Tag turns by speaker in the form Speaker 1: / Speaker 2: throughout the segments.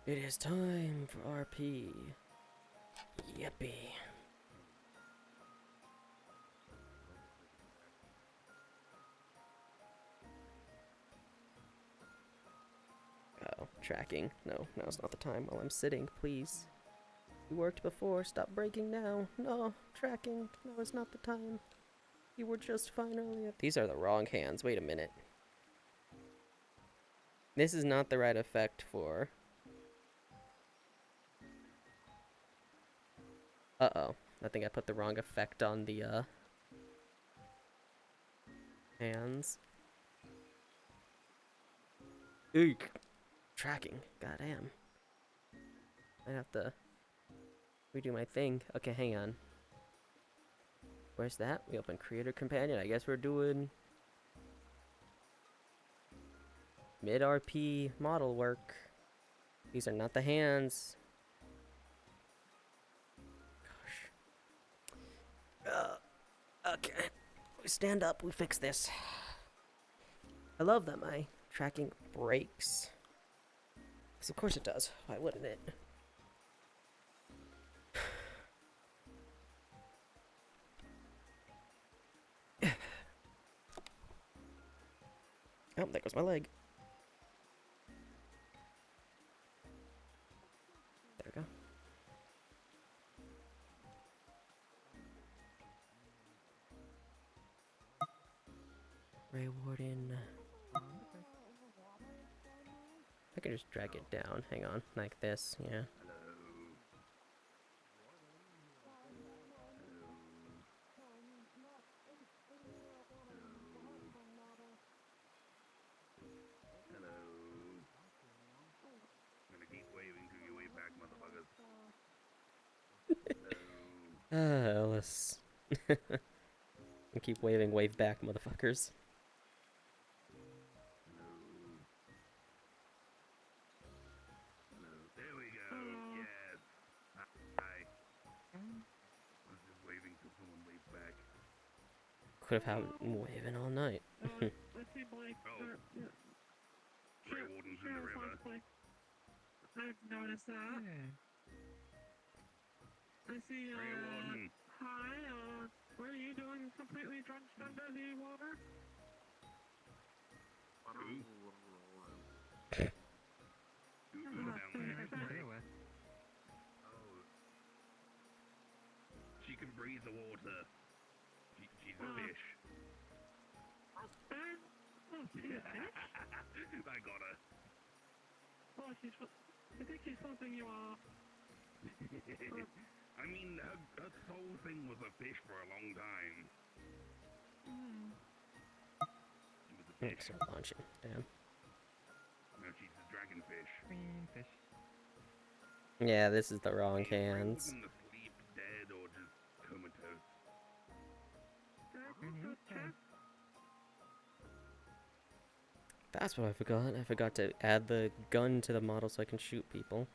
Speaker 1: It is time for RP. Yippee. Oh, tracking. No, now's not the time while I'm sitting, please. You worked before, stop breaking now. No, tracking. No, it's not the time. You were just fine earlier. These are the wrong hands. Wait a minute. This is not the right effect for... Uh-oh. I think I put the wrong effect on the, hands. Eek. Tracking. Goddamn. I have to redo my thing. Okay, hang on. Where's that? We open Creator Companion. I guess we're doing mid-RP model work. These are not the hands. Gosh. Okay. We stand up. We fix this. I love that my tracking breaks. Because of course it does. Why wouldn't it? Oh, there goes my leg. There we go. Greywarden. I can just drag it down. Hang on. Like this, yeah. Let's keep waving, wave back, motherfuckers.
Speaker 2: There we go. Yes. Hi. I was just waving till someone waved back.
Speaker 1: Could have had him waving all night.
Speaker 2: I see Blake. Greywarden's in the river. I've noticed that. Yeah. I see, Greywarden. Hi, what are you doing completely drenched under the water? Who? Who's down there? Oh. She can breathe the water. She's a fish. Oh, she's a fish? I got her. Oh, I think she's something you are. I mean, her soul thing was a fish for a long time. She was a fish.
Speaker 1: Start launching. Damn.
Speaker 2: No, she's a dragonfish. Green fish.
Speaker 1: Yeah, this is the wrong hands.
Speaker 2: Asleep, dead, or just comatose.
Speaker 1: That's what I forgot. I forgot to add the gun to the model so I can shoot people.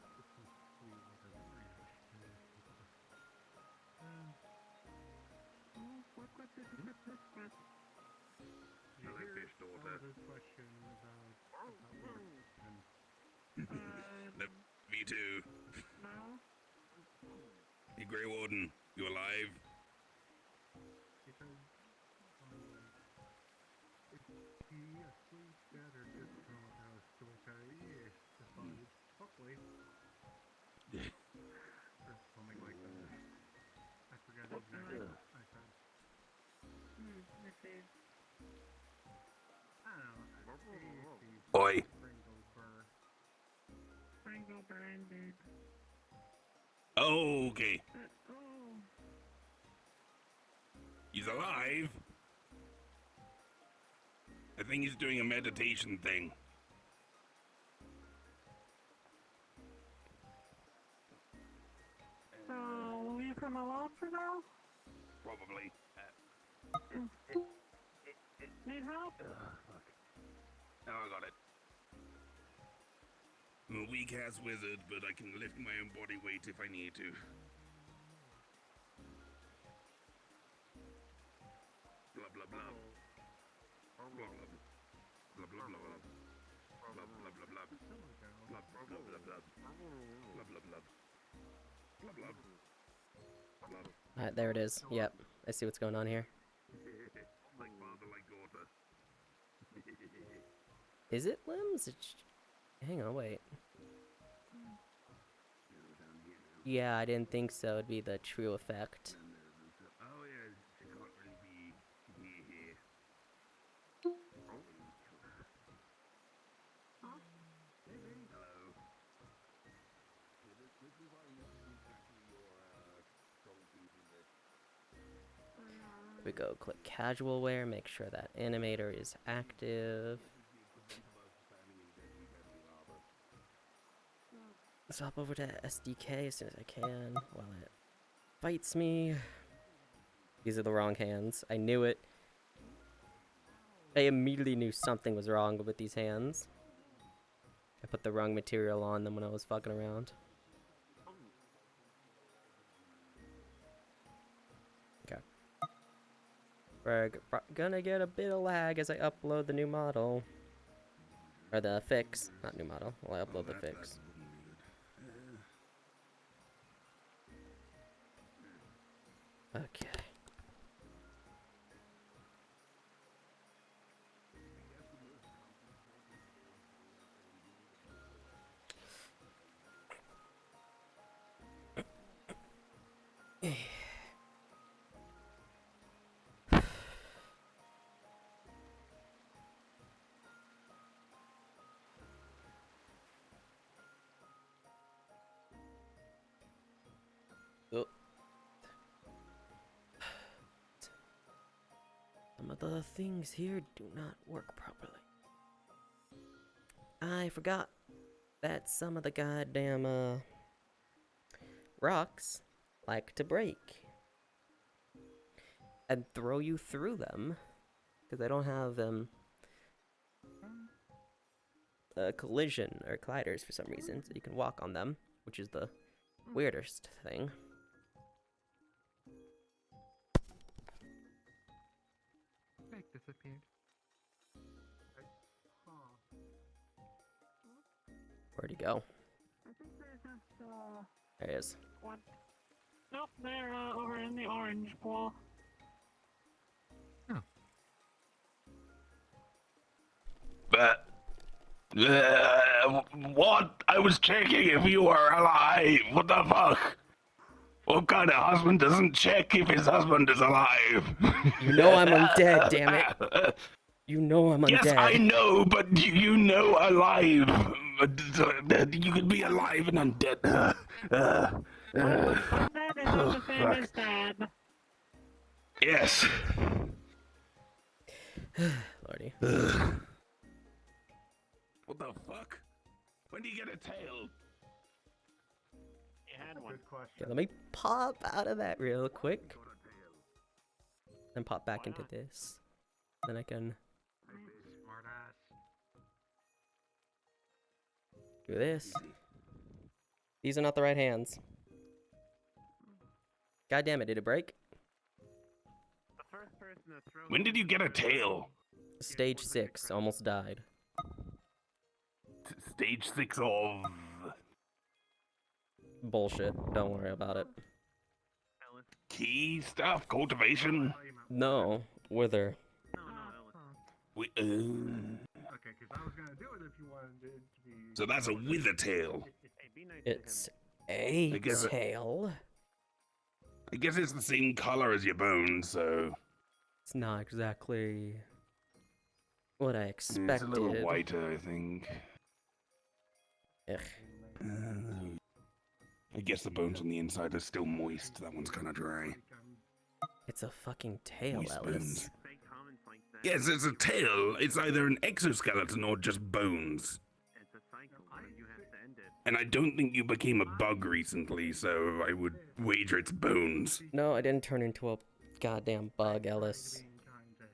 Speaker 2: Another fish daughter. Me too. Hey, Greywarden, you alive?
Speaker 3: Something like that. I forgot exactly what I said. I don't know.
Speaker 2: Oi.
Speaker 3: Pringle branded.
Speaker 2: Oh, okay. He's alive. I think he's doing a meditation thing.
Speaker 3: So, leave him alone for now?
Speaker 2: Probably.
Speaker 3: Need help?
Speaker 2: Fuck. Oh, I got it. I'm a weak ass wizard, but I can lift my own body weight if I need to. Blah blah blah. Blah blah blah blah blah blah. Blub, blub, blub, blub. Blub, blub, blub, blub, blub. Blub, blub, blub. Blub, blub. Blub.
Speaker 1: Alright, there it is. Yep, I see what's going on here.
Speaker 2: Like father, like daughter.
Speaker 1: Is it limbs? Hang on, wait. Yeah, I didn't think so. It'd be the true effect.
Speaker 2: Oh yeah, she can't really be here. Hello. This is why you need to do your strong feet in this.
Speaker 1: Here we go. Click casual wear. Make sure that animator is active. Swap over to SDK as soon as I can while it fights me. These are the wrong hands. I knew it. I immediately knew something was wrong with these hands. I put the wrong material on them when I was fucking around. Okay. We're gonna get a bit of lag as I upload the new model. Or the fix. Not new model. Well, I upload the fix. Okay. Oh. Some of the things here do not work properly. I forgot that some of the goddamn rocks like to break and throw you through them because they don't have collision or colliders for some reason, so you can walk on them, which is the weirdest thing.
Speaker 3: Snake disappeared.
Speaker 1: Where'd he go?
Speaker 4: I think they're just,
Speaker 1: There he is.
Speaker 4: one. Nope, they're, over in the orange pool.
Speaker 2: What? I was checking if you were alive. What the fuck? What kind of husband doesn't check if his husband is alive?
Speaker 1: You know I'm undead, damn it. You know I'm undead.
Speaker 2: Yes, I know, but you know alive. You could be alive and undead.
Speaker 4: That is not the same as dad.
Speaker 2: Yes.
Speaker 1: Lordy.
Speaker 2: What the fuck? When do you get a tail?
Speaker 4: You had one.
Speaker 3: Good question.
Speaker 1: Okay, let me pop out of that real quick. Then pop back into this. Then I can
Speaker 3: Smart ass.
Speaker 1: do this. These are not the right hands. God damn it, did it break?
Speaker 4: The first person to throw
Speaker 2: When did you get a tail?
Speaker 1: Stage 6, almost died.
Speaker 2: Stage 6 of...
Speaker 1: Bullshit, don't worry about it.
Speaker 4: Ellis.
Speaker 2: Key stuff? Cultivation?
Speaker 1: No, wither.
Speaker 4: No, Ellis.
Speaker 2: We,
Speaker 3: Okay, because I was gonna do it if you wanted it to be.
Speaker 2: so that's a wither tail.
Speaker 4: Hey, be nice to him.
Speaker 1: It's a
Speaker 2: I guess
Speaker 1: tail.
Speaker 2: I guess it's the same color as your bones, so...
Speaker 1: It's not exactly what I
Speaker 2: It's
Speaker 1: expected.
Speaker 2: a little whiter, I think.
Speaker 1: Ugh.
Speaker 2: I guess the bones on the inside are still moist. That one's kind of dry.
Speaker 1: It's a fucking tail,
Speaker 2: Moist
Speaker 1: Ellis.
Speaker 2: bones.
Speaker 4: Fake comments like that.
Speaker 2: Yes, it's a tail. It's either an exoskeleton or just bones.
Speaker 4: It's a cycle, and you have to end it.
Speaker 2: And I don't think you became a bug recently, so I would wager it's bones.
Speaker 1: No, I didn't turn into a goddamn bug, Ellis.
Speaker 3: Being kind to him.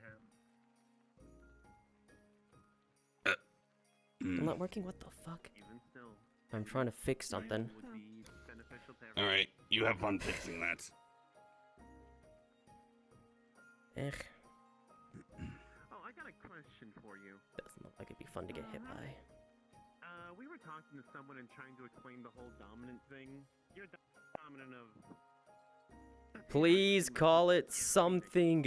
Speaker 1: I'm
Speaker 2: Mm.
Speaker 1: not working, what the fuck?
Speaker 4: Even still,
Speaker 1: I'm trying to fix something.
Speaker 4: would be beneficial to everyone.
Speaker 2: Alright, you have fun fixing that.
Speaker 1: Eh,
Speaker 4: Oh, I got a question for you.
Speaker 1: doesn't look like it'd be fun to get hit by.
Speaker 5: we were talking to someone and trying to explain the whole dominant thing. You're dominant of...
Speaker 1: Please call it something,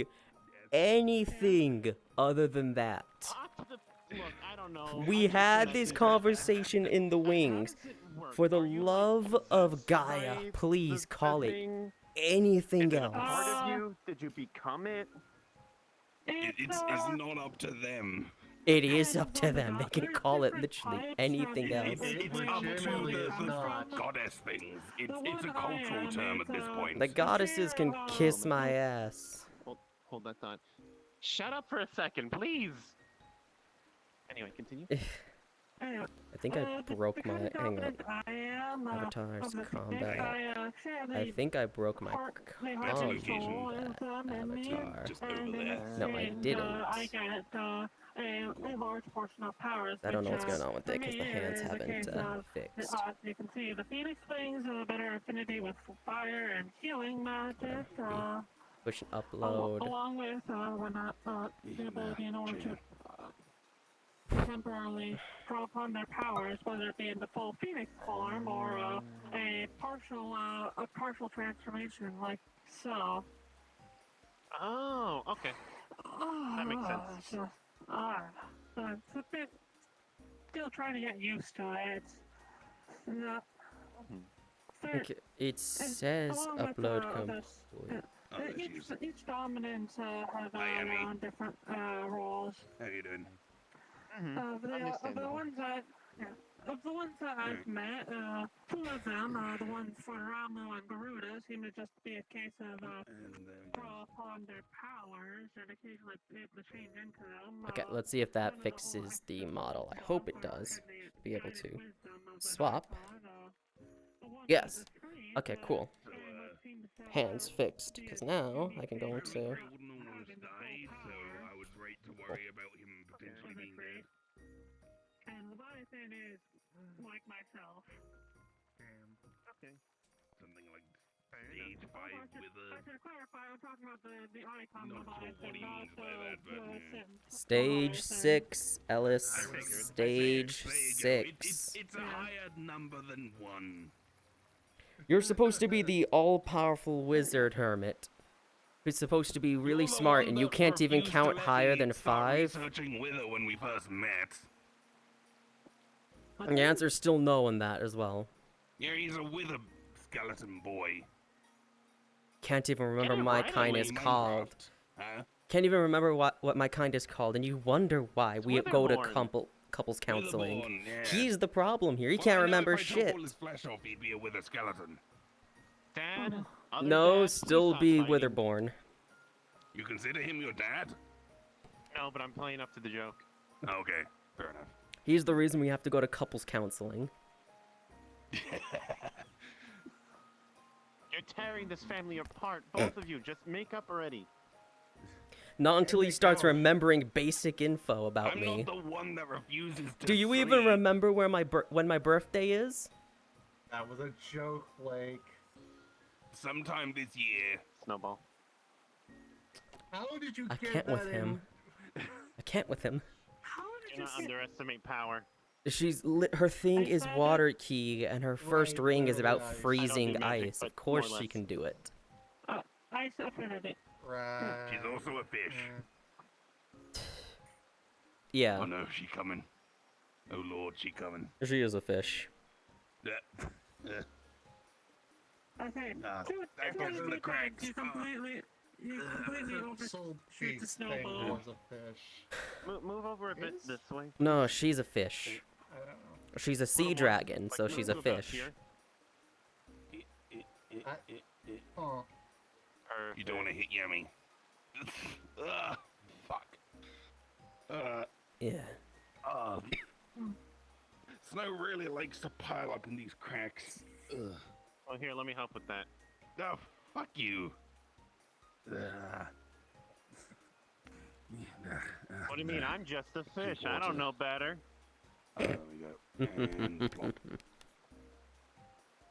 Speaker 1: anything other than that.
Speaker 5: Talk to the... Look, I don't know.
Speaker 1: We
Speaker 5: I'm just
Speaker 1: had
Speaker 5: gonna
Speaker 1: this
Speaker 5: do that.
Speaker 1: conversation in the
Speaker 5: How
Speaker 1: wings.
Speaker 5: does it work?
Speaker 1: For the
Speaker 5: Are you,
Speaker 1: love
Speaker 5: like,
Speaker 1: of Gaia,
Speaker 5: possessed by
Speaker 1: please
Speaker 5: the
Speaker 1: call it
Speaker 5: thing?
Speaker 1: anything
Speaker 5: Is it a
Speaker 1: else.
Speaker 5: part of you? Did you become it?
Speaker 2: It's not up to them.
Speaker 1: It is up to them. They can call it literally anything else.
Speaker 2: It's up to
Speaker 3: legitimately is
Speaker 2: the
Speaker 3: not.
Speaker 2: goddess things. It's a cultural term at this point.
Speaker 1: The goddesses can kiss my ass.
Speaker 5: Hold that thought. Shut up for a second, please. Anyway, continue.
Speaker 1: I think I broke my. Hang on. Avatars, combat. I think I broke my.
Speaker 2: That's
Speaker 1: combat
Speaker 2: location.
Speaker 1: avatar.
Speaker 2: Just over there.
Speaker 1: No, I didn't.
Speaker 4: I get a large portion of powers.
Speaker 1: I don't know what's
Speaker 4: which,
Speaker 1: going on with it because the
Speaker 4: for me,
Speaker 1: hands
Speaker 4: in the
Speaker 1: haven't
Speaker 4: case of,
Speaker 1: fixed.
Speaker 4: As you can see, the Phoenix Wings have a better affinity with fire and healing magic.
Speaker 1: Push and upload.
Speaker 4: Along with the ability in order to temporarily draw upon their powers, whether it be in the full Phoenix form or a partial transformation, like so.
Speaker 5: Oh, okay. That makes sense.
Speaker 4: It's just, it's a bit. Still trying to get used to it. It's not.
Speaker 1: Okay, it says
Speaker 4: along with,
Speaker 1: upload
Speaker 4: this-
Speaker 1: complete.
Speaker 4: Each dominant have
Speaker 2: Hi,
Speaker 4: their
Speaker 2: Emmy.
Speaker 4: own different roles.
Speaker 2: How you doing?
Speaker 4: Of the ones that I've met, two of them, the ones for Ramu and Garuda, seem to just be a case of
Speaker 2: And then
Speaker 4: draw upon their powers and occasionally be able to change into them.
Speaker 1: Okay, let's see if that fixes the model. I hope it does. Be able to swap. Yes. Okay, cool. Hands fixed. Because now I can go into.
Speaker 2: Greywarden almost died, so I was right to worry about him potentially being dead.
Speaker 4: And Leviathan is like myself.
Speaker 5: Okay.
Speaker 2: Something like stage 5 with a...
Speaker 4: To clarify, I'm talking about the icon
Speaker 2: Not sure
Speaker 4: Leviathan,
Speaker 2: what he
Speaker 4: not
Speaker 2: means by that, but,
Speaker 1: Stage 6, Ellis.
Speaker 2: I figured.
Speaker 1: Stage
Speaker 2: There you go.
Speaker 1: 6.
Speaker 2: It's a higher number than 1.
Speaker 1: You're supposed to be the all-powerful wizard hermit. Who's supposed to be really
Speaker 2: You're the
Speaker 1: smart,
Speaker 2: one
Speaker 1: and you
Speaker 2: that
Speaker 1: can't even
Speaker 2: refused to
Speaker 1: count
Speaker 2: let
Speaker 1: higher
Speaker 2: me
Speaker 1: than
Speaker 2: start
Speaker 1: 5.
Speaker 2: researching Wither when we first met.
Speaker 1: And the answer's still no on that as well.
Speaker 2: Yeah, he's a Wither skeleton boy.
Speaker 1: Can't even remember
Speaker 5: it
Speaker 1: my
Speaker 5: right
Speaker 1: kind
Speaker 2: Away
Speaker 1: is
Speaker 2: in
Speaker 1: called.
Speaker 2: Minecraft. Huh?
Speaker 1: Can't even remember what my kind is called, and you wonder why we go to
Speaker 5: Witherborn.
Speaker 1: couples counseling.
Speaker 2: Witherborn, yeah.
Speaker 1: He's the problem here. He
Speaker 2: Well,
Speaker 1: can't
Speaker 2: I know
Speaker 1: remember
Speaker 2: if I took
Speaker 1: shit.
Speaker 2: all his flesh off, he'd be a Wither skeleton.
Speaker 5: Dad? Other
Speaker 1: No,
Speaker 5: dad,
Speaker 1: still
Speaker 5: please
Speaker 1: be
Speaker 5: stop fighting.
Speaker 1: Witherborn.
Speaker 2: You consider him your dad?
Speaker 5: No, but I'm playing up to the joke.
Speaker 2: Okay, fair enough.
Speaker 1: He's the reason we have to go to couples counseling.
Speaker 5: You're tearing this family apart, both of you. Just make up already.
Speaker 1: Not until he starts remembering basic info about
Speaker 2: I'm
Speaker 1: me.
Speaker 2: not the one that refuses to
Speaker 1: Do you even
Speaker 2: sleep.
Speaker 1: remember where when my birthday is?
Speaker 3: That was a joke, Blake.
Speaker 2: Sometime this year.
Speaker 5: Snowball.
Speaker 3: How did you
Speaker 1: I
Speaker 3: get
Speaker 1: can't
Speaker 3: that
Speaker 1: with him. I can't with him.
Speaker 4: How
Speaker 5: Do
Speaker 4: did you
Speaker 5: not
Speaker 4: get
Speaker 5: underestimate power.
Speaker 1: Her thing is
Speaker 4: said
Speaker 1: water key, and her first
Speaker 3: Right,
Speaker 1: ring is
Speaker 3: literally
Speaker 1: about
Speaker 3: ice. I don't
Speaker 1: freezing
Speaker 5: do magic,
Speaker 1: ice.
Speaker 5: but
Speaker 1: Of course
Speaker 5: more or
Speaker 1: she
Speaker 5: less.
Speaker 1: can do it.
Speaker 4: I suffered it.
Speaker 3: Right.
Speaker 2: She's also a fish.
Speaker 1: Yeah,
Speaker 2: Oh no, she coming. Oh lord, she coming.
Speaker 1: she is a fish.
Speaker 4: Okay.
Speaker 2: Ah,
Speaker 4: Two
Speaker 2: that goes in the cracks.
Speaker 4: You completely
Speaker 3: Soul
Speaker 4: overshoot the
Speaker 3: beast thing
Speaker 4: snowball.
Speaker 3: was a fish.
Speaker 5: Move over a bit
Speaker 3: Is?
Speaker 5: this way.
Speaker 1: No, she's a fish.
Speaker 3: I don't know.
Speaker 1: She's a sea dragon, so she's a
Speaker 5: move about
Speaker 1: fish.
Speaker 5: here.
Speaker 3: Oh,
Speaker 2: You don't want to hit Yummy. Fuck.
Speaker 1: Yeah.
Speaker 2: Snow really likes to pile up in these cracks. Ugh.
Speaker 5: Oh, here, let me help with that.
Speaker 2: Oh, fuck you.
Speaker 5: What do you mean? I'm just a fish. I don't know better.
Speaker 2: There we go. And plop.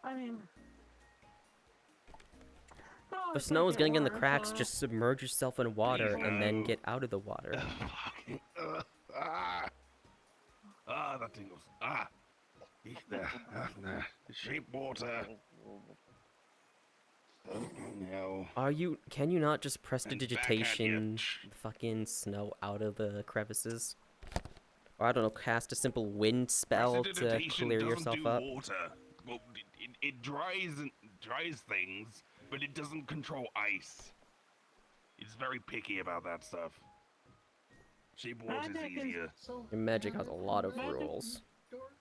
Speaker 4: I mean,
Speaker 1: If snow is getting in the cracks, just submerge yourself in water
Speaker 2: Please,
Speaker 1: and then
Speaker 2: no.
Speaker 1: get out of the water.
Speaker 2: Fuck. That tingles. The sheep water. No.
Speaker 1: Can you not just press
Speaker 2: And back at
Speaker 1: digitation
Speaker 2: ya.
Speaker 1: fucking snow out of the crevices? Or I don't know, cast a simple wind spell to
Speaker 2: Prestidigitation
Speaker 1: clear
Speaker 2: doesn't
Speaker 1: yourself
Speaker 2: do
Speaker 1: up?
Speaker 2: water. Well, it dries things, but it doesn't control ice. It's very picky about that stuff. Sheep water's
Speaker 4: Magic is-
Speaker 2: easier.
Speaker 3: So
Speaker 1: Your magic has a lot of
Speaker 4: Magic-
Speaker 1: rules.
Speaker 3: dork.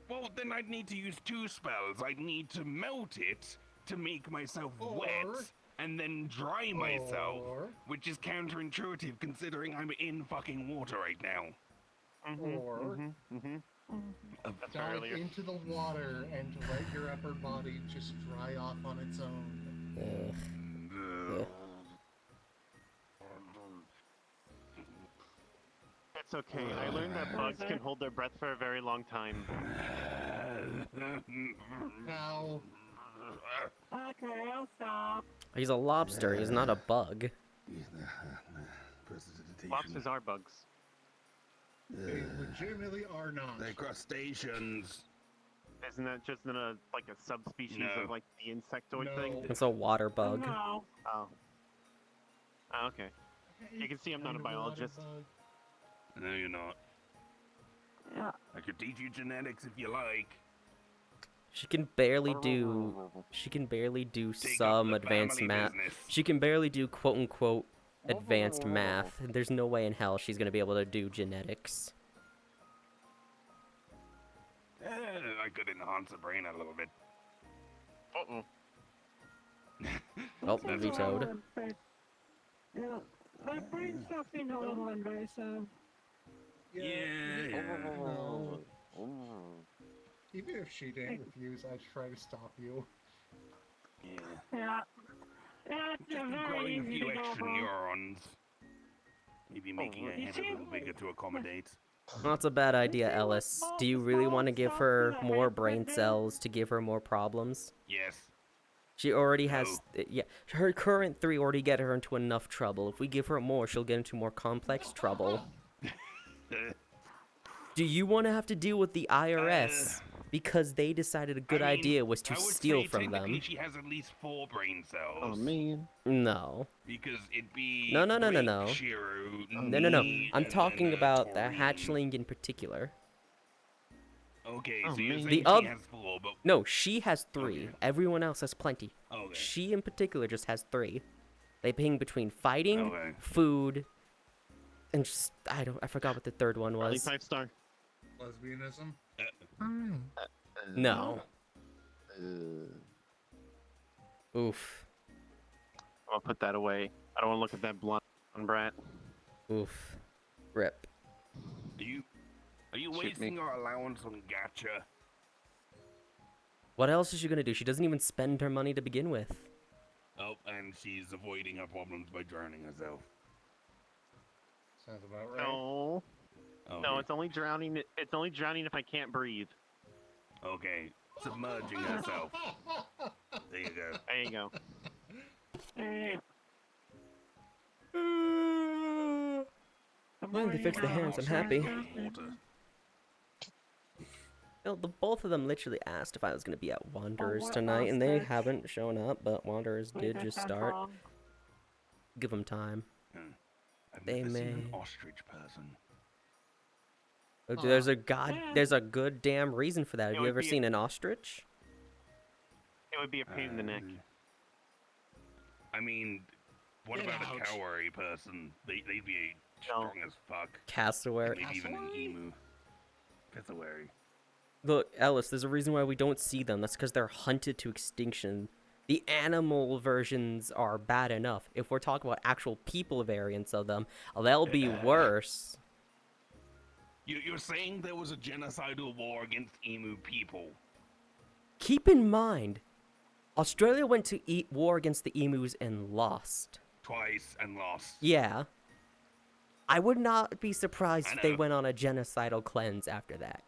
Speaker 2: Well, then I'd need to use 2 spells. I'd need to melt it to make myself
Speaker 3: Or-
Speaker 2: wet, and then dry myself,
Speaker 3: Or,
Speaker 2: which is counterintuitive considering I'm in fucking water right now.
Speaker 3: or
Speaker 5: That's
Speaker 3: dive
Speaker 5: earlier.
Speaker 3: into the water and let your upper body just dry off on its own.
Speaker 1: Ugh.
Speaker 5: It's okay. I learned that bugs can hold their breath for a very long time.
Speaker 3: Now,
Speaker 4: Okay, I'll stop.
Speaker 1: He's a lobster, he's not a bug.
Speaker 5: Lobsters are bugs.
Speaker 3: they legitimately are not.
Speaker 2: They're crustaceans.
Speaker 5: Isn't that just like a subspecies
Speaker 2: No.
Speaker 5: of like the insectoid
Speaker 3: No.
Speaker 5: thing?
Speaker 1: It's a water bug.
Speaker 4: No.
Speaker 5: Oh. Oh, okay. You can see I'm not a
Speaker 3: Kind of water
Speaker 5: biologist.
Speaker 3: bug.
Speaker 2: No, you're not.
Speaker 4: Yeah.
Speaker 2: I could teach you genetics if you like.
Speaker 1: She can barely do
Speaker 2: Take up
Speaker 1: some
Speaker 2: the
Speaker 1: advanced
Speaker 2: family
Speaker 1: math.
Speaker 2: business.
Speaker 1: She can barely do quote unquote advanced math. There's no way in hell she's gonna be able to do genetics.
Speaker 2: I could enhance the brain a little bit.
Speaker 5: Uh-oh.
Speaker 1: Oh,
Speaker 4: Seems a
Speaker 1: vetoed.
Speaker 4: little invasive. Yeah, that brain stuff seems a little invasive.
Speaker 2: Yeah.
Speaker 3: No. Even if she didn't refuse, I'd try to stop you.
Speaker 2: Yeah.
Speaker 4: Yeah. Yeah, it's
Speaker 2: Just
Speaker 4: very
Speaker 2: growing a
Speaker 4: easy
Speaker 2: few
Speaker 4: to go
Speaker 2: extra
Speaker 4: wrong.
Speaker 2: neurons. Maybe making her
Speaker 4: You
Speaker 2: head
Speaker 4: see-
Speaker 2: a little bigger to accommodate.
Speaker 1: Well, that's a bad idea, Ellis. Do you really want to give her more brain cells to give her more problems?
Speaker 2: Yes.
Speaker 1: She already has, yeah, her current 3 already get her into enough trouble. If we give her more, she'll get into more complex trouble. Do you want to have to deal with the IRS because they decided a good
Speaker 2: I mean,
Speaker 1: idea was
Speaker 2: I
Speaker 1: to
Speaker 2: would
Speaker 1: steal
Speaker 2: say
Speaker 1: from
Speaker 2: technically
Speaker 1: them?
Speaker 2: she has at least 4 brain cells.
Speaker 5: Oh man.
Speaker 1: No.
Speaker 2: Because it'd be
Speaker 1: No, no, no, no,
Speaker 2: Drake,
Speaker 1: no.
Speaker 2: Shiro,
Speaker 1: No, no, no.
Speaker 2: me,
Speaker 1: I'm
Speaker 2: and
Speaker 1: talking
Speaker 2: then,
Speaker 1: about the
Speaker 2: Taurine.
Speaker 1: hatchling in particular.
Speaker 2: Okay,
Speaker 5: Oh,
Speaker 2: so you're
Speaker 5: man.
Speaker 2: saying
Speaker 1: The
Speaker 2: she
Speaker 1: oth-
Speaker 2: has 4, but
Speaker 1: No, she has 3.
Speaker 2: Okay.
Speaker 1: Everyone else has plenty.
Speaker 2: okay.
Speaker 1: She in particular just has 3. They ping between fighting,
Speaker 2: Okay.
Speaker 1: food, and just I forgot what the third one
Speaker 5: Early
Speaker 1: was.
Speaker 5: 5-star.
Speaker 3: Lesbianism?
Speaker 1: No. Oof.
Speaker 5: I'll put that away. I don't want to look at that blonde brat.
Speaker 1: Oof. Rip.
Speaker 2: Are you
Speaker 5: Shoot
Speaker 2: wasting
Speaker 5: me.
Speaker 2: your allowance on gacha?
Speaker 1: What else is she gonna do? She doesn't even spend her money to begin with.
Speaker 2: Oh, and she's avoiding her problems by drowning herself.
Speaker 3: Sounds about right.
Speaker 5: No.
Speaker 2: Okay.
Speaker 5: No, it's only drowning. It's only drowning if I can't breathe.
Speaker 2: Okay. Submerging herself. There you go.
Speaker 5: There you go.
Speaker 1: Well, they fixed the hands. I'm happy.
Speaker 2: Water.
Speaker 1: Well, both of them literally asked if I was gonna be at Wanderers
Speaker 4: what
Speaker 1: tonight, and they
Speaker 4: ostrich?
Speaker 1: haven't shown up. But Wanderers did just start. Give them time.
Speaker 2: I've
Speaker 1: They
Speaker 2: never seen an
Speaker 1: may.
Speaker 2: ostrich person.
Speaker 1: Look, there's a good damn reason for that. Have
Speaker 5: It
Speaker 1: you
Speaker 5: would
Speaker 1: ever
Speaker 5: be a-
Speaker 1: seen an ostrich?
Speaker 5: It would be a pain in the neck.
Speaker 2: I mean, what
Speaker 3: Get
Speaker 2: about
Speaker 3: out.
Speaker 2: a cowrie person? They'd be strong as fuck.
Speaker 1: Cassowary.
Speaker 2: Maybe even an
Speaker 3: Cassowary?
Speaker 2: emu. Cassowary.
Speaker 1: Look, Ellis, there's a reason why we don't see them. That's because they're hunted to extinction. The animal versions are bad enough. If we're talking about actual people variants of them, they'll be worse.
Speaker 2: You're saying there was a genocidal war against emu people?
Speaker 1: Keep in mind, Australia went to war against the emus and lost.
Speaker 2: Twice and lost.
Speaker 1: Yeah. I would not be surprised
Speaker 2: I
Speaker 1: if they
Speaker 2: know.
Speaker 1: went on a genocidal cleanse after that.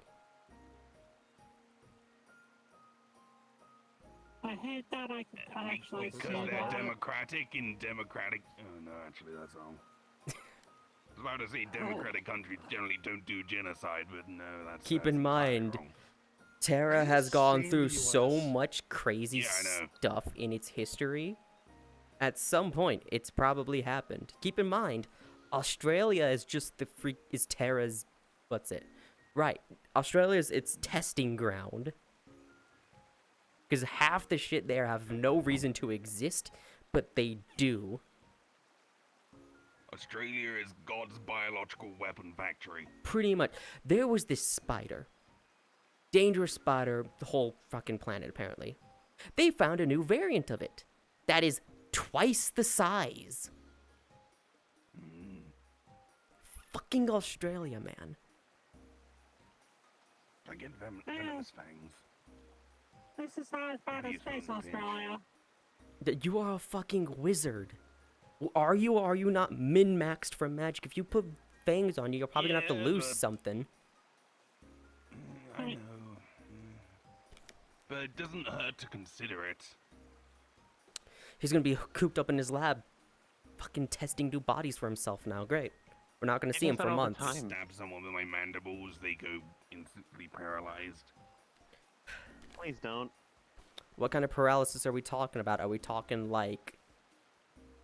Speaker 4: I hate that I can actually see
Speaker 2: Because they're
Speaker 4: that.
Speaker 2: democratic and democratic. Oh no, actually that's wrong. I was about to say democratic countries generally don't do genocide, but no, that's
Speaker 1: Keep
Speaker 2: that's
Speaker 1: in
Speaker 2: entirely
Speaker 1: mind,
Speaker 2: wrong.
Speaker 1: Terra
Speaker 3: Have you
Speaker 1: has gone
Speaker 3: seen
Speaker 1: through
Speaker 3: the
Speaker 1: so
Speaker 3: US?
Speaker 1: much crazy
Speaker 2: Yeah, I know.
Speaker 1: stuff in its history. At some point, it's probably happened. Keep in mind, Australia is just is Terra's, what's it? Right, Australia is its testing ground. Because half the shit there have no reason to exist, but they do.
Speaker 2: Australia is God's biological weapon factory.
Speaker 1: Pretty much. There was this spider. Dangerous spider, the whole fucking planet, apparently. They found a new variant of it. That is twice the size. Fucking Australia, man.
Speaker 2: I get venomous fangs.
Speaker 4: This is not as bad as
Speaker 2: Use
Speaker 4: Space
Speaker 2: one of the pinch.
Speaker 4: Australia.
Speaker 1: You are a fucking wizard. Are you or are you not min-maxed for magic? If you put fangs on you, you're probably gonna have to
Speaker 2: Yeah,
Speaker 1: lose
Speaker 2: but-
Speaker 1: something.
Speaker 2: I know. But it doesn't hurt to consider it.
Speaker 1: He's gonna be cooped up in his lab, fucking testing new bodies for himself now. Great. We're not gonna
Speaker 5: He
Speaker 1: see him
Speaker 5: does
Speaker 1: for
Speaker 5: that all the
Speaker 1: months.
Speaker 5: time.
Speaker 2: Stab someone with my mandibles, they go instantly paralyzed.
Speaker 5: Please don't.
Speaker 1: What kind of paralysis are we talking about? Are we talking like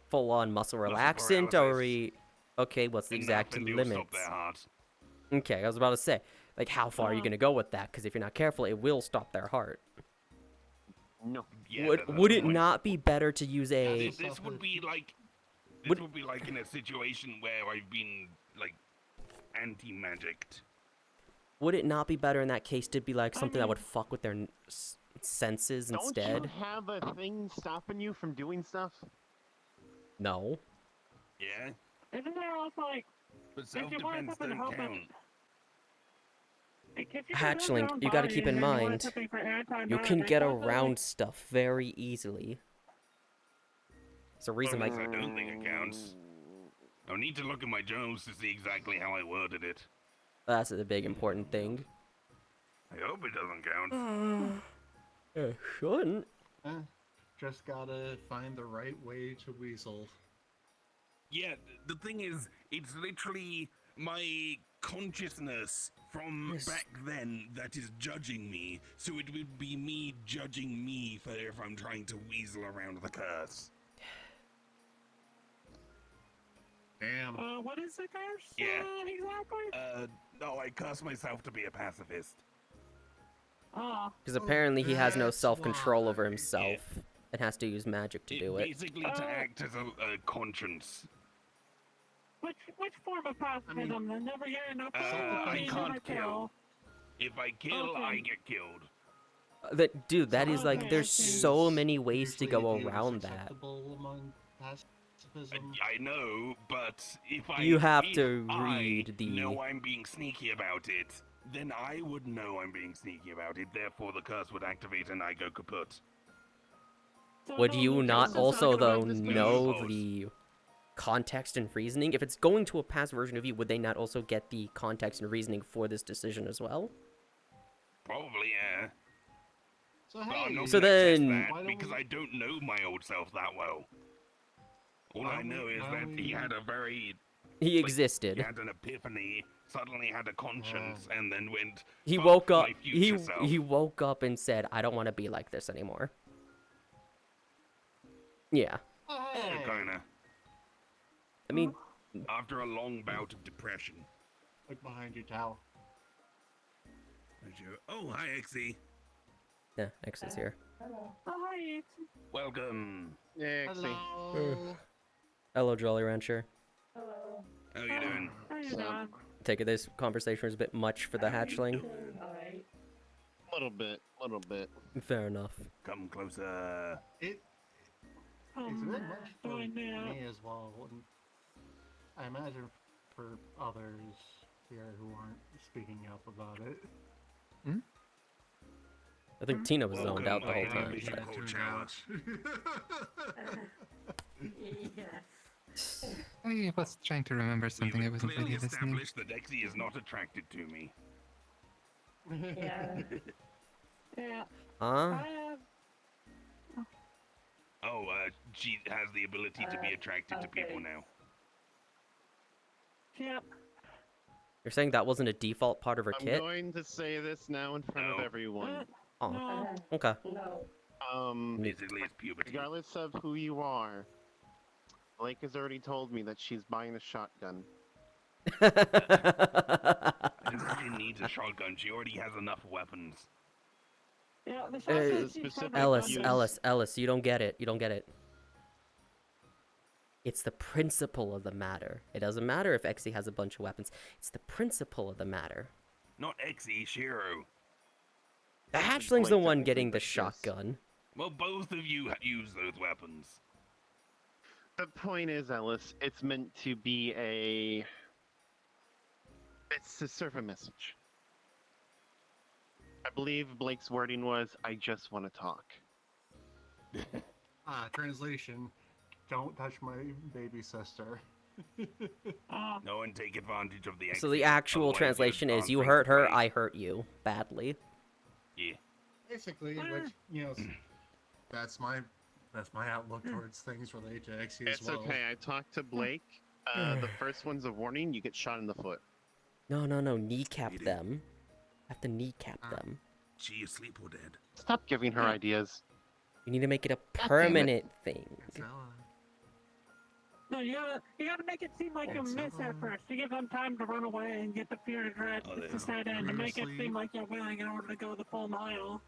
Speaker 1: full-on muscle relaxant, or are
Speaker 2: paralysis.
Speaker 1: we? Okay, what's the exact
Speaker 2: Nothing will
Speaker 1: limits?
Speaker 2: stop their heart.
Speaker 1: Okay, I was about to say, like, how far are you gonna go with that? Because if you're not careful, it will stop their heart.
Speaker 5: No.
Speaker 2: Yeah,
Speaker 1: would
Speaker 2: that's
Speaker 1: would
Speaker 2: the
Speaker 1: it
Speaker 2: point.
Speaker 1: not be better to use a?
Speaker 2: This would be like. This
Speaker 1: Would-
Speaker 2: would be like in a situation where I've been like anti-magicked.
Speaker 1: Would it not be better in that case to be like something that would fuck with their senses
Speaker 5: Don't
Speaker 1: instead?
Speaker 5: you have a thing stopping you from doing stuff?
Speaker 1: No.
Speaker 2: Yeah,
Speaker 4: Isn't there also like,
Speaker 2: but
Speaker 4: if you want
Speaker 2: self-defense
Speaker 4: something to
Speaker 2: don't
Speaker 4: help
Speaker 2: count.
Speaker 4: if you
Speaker 1: Hatchling, you gotta keep in mind, you can get around stuff very easily. It's a reason
Speaker 2: Well,
Speaker 1: like
Speaker 2: I don't think it counts. I'll need to look at my journals to see exactly how I worded it.
Speaker 1: that's the big important thing.
Speaker 2: I hope it doesn't count.
Speaker 1: It shouldn't.
Speaker 3: Just gotta find the right way to weasel.
Speaker 2: Yeah, the thing is, it's literally my consciousness from
Speaker 1: Yes.
Speaker 2: back then that is judging me. So it would be me judging me for if I'm trying to weasel around the curse.
Speaker 3: Damn.
Speaker 4: What is the curse?
Speaker 2: Yeah.
Speaker 4: Exactly?
Speaker 2: No, I curse myself to be a pacifist.
Speaker 4: Oh.
Speaker 1: Because apparently he has no
Speaker 3: that's
Speaker 1: self-control over
Speaker 3: why.
Speaker 1: himself and has to use magic to do it.
Speaker 2: Basically to act as a conscience.
Speaker 4: Which form of pacifism? Then never get enough
Speaker 2: I
Speaker 4: never
Speaker 2: can't kill. If I kill, I
Speaker 4: Okay.
Speaker 2: get killed.
Speaker 1: Dude, that is like,
Speaker 4: Okay,
Speaker 1: there's
Speaker 4: I see.
Speaker 1: so many ways to
Speaker 3: Usually
Speaker 1: go
Speaker 3: it is
Speaker 1: around that.
Speaker 3: acceptable among pacifism.
Speaker 2: I know, but if I
Speaker 1: You have
Speaker 2: if
Speaker 1: to
Speaker 2: I
Speaker 1: read the-
Speaker 2: know I'm being sneaky about it, then I would know I'm being sneaky about it. Therefore, the curse would activate and I go kaput.
Speaker 1: Would you not also, though,
Speaker 5: this movie.
Speaker 1: know
Speaker 2: Suppose.
Speaker 1: the context and reasoning? If it's going to a past version of you, would they not also get the context and reasoning for this decision as well?
Speaker 2: Probably, yeah.
Speaker 3: So
Speaker 2: But I'm
Speaker 3: hey,
Speaker 2: not
Speaker 1: So
Speaker 2: gonna test
Speaker 1: then-
Speaker 2: that
Speaker 3: Why don't
Speaker 2: because
Speaker 3: we-
Speaker 2: I don't know my old self that well. All
Speaker 3: Why
Speaker 2: I
Speaker 3: don't we-
Speaker 2: know is
Speaker 3: why
Speaker 2: that
Speaker 3: don't
Speaker 2: he
Speaker 3: we-
Speaker 2: had a very
Speaker 1: He
Speaker 2: He
Speaker 1: existed.
Speaker 2: had an epiphany, suddenly had a conscience, and then went.
Speaker 1: He
Speaker 2: "Fuck
Speaker 1: woke up.
Speaker 2: my future self."
Speaker 1: He woke up and said, "I don't want to be like this anymore." Yeah,
Speaker 3: hey.
Speaker 2: Kinda.
Speaker 1: I mean,
Speaker 2: After a long bout of depression.
Speaker 3: Look behind you, Tao.
Speaker 2: Oh, hi, Exy.
Speaker 1: yeah, X is here.
Speaker 4: Oh, hi.
Speaker 2: Welcome.
Speaker 5: Yeah, see.
Speaker 3: Hello.
Speaker 1: Hello, Jolly Rancher.
Speaker 2: How you doing?
Speaker 4: How you
Speaker 5: So-
Speaker 4: doing?
Speaker 1: Take it. This conversation is a bit much for the hatchling.
Speaker 5: Little bit.
Speaker 1: Fair enough.
Speaker 2: Come closer.
Speaker 3: It's a bit much for
Speaker 4: doing that.
Speaker 3: me as well. And I imagine for others here who aren't speaking up about it.
Speaker 1: I think Tina was zoned out the whole
Speaker 2: Welcome,
Speaker 1: time.
Speaker 2: Bishop
Speaker 1: so-
Speaker 2: Cold Shower.
Speaker 6: I was trying to remember something. I
Speaker 2: We've
Speaker 6: wasn't
Speaker 2: clearly
Speaker 6: really listening.
Speaker 2: established that Exy is not attracted to me.
Speaker 4: Yeah.
Speaker 1: Huh?
Speaker 4: I
Speaker 2: Oh, she has the ability to be attracted to people now.
Speaker 4: Yep.
Speaker 1: You're saying that wasn't a default part of her
Speaker 5: I'm
Speaker 1: kit?
Speaker 5: going to say this now in front of everyone.
Speaker 1: Oh,
Speaker 4: No.
Speaker 1: okay.
Speaker 2: Basically, it's puberty.
Speaker 5: Regardless of who you are, Blake has already told me that she's buying a shotgun.
Speaker 2: She needs a shotgun. She already has enough weapons.
Speaker 4: Yeah, the
Speaker 1: Hey,
Speaker 4: shotgun she's kind of
Speaker 1: Ellis,
Speaker 4: redundant.
Speaker 1: Ellis, you don't get it. You don't get it. It's the principle of the matter. It doesn't matter if Exy has a bunch of weapons. It's the principle of the matter.
Speaker 2: Not Exy, Shiro.
Speaker 1: The hatchling's the
Speaker 5: point,
Speaker 1: one
Speaker 5: technically,
Speaker 1: getting the
Speaker 5: but yes.
Speaker 1: shotgun.
Speaker 2: Well, both of you use those weapons.
Speaker 5: The point is, Ellis, it's meant to be a... It's to serve a message. I believe Blake's wording was, I just want to talk.
Speaker 3: Translation. Don't touch my baby sister.
Speaker 2: No one take advantage of the
Speaker 1: So the
Speaker 2: Exy,
Speaker 1: actual
Speaker 2: otherwise
Speaker 1: translation
Speaker 2: you're
Speaker 1: is, you
Speaker 2: gone
Speaker 1: hurt her,
Speaker 2: free.
Speaker 1: I hurt you. Badly.
Speaker 2: Yeah.
Speaker 3: Basically, which, you know, that's my outlook towards things related to Exy as
Speaker 5: It's
Speaker 3: well.
Speaker 5: okay, I talked to Blake. The first one's a warning, you get shot in the foot.
Speaker 1: No, kneecap
Speaker 2: You do.
Speaker 1: them. Have to kneecap them.
Speaker 2: She asleep or dead?
Speaker 5: Stop giving her ideas.
Speaker 1: You need to make it a
Speaker 5: damn it.
Speaker 1: permanent thing.
Speaker 3: It's Ella.
Speaker 4: No, you gotta make it seem like a
Speaker 3: It's
Speaker 4: miss
Speaker 3: Ella.
Speaker 4: at first. You give them time to run away and get the fear to dread
Speaker 2: Oh,
Speaker 4: to set in, to make it
Speaker 3: Honestly-
Speaker 4: seem like you're willing in order to go the full mile.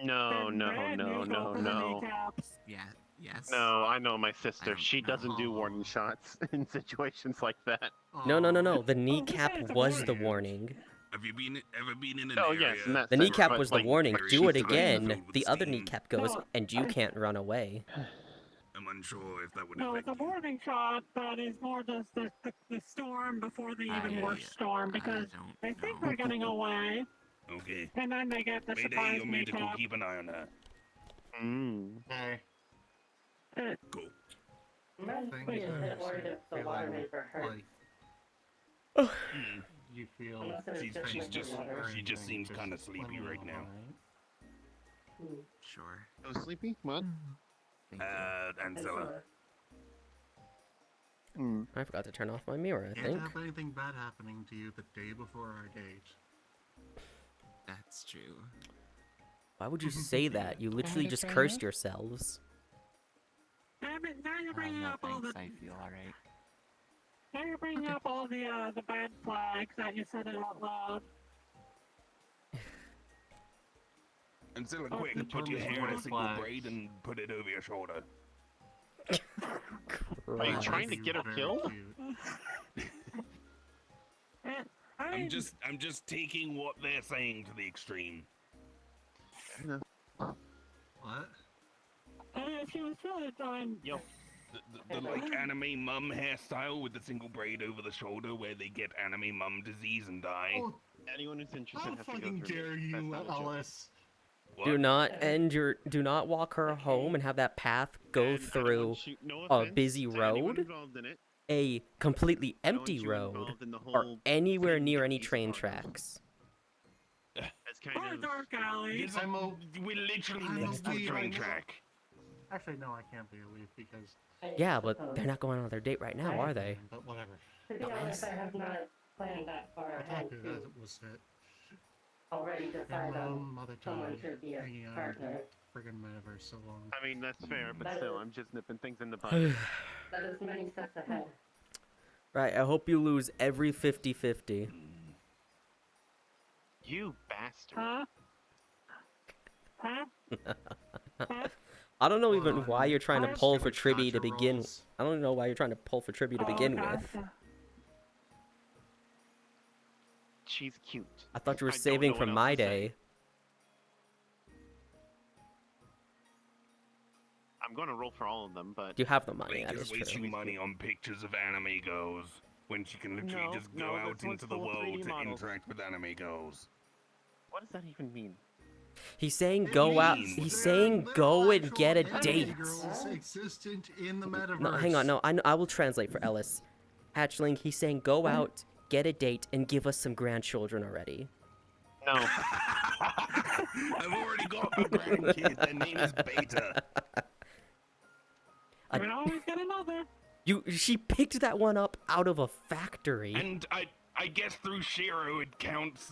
Speaker 5: No,
Speaker 4: Then
Speaker 5: no,
Speaker 4: Brad,
Speaker 5: no,
Speaker 4: you go
Speaker 5: no,
Speaker 4: for the
Speaker 5: no.
Speaker 4: kneecaps.
Speaker 7: Yes.
Speaker 5: No, I know my sister.
Speaker 7: don't
Speaker 5: She doesn't do
Speaker 3: know.
Speaker 5: warning shots in situations like that.
Speaker 1: No.
Speaker 3: Aw.
Speaker 1: The kneecap
Speaker 4: it's a
Speaker 1: was the
Speaker 2: warning.
Speaker 1: warning.
Speaker 2: Have you ever been in an
Speaker 5: Oh,
Speaker 2: area?
Speaker 5: yes, and that's
Speaker 1: The
Speaker 5: separate,
Speaker 1: kneecap
Speaker 5: but,
Speaker 1: was the
Speaker 5: like,
Speaker 1: warning.
Speaker 2: very
Speaker 1: Do it
Speaker 2: easily
Speaker 1: again.
Speaker 2: filled with
Speaker 1: The other
Speaker 2: steam.
Speaker 1: kneecap goes,
Speaker 4: No,
Speaker 1: and you can't run away.
Speaker 2: I'm unsure if that would
Speaker 4: No,
Speaker 2: affect
Speaker 4: it's a
Speaker 2: you.
Speaker 4: warning shot, but it's more just the storm before the even worse storm, because they think they're getting away,
Speaker 2: Okay.
Speaker 4: and then they get the
Speaker 2: Mayday,
Speaker 4: surprise
Speaker 2: your medical,
Speaker 4: kneecap.
Speaker 2: keep an eye on her.
Speaker 3: Hey,
Speaker 2: Cool.
Speaker 3: things
Speaker 4: Wait,
Speaker 3: are feeling like
Speaker 2: Hmm.
Speaker 3: you feel
Speaker 2: She's just
Speaker 3: urging
Speaker 2: seems
Speaker 3: things.
Speaker 2: kind of
Speaker 3: Just let
Speaker 2: sleepy
Speaker 3: me
Speaker 2: right
Speaker 3: know,
Speaker 2: now.
Speaker 3: alright?
Speaker 7: Sure.
Speaker 5: Oh, sleepy? What?
Speaker 7: Thank you.
Speaker 2: Ancilla.
Speaker 1: I forgot to turn off my mirror, I
Speaker 3: Can't
Speaker 1: think.
Speaker 3: have anything bad happening to you the day before our date.
Speaker 7: That's true.
Speaker 1: Why would you say that? You literally just cursed yourselves.
Speaker 4: Damn it, now you're bringing
Speaker 7: no
Speaker 4: up all
Speaker 7: thanks,
Speaker 4: the
Speaker 7: I feel alright.
Speaker 4: now you're bringing up all the bad flags that you said it out loud.
Speaker 2: Ancilla,
Speaker 4: Oh,
Speaker 2: quick,
Speaker 3: the
Speaker 2: put your
Speaker 3: term is
Speaker 2: hair in a
Speaker 3: red
Speaker 2: single
Speaker 3: flags.
Speaker 2: braid and put it over your shoulder.
Speaker 5: Are you
Speaker 1: Right.
Speaker 5: trying to get her
Speaker 3: Very
Speaker 5: killed?
Speaker 3: cute.
Speaker 4: I mean,
Speaker 2: I'm just taking what they're saying to the extreme.
Speaker 3: What?
Speaker 4: she was really trying.
Speaker 5: Yo.
Speaker 2: The like anime mum hairstyle with the single braid over the shoulder where they get anime mum disease and die.
Speaker 3: Oh,
Speaker 5: Anyone who's interested
Speaker 3: how
Speaker 5: has to go
Speaker 3: fucking
Speaker 5: through
Speaker 3: dare
Speaker 5: me. That's
Speaker 3: you,
Speaker 5: not a joke.
Speaker 3: Ellis?
Speaker 2: What?
Speaker 1: Do not walk her home and have that path go
Speaker 5: And I don't
Speaker 1: through
Speaker 5: want you- no
Speaker 1: a
Speaker 5: offense
Speaker 1: busy
Speaker 5: to anyone
Speaker 1: road,
Speaker 5: involved in it.
Speaker 1: a completely
Speaker 5: I don't want
Speaker 1: empty
Speaker 5: you
Speaker 1: road,
Speaker 5: involved in the
Speaker 1: or
Speaker 5: whole
Speaker 1: anywhere
Speaker 5: thing
Speaker 1: near
Speaker 5: to
Speaker 1: any
Speaker 5: piece
Speaker 1: train
Speaker 5: apart.
Speaker 1: tracks.
Speaker 5: It's kind
Speaker 4: Or a
Speaker 5: of
Speaker 4: dark alley.
Speaker 2: This-
Speaker 3: I'm a-
Speaker 2: We're literally
Speaker 3: I'm
Speaker 2: next to a
Speaker 3: a
Speaker 2: train
Speaker 3: weird-
Speaker 2: track.
Speaker 3: Actually, no, I can't be a leaf because.
Speaker 1: Yeah, but they're not going on their date right now, are they?
Speaker 3: But whatever.
Speaker 8: To be honest, I have not planned that far
Speaker 3: I
Speaker 8: ahead
Speaker 3: talked to
Speaker 8: to
Speaker 3: as it was set.
Speaker 8: already decide on
Speaker 3: Mother
Speaker 8: someone
Speaker 3: tongue,
Speaker 8: to be a
Speaker 3: hanging out in
Speaker 8: partner.
Speaker 3: the friggin' metaverse so long.
Speaker 5: I mean, that's fair, but
Speaker 8: That
Speaker 5: still,
Speaker 8: is-
Speaker 5: I'm just nipping things in the bud.
Speaker 8: That is many steps ahead.
Speaker 1: Right, I hope you lose every 50-50.
Speaker 5: You bastard.
Speaker 4: Huh? Huh? Huh?
Speaker 1: I don't know even why you're trying to
Speaker 4: Why is
Speaker 1: pull
Speaker 4: it
Speaker 1: for
Speaker 3: with
Speaker 1: Tribby to
Speaker 3: gotcha
Speaker 1: begin.
Speaker 3: rolls?
Speaker 1: I don't know why you're trying to pull for Tribby to begin with.
Speaker 4: Gotcha.
Speaker 5: She's cute.
Speaker 1: I thought you were
Speaker 5: I don't
Speaker 1: saving
Speaker 5: know
Speaker 1: for
Speaker 5: what else
Speaker 1: my
Speaker 5: to say.
Speaker 1: day.
Speaker 5: I'm going to roll for all of them, but
Speaker 1: You have the money,
Speaker 2: Blake
Speaker 1: that
Speaker 2: is
Speaker 1: is true.
Speaker 2: wasting money on pictures of anime girls when she can literally
Speaker 5: No,
Speaker 2: just go
Speaker 5: no,
Speaker 2: out
Speaker 5: this one's
Speaker 2: into the
Speaker 5: full of 3D
Speaker 2: world to
Speaker 5: models.
Speaker 2: interact with anime girls.
Speaker 5: what does that even mean?
Speaker 1: He's saying
Speaker 3: It
Speaker 1: go out.
Speaker 2: means
Speaker 1: He's
Speaker 3: there are
Speaker 1: saying go
Speaker 3: literal
Speaker 1: and get a
Speaker 3: actual
Speaker 1: date.
Speaker 3: anime girls existent in the metaverse.
Speaker 1: No, hang on. No, I will translate for Ellis. Hatchling, he's saying go out, get a date, and give us some grandchildren already.
Speaker 5: No.
Speaker 2: I've already got a grandkid. Their name is Beta.
Speaker 4: You can always get another.
Speaker 1: She picked that one up out of a factory.
Speaker 2: And I I guess through Shiro it counts.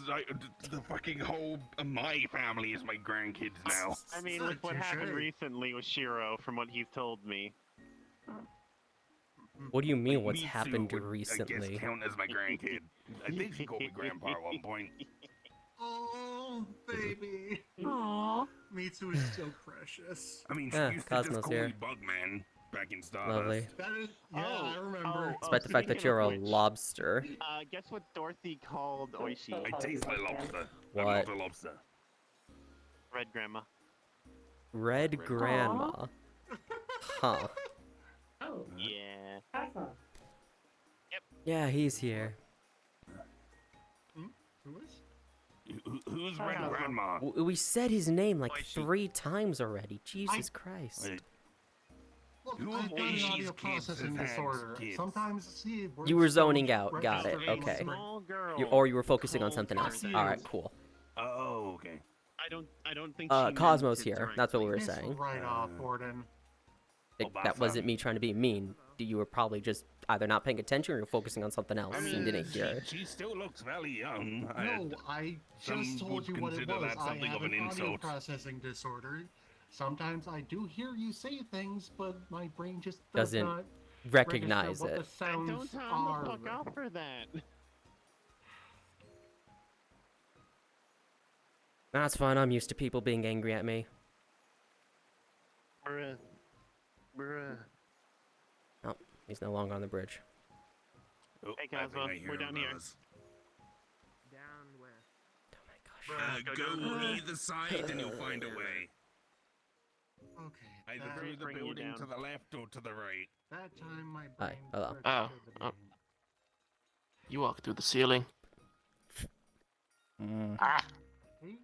Speaker 2: The fucking whole of my family is my grandkids now.
Speaker 5: I mean, with what happened recently with Shiro, from what he's told me.
Speaker 1: What do you mean?
Speaker 2: Like,
Speaker 1: What's
Speaker 2: Mitsu
Speaker 1: happened
Speaker 2: would, I
Speaker 1: recently?
Speaker 2: guess count as my grandkid. I think she called me grandpa at one point.
Speaker 3: Oh, baby.
Speaker 4: Aww.
Speaker 3: Mitsu is so precious.
Speaker 2: I mean, she
Speaker 1: Ah,
Speaker 2: used to
Speaker 1: Cosmo's
Speaker 2: just call
Speaker 1: here.
Speaker 2: me Bugman back in Stardust.
Speaker 1: Lovely.
Speaker 3: That is, yeah, I remember.
Speaker 1: Despite the fact that
Speaker 5: speaking
Speaker 1: you're a
Speaker 5: of which,
Speaker 1: lobster.
Speaker 5: Guess what Dorothy called Oishi?
Speaker 2: I taste like lobster.
Speaker 1: What?
Speaker 2: I'm not a lobster.
Speaker 5: Red Grandma.
Speaker 1: Red Grandma. Huh.
Speaker 8: Oh,
Speaker 5: Yeah.
Speaker 8: Cosmo.
Speaker 1: Yeah, he's here.
Speaker 3: Who is?
Speaker 2: Who's Red Grandma?
Speaker 1: We said his name like
Speaker 2: Oishi.
Speaker 1: 3 times already. Jesus Christ.
Speaker 2: Wait,
Speaker 3: Look,
Speaker 2: Who
Speaker 3: I've
Speaker 2: of
Speaker 3: got an
Speaker 2: Oishi's
Speaker 3: audio
Speaker 2: kids
Speaker 3: processing
Speaker 2: has had
Speaker 3: disorder.
Speaker 2: kids?
Speaker 3: Sometimes, see,
Speaker 1: You were
Speaker 3: words
Speaker 1: zoning
Speaker 3: don't
Speaker 1: out. Got it.
Speaker 3: register in my
Speaker 1: Okay.
Speaker 3: brain.
Speaker 5: Small girl.
Speaker 1: Or you were focusing on
Speaker 5: called
Speaker 1: something else.
Speaker 5: Dorothy.
Speaker 1: Alright, cool.
Speaker 2: Oh, okay.
Speaker 5: I don't think. She meant
Speaker 1: Cosmo's
Speaker 5: it
Speaker 1: here. That's what we were
Speaker 5: directly.
Speaker 3: Piss
Speaker 1: saying.
Speaker 3: right off, Gordon.
Speaker 1: That wasn't me trying to be mean. You were probably just either not paying attention or you're focusing on something else
Speaker 2: I mean,
Speaker 1: and didn't hear.
Speaker 2: she still looks very young.
Speaker 3: No, I
Speaker 2: some
Speaker 3: just told
Speaker 2: would
Speaker 3: you what it
Speaker 2: consider
Speaker 3: was.
Speaker 2: that
Speaker 3: I
Speaker 2: something
Speaker 3: have
Speaker 2: of
Speaker 3: an
Speaker 2: an
Speaker 3: audio
Speaker 2: insult.
Speaker 3: processing disorder. Sometimes I do hear you say things, but my brain just does
Speaker 1: Doesn't
Speaker 3: not
Speaker 1: recognize
Speaker 3: register
Speaker 1: it.
Speaker 3: what the sounds
Speaker 5: Don't
Speaker 3: are.
Speaker 5: tell him the fuck off for that.
Speaker 1: That's fine. I'm used to people being angry at me.
Speaker 5: Bruh. Bruh.
Speaker 1: Oh, he's no longer on the bridge.
Speaker 2: Oh,
Speaker 5: Hey,
Speaker 2: I think
Speaker 5: Cosmo,
Speaker 2: I hear
Speaker 5: we're down here.
Speaker 2: buzz.
Speaker 1: Oh my gosh.
Speaker 2: Go either side and you'll find a way.
Speaker 3: Okay.
Speaker 2: Either
Speaker 3: that,
Speaker 2: through the
Speaker 5: bring you
Speaker 2: building
Speaker 5: down.
Speaker 2: to the left or to the right.
Speaker 3: that time my
Speaker 1: Hi,
Speaker 3: brain
Speaker 1: hello.
Speaker 3: registered the
Speaker 9: Oh,
Speaker 3: name.
Speaker 9: You walk through the ceiling. Ah,
Speaker 3: He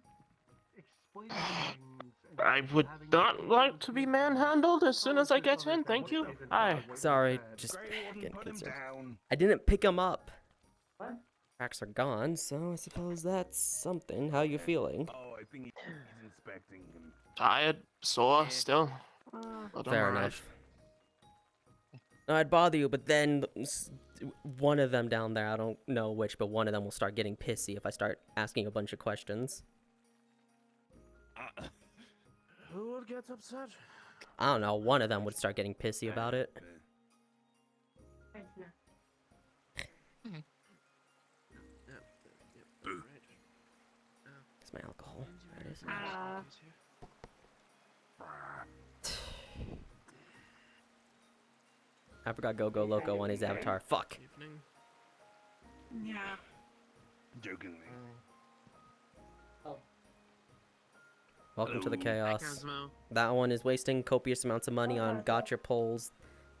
Speaker 3: explained things and
Speaker 9: I would
Speaker 3: having
Speaker 9: not
Speaker 3: to
Speaker 9: like to be
Speaker 3: confuse
Speaker 9: manhandled as soon as I
Speaker 3: conscious
Speaker 9: get in.
Speaker 3: understand
Speaker 9: Thank
Speaker 3: what
Speaker 9: you.
Speaker 3: is and
Speaker 9: Hi.
Speaker 3: what is
Speaker 1: Sorry,
Speaker 3: bad.
Speaker 1: just
Speaker 2: Greywarden,
Speaker 1: getting
Speaker 2: put him
Speaker 1: concerned.
Speaker 2: down.
Speaker 1: I didn't pick him up.
Speaker 8: What?
Speaker 1: Tracks are gone, so I suppose that's something. How you feeling?
Speaker 2: Oh, I think he's inspecting him.
Speaker 9: Tired, sore, still. But I'm
Speaker 1: Fair
Speaker 9: alright.
Speaker 1: enough. No, I'd bother you, but then one of them down there, I don't know which, but one of them will start getting pissy if I start asking a bunch of questions.
Speaker 9: Who would get upset?
Speaker 1: I don't know, one of them would start getting pissy about it.
Speaker 8: Thanks, no.
Speaker 1: It's my alcohol. There it is. I forgot Go Go Loco on his avatar. Fuck.
Speaker 4: Yeah.
Speaker 2: Jokingly.
Speaker 1: Welcome to the
Speaker 2: Hello.
Speaker 1: chaos. That one is wasting copious amounts of money on gotcha polls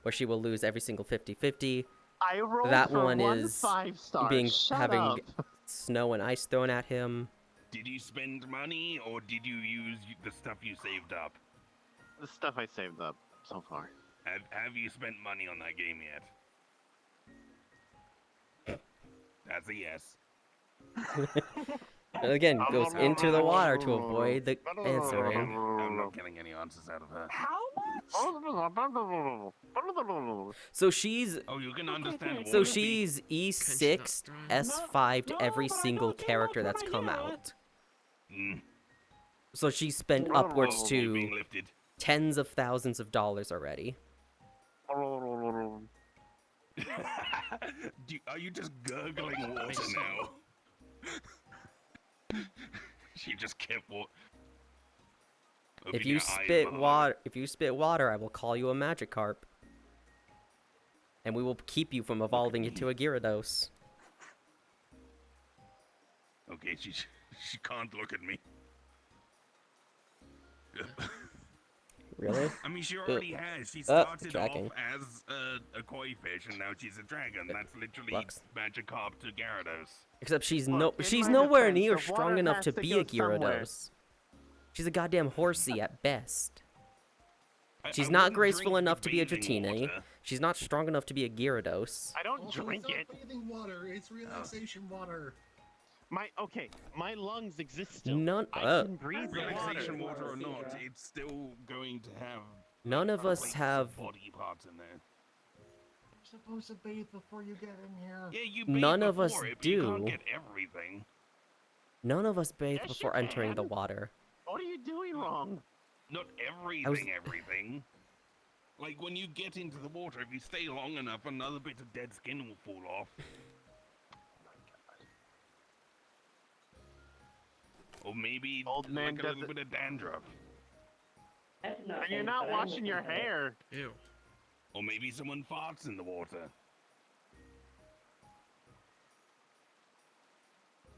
Speaker 1: where she will lose every single 50-50.
Speaker 5: I rolled
Speaker 1: That
Speaker 5: for
Speaker 1: one
Speaker 5: one
Speaker 1: is
Speaker 5: 5-star.
Speaker 1: being
Speaker 5: Shut
Speaker 1: having
Speaker 5: up.
Speaker 1: snow and ice thrown at him.
Speaker 2: Did you spend money or did you use the stuff you saved up?
Speaker 5: The stuff I saved up so far.
Speaker 2: Have you spent money on that game yet? That's a yes.
Speaker 1: And again, goes into the water to avoid the answering.
Speaker 2: I'm not getting any answers out of her.
Speaker 4: How much?
Speaker 1: So she's
Speaker 2: Oh, you can understand.
Speaker 1: so
Speaker 2: water
Speaker 1: she's E6 S5 to every single character that's come out.
Speaker 2: Mm.
Speaker 1: So she's spent upwards
Speaker 2: Being
Speaker 1: to
Speaker 2: lifted.
Speaker 1: tens of thousands of dollars already.
Speaker 2: Are you just gurgling water now? She just kept water.
Speaker 1: If you spit water, I will call you a Magikarp. And we will keep you from evolving into a Gyarados.
Speaker 2: Okay, she can't look at me.
Speaker 1: Really?
Speaker 2: I mean, she already has. She started
Speaker 1: tracking.
Speaker 2: off as a koi fish, and now she's a dragon. That's literally
Speaker 1: Flux.
Speaker 2: Magikarp to Gyarados.
Speaker 1: Except she's
Speaker 5: Look, in
Speaker 1: she's
Speaker 5: my
Speaker 1: nowhere
Speaker 5: defense,
Speaker 1: near
Speaker 5: the
Speaker 1: strong
Speaker 5: water
Speaker 1: enough
Speaker 5: has
Speaker 1: to
Speaker 5: to
Speaker 1: be
Speaker 5: go
Speaker 1: a Gyarados. She's a goddamn horsey at best. She's
Speaker 2: I
Speaker 1: not
Speaker 2: wouldn't
Speaker 1: graceful
Speaker 2: drink
Speaker 1: enough to be a
Speaker 2: bathing
Speaker 1: Dratini.
Speaker 2: water.
Speaker 1: She's not strong enough to be a Gyarados.
Speaker 5: I don't
Speaker 3: Also,
Speaker 5: drink
Speaker 3: it's
Speaker 5: it.
Speaker 3: not bathing water. It's relaxation water.
Speaker 5: My lungs exist still.
Speaker 1: None
Speaker 5: I can breathe the
Speaker 2: Relaxation
Speaker 5: water.
Speaker 2: water or not, it's still going to have
Speaker 1: None of us
Speaker 2: places
Speaker 1: have
Speaker 2: body parts in there.
Speaker 3: supposed to bathe before you get in here.
Speaker 2: Yeah, you
Speaker 1: None
Speaker 2: bathe
Speaker 1: of us
Speaker 2: before it, but you
Speaker 1: do.
Speaker 2: can't get everything.
Speaker 1: None of us bathe
Speaker 5: Yes,
Speaker 1: before
Speaker 5: you
Speaker 1: entering the
Speaker 5: can.
Speaker 1: water.
Speaker 5: What are you doing wrong?
Speaker 2: Not everything. Like when you get into the water, if you stay long enough, another bit of dead skin will fall off. Or maybe
Speaker 5: Old man
Speaker 2: like a
Speaker 5: does
Speaker 2: little
Speaker 5: it-
Speaker 2: bit of dandruff.
Speaker 8: I did not
Speaker 5: And you're
Speaker 8: bathe,
Speaker 5: not
Speaker 8: but I
Speaker 5: washing
Speaker 8: almost
Speaker 5: your
Speaker 8: went there.
Speaker 5: hair.
Speaker 7: Ew.
Speaker 2: Or maybe someone farts in the water.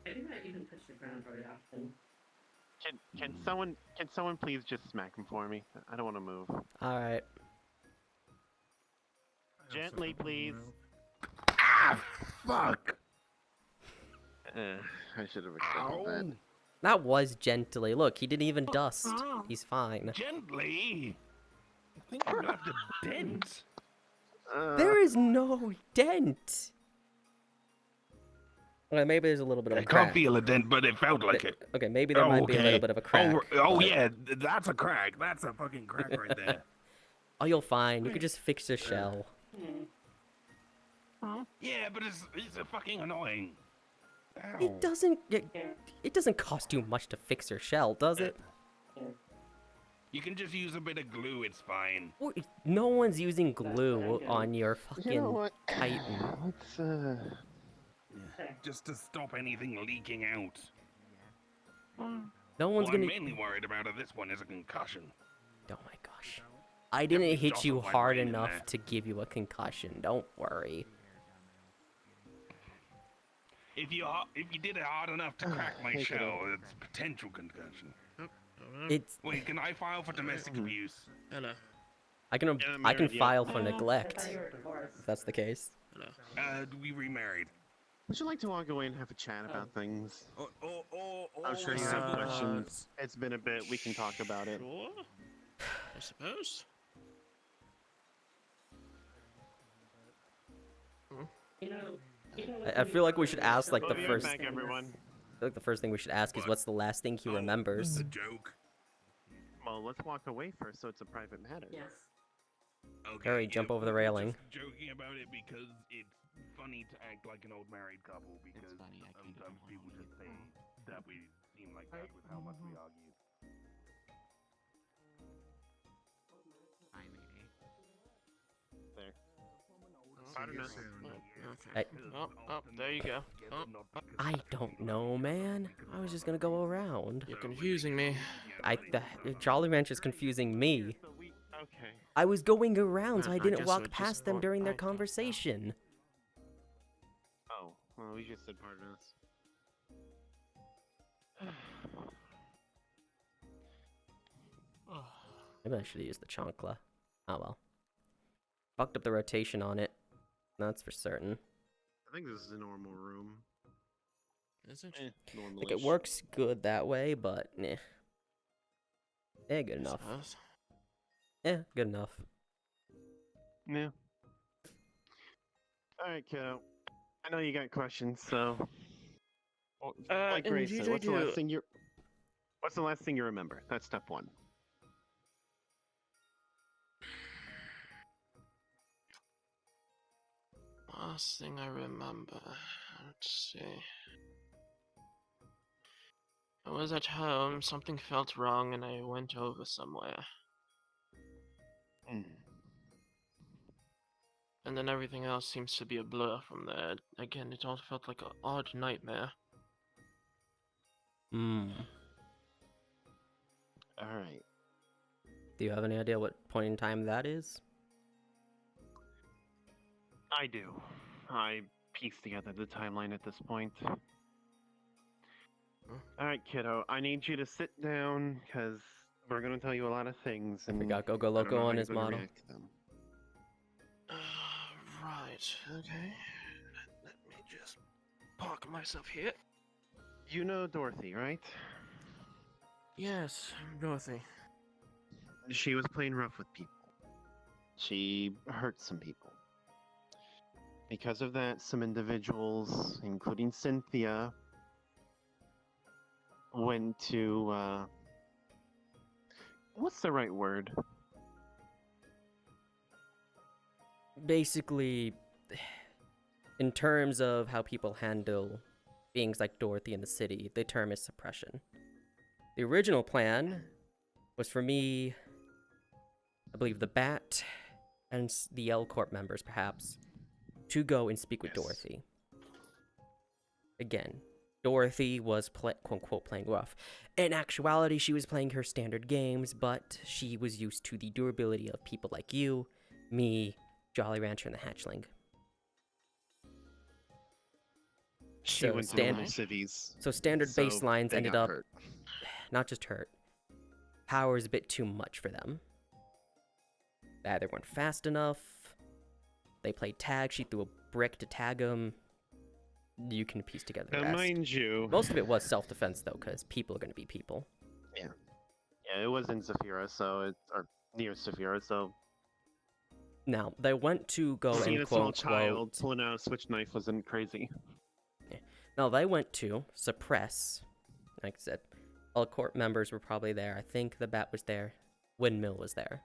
Speaker 8: I do not even touch the ground very often.
Speaker 5: Can someone please just smack him for me? I don't want to move.
Speaker 1: All right.
Speaker 5: Gently, please.
Speaker 2: Ah, fuck!
Speaker 5: I should have expected that.
Speaker 2: Ow!
Speaker 1: That was gently. Look, he didn't even dust. He's fine.
Speaker 2: Gently! I think you left a dent.
Speaker 1: There is no dent. Well, maybe there's a little bit of
Speaker 2: I
Speaker 1: a crack.
Speaker 2: can't feel a dent, but it felt like it.
Speaker 1: Okay, maybe there might be a little bit of a crack.
Speaker 2: Oh
Speaker 1: but-
Speaker 2: yeah, that's a crack. That's a fucking crack right there.
Speaker 1: Oh, you'll find. You could just fix the shell.
Speaker 2: Yeah, but it's a fucking annoying. Ow.
Speaker 1: It doesn't cost you much to fix your shell, does it?
Speaker 2: You can just use a bit of glue, it's fine.
Speaker 1: No one's using glue on your fucking
Speaker 5: You know what?
Speaker 1: Titan.
Speaker 5: Let's
Speaker 2: Just to stop anything leaking out.
Speaker 1: No one's
Speaker 2: What
Speaker 1: gonna.
Speaker 2: I'm mainly worried about of this one is a concussion.
Speaker 1: Oh my gosh. I didn't hit
Speaker 2: shot
Speaker 1: you
Speaker 2: of my
Speaker 1: hard
Speaker 2: brain in
Speaker 1: enough
Speaker 2: there.
Speaker 1: to give you a concussion. Don't worry.
Speaker 2: If you did it hard enough to crack my shell, it's potential concussion.
Speaker 1: It's.
Speaker 2: Wait, can I file for domestic abuse?
Speaker 9: Hello.
Speaker 1: I can
Speaker 9: I'm
Speaker 1: I can
Speaker 9: married, yeah.
Speaker 1: file for
Speaker 8: I
Speaker 1: neglect
Speaker 8: thought you were divorced.
Speaker 1: if that's the case.
Speaker 9: Hello.
Speaker 2: We remarried.
Speaker 5: Would you like to walk away and have a chat about things?
Speaker 2: Oh,
Speaker 5: I'm sure you have
Speaker 9: Uh,
Speaker 5: questions. It's been a bit. We can talk about it.
Speaker 9: Sure. I suppose.
Speaker 8: You know,
Speaker 1: I feel like we should ask like the
Speaker 5: We'll be right
Speaker 1: first.
Speaker 5: back, everyone.
Speaker 1: I feel like the first thing we should ask is what's the last thing he remembers.
Speaker 2: It's a joke.
Speaker 5: Well, let's walk away first, so it's a private matter.
Speaker 8: yes.
Speaker 2: Okay,
Speaker 1: Hurry, jump over the
Speaker 2: we're
Speaker 1: railing.
Speaker 2: just joking about it because it's funny to act like an old married couple because
Speaker 7: funny, I kinda
Speaker 2: sometimes
Speaker 7: don't
Speaker 2: people
Speaker 7: wanna
Speaker 2: just
Speaker 7: be
Speaker 2: say that we seem like that with how much we argue.
Speaker 7: Hi, lady.
Speaker 5: There.
Speaker 9: I
Speaker 5: don't know.
Speaker 9: Okay.
Speaker 1: I-
Speaker 9: Oh, there you go. Oh,
Speaker 1: I don't know, man. I was just gonna go around.
Speaker 9: you're confusing me.
Speaker 1: The Jolly Rancher is confusing me.
Speaker 5: Okay.
Speaker 1: I was going around, so I
Speaker 9: I
Speaker 1: didn't
Speaker 9: guess
Speaker 1: walk
Speaker 9: we'll just
Speaker 1: past them
Speaker 9: walk
Speaker 1: during their
Speaker 9: back up now.
Speaker 1: conversation.
Speaker 5: Oh, well, we just said part of this.
Speaker 1: Maybe I should have used the chancla. Oh well. Fucked up the rotation on it. That's for certain.
Speaker 5: I think this is a normal room.
Speaker 9: Is it?
Speaker 5: Normal.
Speaker 1: Like, it works good that way, but nah. Eh, good enough.
Speaker 9: Suppose.
Speaker 1: Eh, good enough.
Speaker 5: Yeah. Alright, kiddo. I know you got questions, so. Well, like Grace said,
Speaker 9: indeed I
Speaker 5: what's the last
Speaker 9: do.
Speaker 5: thing you. What's the last thing you remember? That's step one.
Speaker 9: Last thing I remember. Let's see. I was at home, something felt wrong, and I went over somewhere.
Speaker 5: Mm.
Speaker 9: And then everything else seems to be a blur from there. Again, it all felt like an odd nightmare.
Speaker 1: Hmm.
Speaker 5: Alright.
Speaker 1: Do you have any idea what point in time that is?
Speaker 5: I do. I pieced together the timeline at this point. Alright, kiddo. I need you to sit down, because we're going to tell you a lot of things. And
Speaker 1: We got Go Go
Speaker 5: I don't
Speaker 1: Loco
Speaker 5: know how
Speaker 1: on
Speaker 5: you're
Speaker 1: his
Speaker 5: gonna
Speaker 1: model.
Speaker 5: react to them.
Speaker 9: Right, okay. Let me just park myself here.
Speaker 5: You know Dorothy, right?
Speaker 9: Yes, Dorothy.
Speaker 5: She was playing rough with people. She hurt some people. Because of that, some individuals, including Cynthia, went to, what's the right word?
Speaker 1: basically, in terms of how people handle beings like Dorothy in the city, the term is suppression. The original plan was for me, I believe the Bat, and the L Corp members, perhaps, to go and speak with Dorothy. Again, Dorothy was, quote-unquote, playing rough. In actuality, she was playing her standard games, but she was used to the durability of people like you, me, Jolly Rancher, and the Hatchling.
Speaker 5: She
Speaker 1: So
Speaker 5: went to normal cities.
Speaker 1: So standard
Speaker 5: so
Speaker 1: baselines
Speaker 5: they
Speaker 1: ended
Speaker 5: got
Speaker 1: up,
Speaker 5: hurt.
Speaker 1: not just hurt, power is a bit too much for them. They either weren't fast enough, they played tag, she threw a brick to tag them. You can piece together the
Speaker 5: Now,
Speaker 1: rest.
Speaker 5: mind you,
Speaker 1: Most of it was self-defense, though, because people are going to be people.
Speaker 5: yeah, it was in Zafira, or near Zafira, so
Speaker 1: Now, they went to go
Speaker 5: seeing
Speaker 1: and
Speaker 5: a small
Speaker 1: quote-unquote...
Speaker 5: child pulling out a switch knife wasn't crazy.
Speaker 1: Now, they went to suppress, like I said, all court members were probably there. I think the Bat was there. Windmill was there.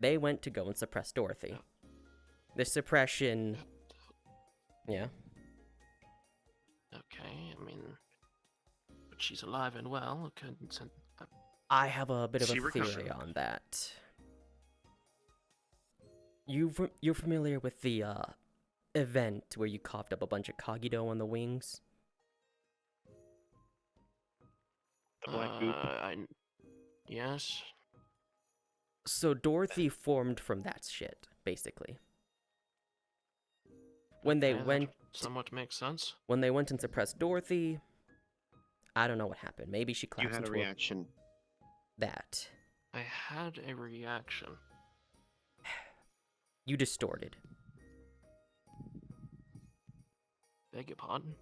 Speaker 1: They went to go and suppress Dorothy. The suppression... Yeah.
Speaker 9: Okay, I mean, but she's alive and well. Couldn't send.
Speaker 1: I have a bit of a
Speaker 5: She
Speaker 1: theory
Speaker 5: recovered.
Speaker 1: on that. You're familiar with the event where you coughed up a bunch of Kagito on the wings?
Speaker 5: The black goop.
Speaker 9: Yes.
Speaker 1: So Dorothy formed from that shit, basically. When they
Speaker 9: Okay, that
Speaker 1: went
Speaker 9: somewhat makes sense.
Speaker 1: when they went and suppressed Dorothy, I don't know what happened. Maybe she
Speaker 5: You
Speaker 1: collapsed
Speaker 5: had a
Speaker 1: into
Speaker 5: reaction.
Speaker 1: that.
Speaker 9: I had a reaction.
Speaker 1: You distorted.
Speaker 9: Beg your pardon?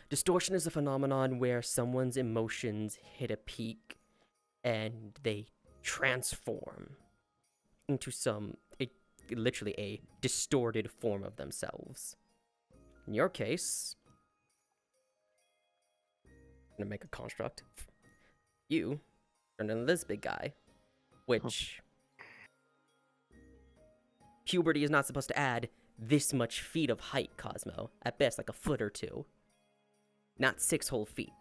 Speaker 1: Distortion is a phenomenon where someone's emotions hit a peak and they transform into literally a distorted form of themselves. In your case, I'm gonna make a construct. You turned into this big guy, which puberty is not supposed to add this much feet of height, Cosmo. At best, like a foot or two. Not 6 whole feet.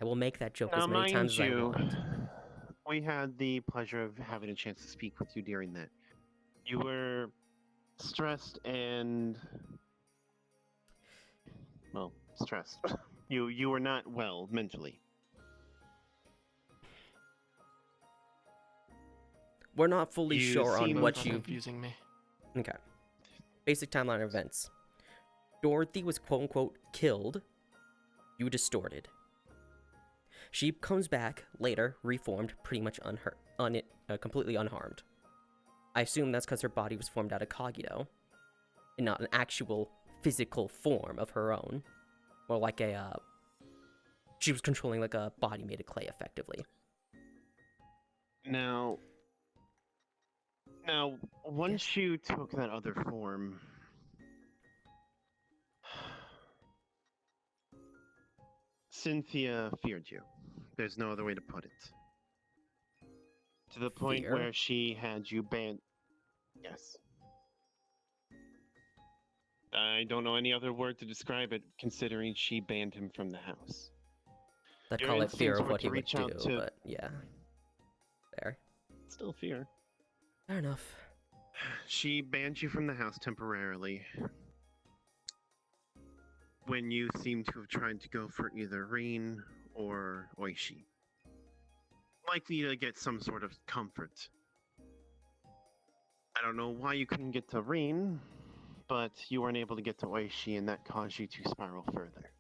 Speaker 1: I will make that joke
Speaker 5: Now,
Speaker 1: as many
Speaker 5: mind
Speaker 1: times as I
Speaker 5: you,
Speaker 1: want.
Speaker 5: we had the pleasure of having a chance to speak with you during that. You were stressed and, well, stressed. You were not well mentally.
Speaker 1: We're not fully
Speaker 5: You
Speaker 1: sure on
Speaker 5: seem
Speaker 1: what
Speaker 9: Both are
Speaker 1: you...
Speaker 9: confusing me.
Speaker 1: Okay. Basic timeline of events. Dorothy was quote-unquote killed. You distorted. She comes back later, reformed, pretty much completely unharmed. I assume that's because her body was formed out of Kagito, and not an actual physical form of her own. Or like she was controlling like a body made of clay, effectively.
Speaker 5: Now, once you took that other form, Cynthia feared you. There's no other way to put it. To the point
Speaker 1: Fear?
Speaker 5: where she had you banned. Yes. I don't know any other word to describe it, considering she banned him from the house.
Speaker 1: I
Speaker 5: Your
Speaker 1: call it fear
Speaker 5: instincts
Speaker 1: of
Speaker 5: were
Speaker 1: what
Speaker 5: to
Speaker 1: he would
Speaker 5: reach
Speaker 1: do,
Speaker 5: out to-
Speaker 1: but yeah. There.
Speaker 5: Still fear.
Speaker 1: Fair enough.
Speaker 5: She banned you from the house temporarily. When you seem to have tried to go for either Rain or Oishi. Likely to get some sort of comfort. I don't know why you couldn't get to Rain, but you weren't able to get to Oishi, and that caused you to spiral further.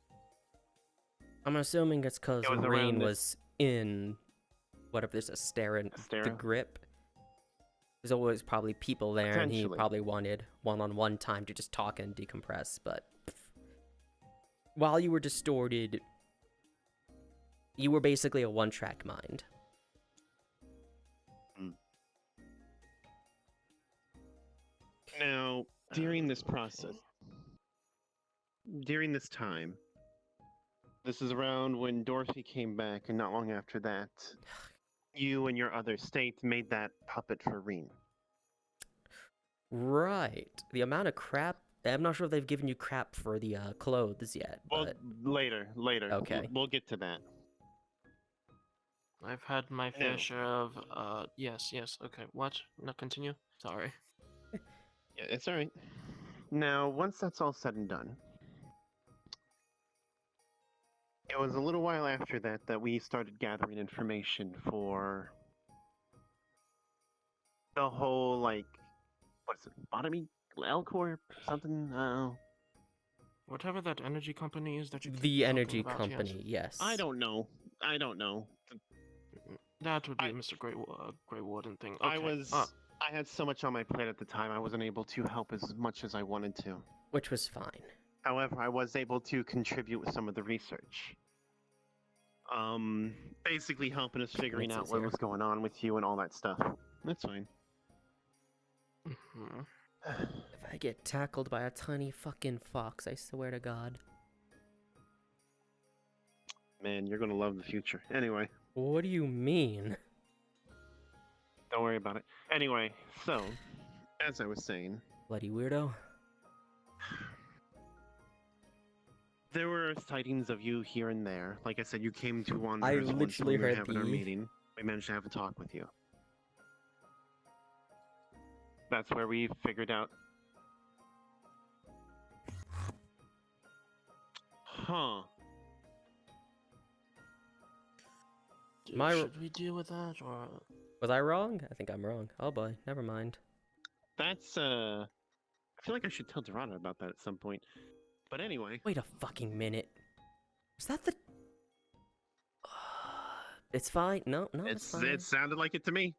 Speaker 1: I'm assuming it's because
Speaker 5: It was around
Speaker 1: Rain
Speaker 5: this-
Speaker 1: was in whatever this Astera, the
Speaker 5: Astera?
Speaker 1: grip. There's always probably people there, and he
Speaker 5: Potentially.
Speaker 1: probably wanted one-on-one time to just talk and decompress. But while you were distorted, you were basically a one-track mind.
Speaker 5: Now, during this process, during this time, this is around when Dorothy came back, and not long after that, you and your other state made that puppet for Reen.
Speaker 1: Right. The amount of crap. I'm not sure if they've given you crap for the clothes yet,
Speaker 5: Well,
Speaker 1: but
Speaker 5: later.
Speaker 1: Okay.
Speaker 5: We'll get to that.
Speaker 9: I've had my fair
Speaker 5: No.
Speaker 9: share of, yes, okay, what? No, continue? Sorry.
Speaker 5: Yeah, it's alright. Now, once that's all said and done, it was a little while after that we started gathering information for the whole, like, what's it, Botany Elcor something?
Speaker 9: Whatever that energy company is that you keep
Speaker 1: the
Speaker 9: talking
Speaker 1: energy
Speaker 9: about,
Speaker 1: company, yes.
Speaker 5: I don't know.
Speaker 9: That would be
Speaker 5: I-
Speaker 9: Mr. Greywarden thing.
Speaker 5: I
Speaker 9: Okay.
Speaker 5: was. I had so much on my plate at the time, I wasn't able to help as much as I wanted to.
Speaker 1: Which was fine.
Speaker 5: However, I was able to contribute with some of the research. Basically helping us figuring out
Speaker 1: Mitsu's
Speaker 5: what
Speaker 1: here.
Speaker 5: was going on with you and all that stuff. That's fine.
Speaker 9: Mhm.
Speaker 1: If I get tackled by a tiny fucking fox, I swear to God.
Speaker 5: Man, you're gonna love the future. Anyway,
Speaker 1: What do you mean?
Speaker 5: don't worry about it. Anyway, so, as I was saying,
Speaker 1: Bloody weirdo.
Speaker 5: there were sightings of you here and there. Like I said, you came to
Speaker 1: I
Speaker 5: Wanderers once
Speaker 1: literally
Speaker 5: when we were
Speaker 1: heard
Speaker 5: having our
Speaker 1: the-
Speaker 5: meeting. We managed to have a talk with you. That's where we figured out. Huh.
Speaker 9: Should we deal with that, or...
Speaker 1: Was I wrong? I think I'm wrong. Oh boy, never mind.
Speaker 5: That's, I feel like I should tell Dorada about that at some point. But anyway.
Speaker 1: Wait a fucking minute. Was that the... It's fine. No, it's fine.
Speaker 5: It sounded like it to me.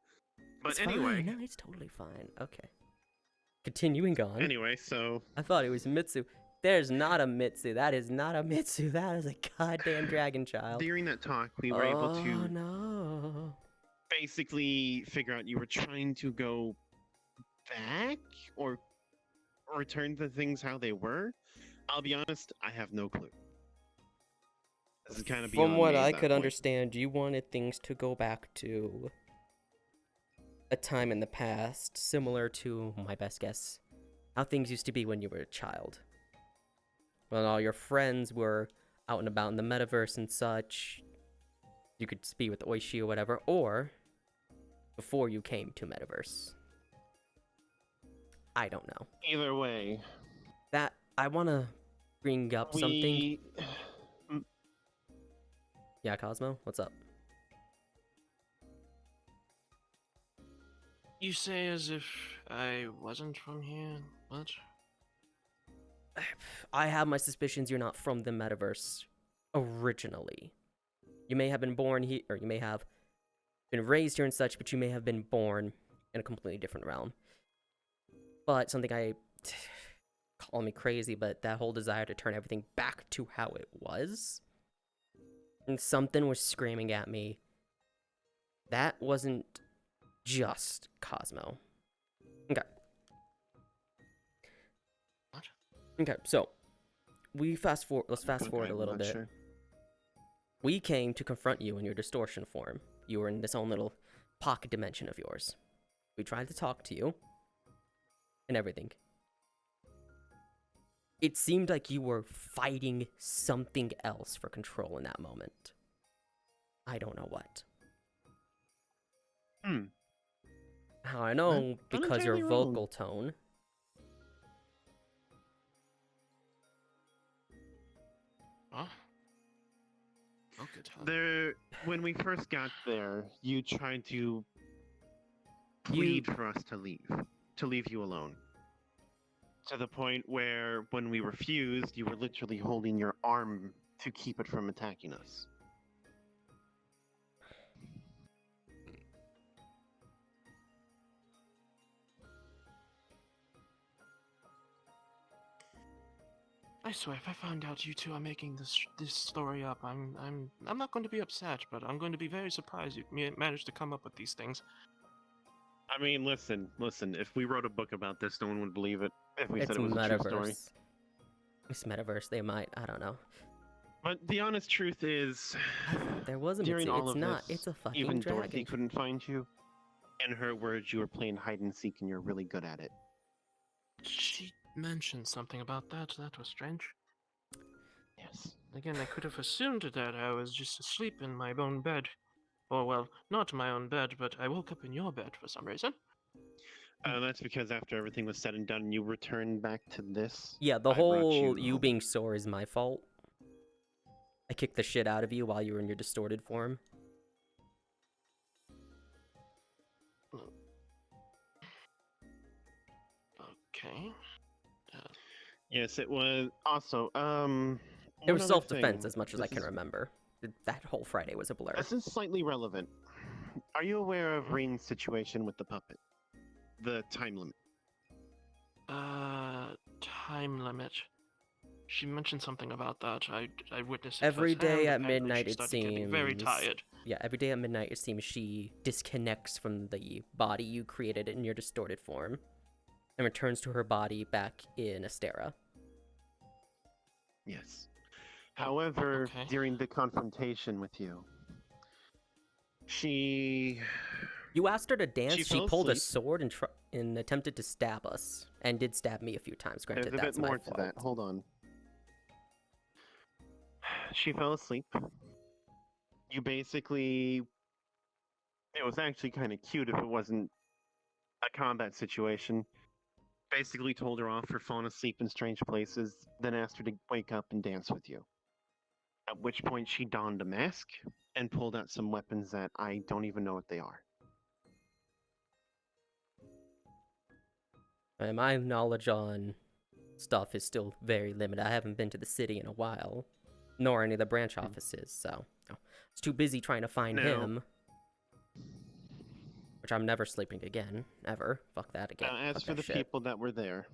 Speaker 5: But
Speaker 1: It's
Speaker 5: anyway.
Speaker 1: fine. No, it's totally fine. Okay. Continuing on.
Speaker 5: Anyway, so
Speaker 1: I thought it was Mitsu. There's not a Mitsu. That is not a Mitsu. That is a goddamn dragon child.
Speaker 5: during that talk, we were able
Speaker 1: Oh,
Speaker 5: to
Speaker 1: no.
Speaker 5: basically figure out you were trying to go back or return to things how they were. I'll be honest, I have no clue. This is kind of
Speaker 1: From what
Speaker 5: me at
Speaker 1: I
Speaker 5: that
Speaker 1: could
Speaker 5: point.
Speaker 1: understand, you wanted things to go back to a time in the past, similar to, my best guess, how things used to be when you were a child. When all your friends were out and about in the metaverse and such, you could be with Oishi or whatever, or before you came to metaverse. I don't know.
Speaker 5: Either way,
Speaker 1: That, I want to bring up something.
Speaker 5: we
Speaker 1: Yeah, Cosmo, what's up?
Speaker 9: You say as if I wasn't from here? What?
Speaker 1: I have my suspicions you're not from the metaverse originally. You may have been born here, or you may have been raised here and such, but you may have been born in a completely different realm. But something call me crazy, but that whole desire to turn everything back to how it was, and something was screaming at me. That wasn't just Cosmo. Okay.
Speaker 9: What?
Speaker 1: Okay, so let's fast forward a
Speaker 5: I'm
Speaker 1: little
Speaker 5: not
Speaker 1: bit.
Speaker 5: sure.
Speaker 1: We came to confront you in your distortion form. You were in this own little pocket dimension of yours. We tried to talk to you and everything. It seemed like you were fighting something else for control in that moment. I don't know what. How I know,
Speaker 5: Not
Speaker 1: because your
Speaker 5: entirely wrong.
Speaker 1: vocal tone.
Speaker 9: Huh? Okay, Todd.
Speaker 5: There, when we first got there, you tried to plead for us to leave you alone. To the point where, when we refused, you were literally holding your arm to keep it from attacking us.
Speaker 9: I swear, if I find out you two are making this story up, I'm not going to be upset, but I'm going to be very surprised you managed to come up with these things.
Speaker 5: I mean, listen. If we wrote a book about this, no one would believe it. If we
Speaker 1: It's
Speaker 5: said it was a true story.
Speaker 1: metaverse. It's metaverse. They might. I don't know.
Speaker 5: But the honest truth is,
Speaker 1: I thought there was a
Speaker 5: during
Speaker 1: Mitsu.
Speaker 5: all
Speaker 1: It's
Speaker 5: of
Speaker 1: not.
Speaker 5: this,
Speaker 1: It's a fucking
Speaker 5: even
Speaker 1: dragon.
Speaker 5: Dorothy couldn't find you. In her words, you were playing hide and seek, and you're really good at it.
Speaker 9: She mentioned something about that. That was strange.
Speaker 5: Yes.
Speaker 9: Again, I could have assumed that I was just asleep in my own bed. Or, well, not my own bed, but I woke up in your bed for some reason.
Speaker 5: That's because after everything was said and done, you returned back to this.
Speaker 1: Yeah, the
Speaker 5: I brought
Speaker 1: whole you being sore is my fault. I kicked the shit out of you while you were in your distorted form.
Speaker 9: Okay.
Speaker 5: Yes, it was. Also,
Speaker 1: It
Speaker 5: one
Speaker 1: was
Speaker 5: other
Speaker 1: self-defense
Speaker 5: thing.
Speaker 1: as much as I
Speaker 5: This
Speaker 1: can
Speaker 5: is-
Speaker 1: remember. That whole Friday was a blur.
Speaker 5: This is slightly relevant. Are you aware of Reen's situation with the puppet? The time limit.
Speaker 9: Time limit. She mentioned something about that. I witnessed it
Speaker 1: Every day
Speaker 9: firsthand.
Speaker 1: at
Speaker 9: Apparently
Speaker 1: midnight,
Speaker 9: she
Speaker 1: it
Speaker 9: started getting very
Speaker 1: seems-
Speaker 9: tired.
Speaker 1: Yeah, every day at midnight, it seems she disconnects from the body you created in your distorted form and returns to her body back in Astera.
Speaker 5: Yes. However,
Speaker 9: okay.
Speaker 5: during the confrontation with you, she
Speaker 1: You asked her to dance, she
Speaker 5: fell
Speaker 1: pulled a
Speaker 5: asleep.
Speaker 1: sword and attempted to stab us, and did stab me a few times.
Speaker 5: There's
Speaker 1: Granted,
Speaker 5: a
Speaker 1: that's
Speaker 5: bit more
Speaker 1: my
Speaker 5: to
Speaker 1: fault.
Speaker 5: that. Hold on. She fell asleep. You basically. It was actually kind of cute if it wasn't a combat situation. Basically told her off for falling asleep in strange places, then asked her to wake up and dance with you. At which point she donned a mask and pulled out some weapons that I don't even know what they are.
Speaker 1: And my knowledge on stuff is still very limited. I haven't been to the city in a while, nor any of the branch offices, so I was too busy trying to find
Speaker 5: Now-
Speaker 1: him. Which I'm never sleeping again, ever. Fuck that again.
Speaker 5: Now, as
Speaker 1: Fuck
Speaker 5: for
Speaker 1: that
Speaker 5: the
Speaker 1: shit.
Speaker 5: people that were there,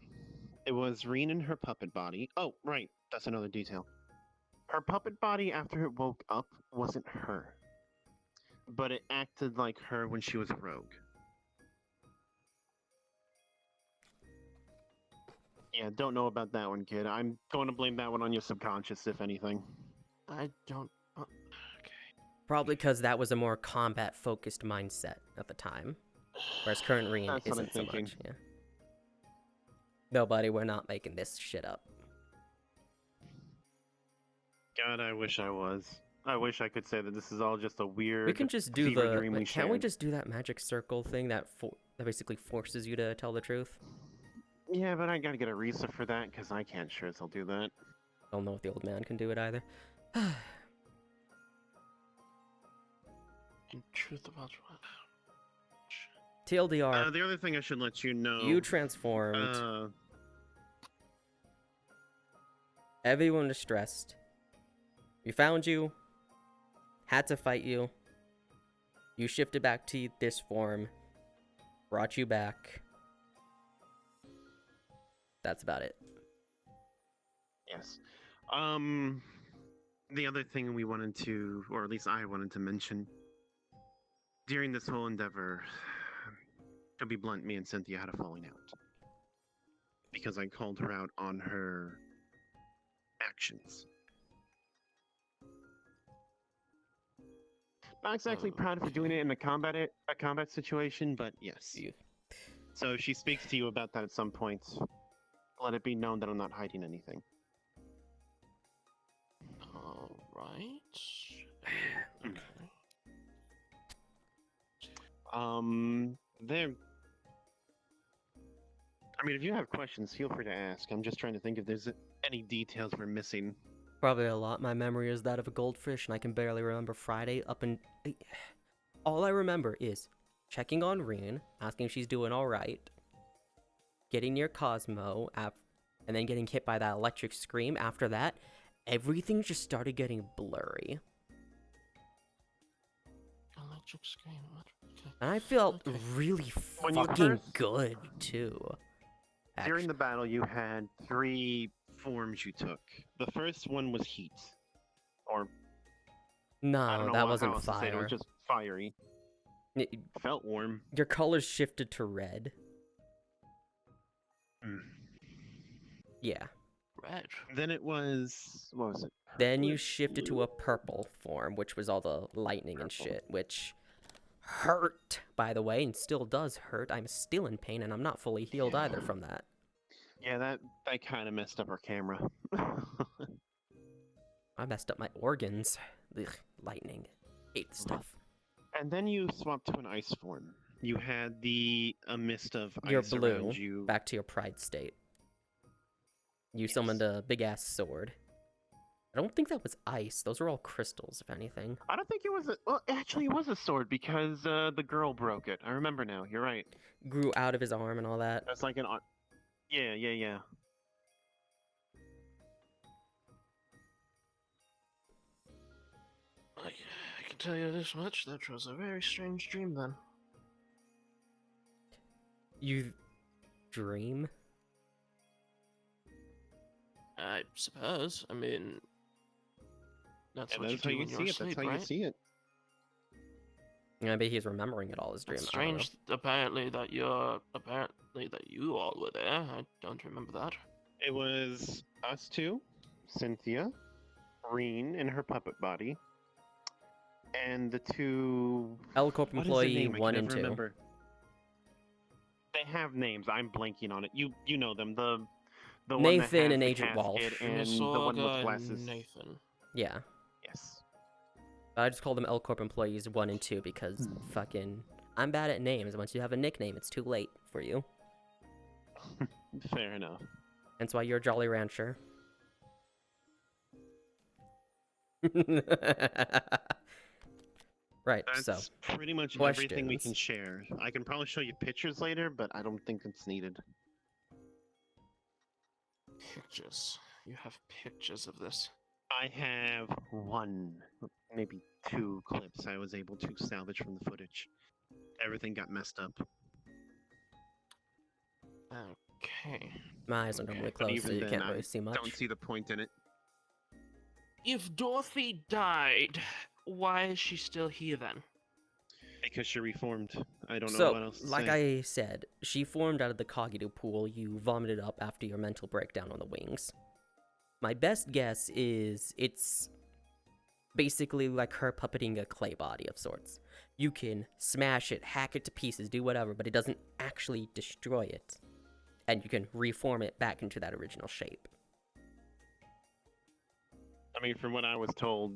Speaker 5: it was Reen in her puppet body. Oh, right, that's another detail. Her puppet body after it woke up wasn't her, but it acted like her when she was a rogue. Yeah, don't know about that one, kid. I'm going to blame that one on your subconscious, if anything.
Speaker 9: I don't. Okay.
Speaker 1: Probably because that was a more combat-focused mindset at the time, whereas current Reen
Speaker 5: That's what I'm
Speaker 1: isn't so
Speaker 5: thinking.
Speaker 1: much. Yeah. No, buddy, we're not making this shit up.
Speaker 5: God, I wish I was. I wish I could say that this is all just a weird.
Speaker 1: We can just do
Speaker 5: fever
Speaker 1: the.
Speaker 5: dream we
Speaker 1: Can't we
Speaker 5: shared.
Speaker 1: just do that magic circle thing that that basically forces you to tell the truth?
Speaker 5: Yeah, but I gotta get a Risa for that because I can't sure as I'll do that.
Speaker 1: I don't know if the old man can do it either.
Speaker 9: In truth about what?
Speaker 1: TLDR,
Speaker 5: The other thing I should let you know.
Speaker 1: you transformed.
Speaker 5: Uh,
Speaker 1: Everyone was stressed. We found you. Had to fight you. You shifted back to this form. Brought you back. That's about it.
Speaker 5: yes. The other thing we wanted to, or at least I wanted to mention, during this whole endeavor, to be blunt, me and Cynthia had a falling out. Because I called her out on her actions. Not exactly proud of her doing it in a combat situation, but yes.
Speaker 1: You-
Speaker 5: So if she speaks to you about that at some point, let it be known that I'm not hiding anything.
Speaker 9: Alright. Okay.
Speaker 5: There. I mean, if you have questions, feel free to ask. I'm just trying to think if there's any details we're missing.
Speaker 1: Probably a lot. My memory is that of a goldfish, and I can barely remember Friday up and. All I remember is checking on Reen, asking if she's doing alright, getting near Cosmo, and then getting hit by that electric scream. After that, everything just started getting blurry.
Speaker 9: Electric screen. What? Okay.
Speaker 1: And I felt
Speaker 9: Okay.
Speaker 1: really
Speaker 5: When you
Speaker 1: fucking
Speaker 5: first-
Speaker 1: good, too.
Speaker 5: During the battle, you had 3 forms you took. The first one was heat. Or, I don't
Speaker 1: No,
Speaker 5: know
Speaker 1: that
Speaker 5: how
Speaker 1: wasn't
Speaker 5: else to say it. It
Speaker 1: fire.
Speaker 5: was just fiery. Felt warm.
Speaker 1: Your colors shifted to red.
Speaker 5: Mm.
Speaker 1: Yeah.
Speaker 9: Red.
Speaker 5: Then it was... What was it?
Speaker 1: Then you shifted to a purple form, which was all the lightning and
Speaker 5: Purple.
Speaker 1: shit, which hurt, by the way, and still does hurt. I'm still in pain, and I'm not fully healed either from that.
Speaker 5: Yeah, that kind of messed up our camera.
Speaker 1: I messed up my organs. Ugh, lightning. Hate this stuff.
Speaker 5: And then you swapped to an ice form. You had a mist of
Speaker 1: You're
Speaker 5: ice
Speaker 1: blue.
Speaker 5: around you.
Speaker 1: Back to your pride state. You
Speaker 5: Yes.
Speaker 1: summoned a big-ass sword. I don't think that was ice. Those were all crystals, if anything.
Speaker 5: I don't think it was well, actually, it was a sword because the girl broke it. I remember now. You're right.
Speaker 1: Grew out of his arm and all that.
Speaker 5: That's like Yeah.
Speaker 9: I can tell you this much, that was a very strange dream then.
Speaker 1: You dream?
Speaker 9: I suppose. I mean, that's
Speaker 5: And
Speaker 9: what
Speaker 5: that's
Speaker 9: you
Speaker 5: how
Speaker 9: do
Speaker 5: you
Speaker 9: when
Speaker 5: see
Speaker 9: you're
Speaker 5: it.
Speaker 9: asleep,
Speaker 5: That's how
Speaker 9: right?
Speaker 5: you see it.
Speaker 1: Maybe he's remembering it all as dream.
Speaker 9: It's
Speaker 1: I don't know.
Speaker 9: strange, apparently that you all were there. I don't remember that.
Speaker 5: It was us two, Cynthia, Reen in her puppet body, and the two.
Speaker 1: L-Corp
Speaker 5: What is their
Speaker 1: employee
Speaker 5: name? I can
Speaker 1: 1 and
Speaker 5: never
Speaker 1: 2.
Speaker 5: remember. They have names. I'm blanking on it. You know them. The one that
Speaker 1: Nathan
Speaker 5: has
Speaker 1: and
Speaker 5: the
Speaker 1: Agent Walsh.
Speaker 5: casket and the one with
Speaker 9: Misorga and
Speaker 5: glasses.
Speaker 9: Nathan.
Speaker 1: Yeah.
Speaker 5: Yes.
Speaker 1: I just call them L-Corp employees 1 and 2 because fucking... I'm bad at names. Once you have a nickname, it's too late for you.
Speaker 5: Fair enough.
Speaker 1: That's why you're a Jolly Rancher. Right,
Speaker 5: That's
Speaker 1: so...
Speaker 5: pretty much everything we can
Speaker 1: questions.
Speaker 5: share. I can probably show you pictures later, but I don't think it's needed.
Speaker 9: Pictures. You have pictures of this.
Speaker 5: I have one, maybe two clips I was able to salvage from the footage. Everything got messed up.
Speaker 9: Okay.
Speaker 1: My eyes are normally
Speaker 5: But
Speaker 1: closed, so
Speaker 5: even
Speaker 1: you
Speaker 5: then,
Speaker 1: can't
Speaker 5: I
Speaker 1: really see much.
Speaker 5: Don't see the point in it.
Speaker 9: If Dorothy died, why is she still here then?
Speaker 5: Because she reformed. I don't know
Speaker 1: So,
Speaker 5: what else to
Speaker 1: like
Speaker 5: say.
Speaker 1: I said, she formed out of the Kagito pool you vomited up after your mental breakdown on the wings. My best guess is it's basically like her puppeting a clay body of sorts. You can smash it, hack it to pieces, do whatever, but it doesn't actually destroy it. And you can reform it back into that original shape.
Speaker 5: I mean, from what I was told,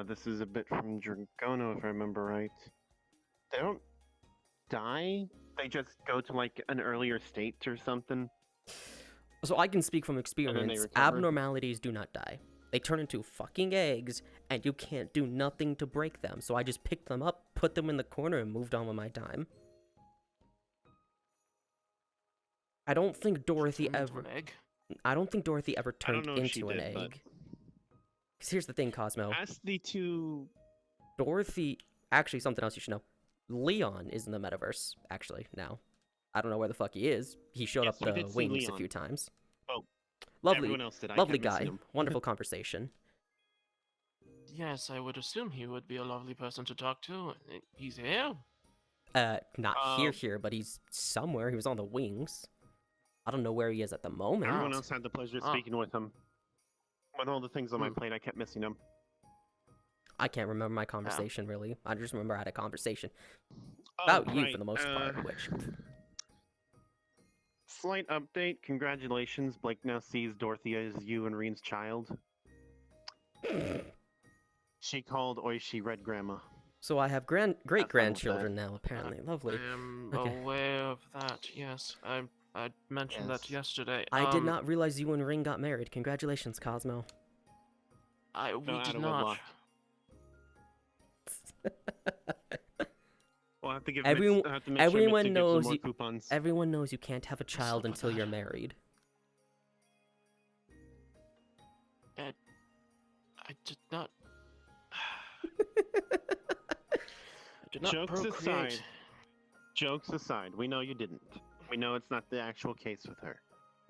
Speaker 5: this is a bit from Dragono, if I remember right. They don't die. They just go to like an earlier state or something.
Speaker 1: So I can speak from
Speaker 5: they
Speaker 1: experience,
Speaker 5: recover.
Speaker 1: abnormalities do not die. They turn into fucking eggs, and you can't do nothing to break them. So I just picked them up, put them in the corner, and moved on with my time. I don't think Dorothy
Speaker 9: Turned into
Speaker 1: ever...
Speaker 9: an egg?
Speaker 1: I don't think Dorothy ever
Speaker 5: I don't
Speaker 1: turned
Speaker 5: know if she
Speaker 1: into an
Speaker 5: did, but-
Speaker 1: egg. 'Cause here's the thing, Cosmo.
Speaker 5: Ask the two.
Speaker 1: Dorothy... Actually, something else you should know. Leon is in the metaverse, actually, now. I don't know where the fuck he is. He showed
Speaker 5: Yes,
Speaker 1: up
Speaker 5: we
Speaker 1: the
Speaker 5: did see
Speaker 1: wings a
Speaker 5: Leon.
Speaker 1: few times.
Speaker 5: Oh,
Speaker 1: Lovely,
Speaker 5: everyone else did. I
Speaker 1: lovely
Speaker 5: kept missing
Speaker 1: guy.
Speaker 5: him.
Speaker 1: Wonderful conversation.
Speaker 9: Yes, I would assume he would be a lovely person to talk to. He's here?
Speaker 1: Not here, but he's somewhere. He was on the wings. I don't know where he is at the moment.
Speaker 5: Everyone else had the pleasure of speaking with him. With all the things on my
Speaker 9: Hmm.
Speaker 5: plate, I kept missing him.
Speaker 1: I can't remember my conversation, really. I just remember I had a conversation
Speaker 5: Oh,
Speaker 1: about you
Speaker 5: right,
Speaker 1: for the most part, which...
Speaker 5: Slight update. Congratulations. Blake now sees Dorothy as you and Reen's child. She called Oishi Red Grandma.
Speaker 1: So I have
Speaker 5: fun with
Speaker 1: great-grandchildren now, apparently. Lovely.
Speaker 9: I am
Speaker 1: Okay.
Speaker 9: aware of that, yes. I mentioned that
Speaker 5: Yes.
Speaker 9: yesterday.
Speaker 1: I did not realize you and Ring got married. Congratulations, Cosmo.
Speaker 9: We
Speaker 5: No, out
Speaker 9: did
Speaker 5: of
Speaker 9: not.
Speaker 5: wedlock. We'll have to give
Speaker 1: Everyone-
Speaker 5: Mitsu, have to make sure
Speaker 1: everyone
Speaker 5: Mitsu gives
Speaker 1: knows
Speaker 5: some more
Speaker 1: you-
Speaker 5: coupons.
Speaker 1: Everyone knows you can't have a child
Speaker 9: up with
Speaker 1: until
Speaker 9: that?
Speaker 1: you're married.
Speaker 9: I did not. I did not
Speaker 5: Jokes
Speaker 9: procreate.
Speaker 5: aside. Jokes aside, we know you didn't. We know it's not the actual case with her.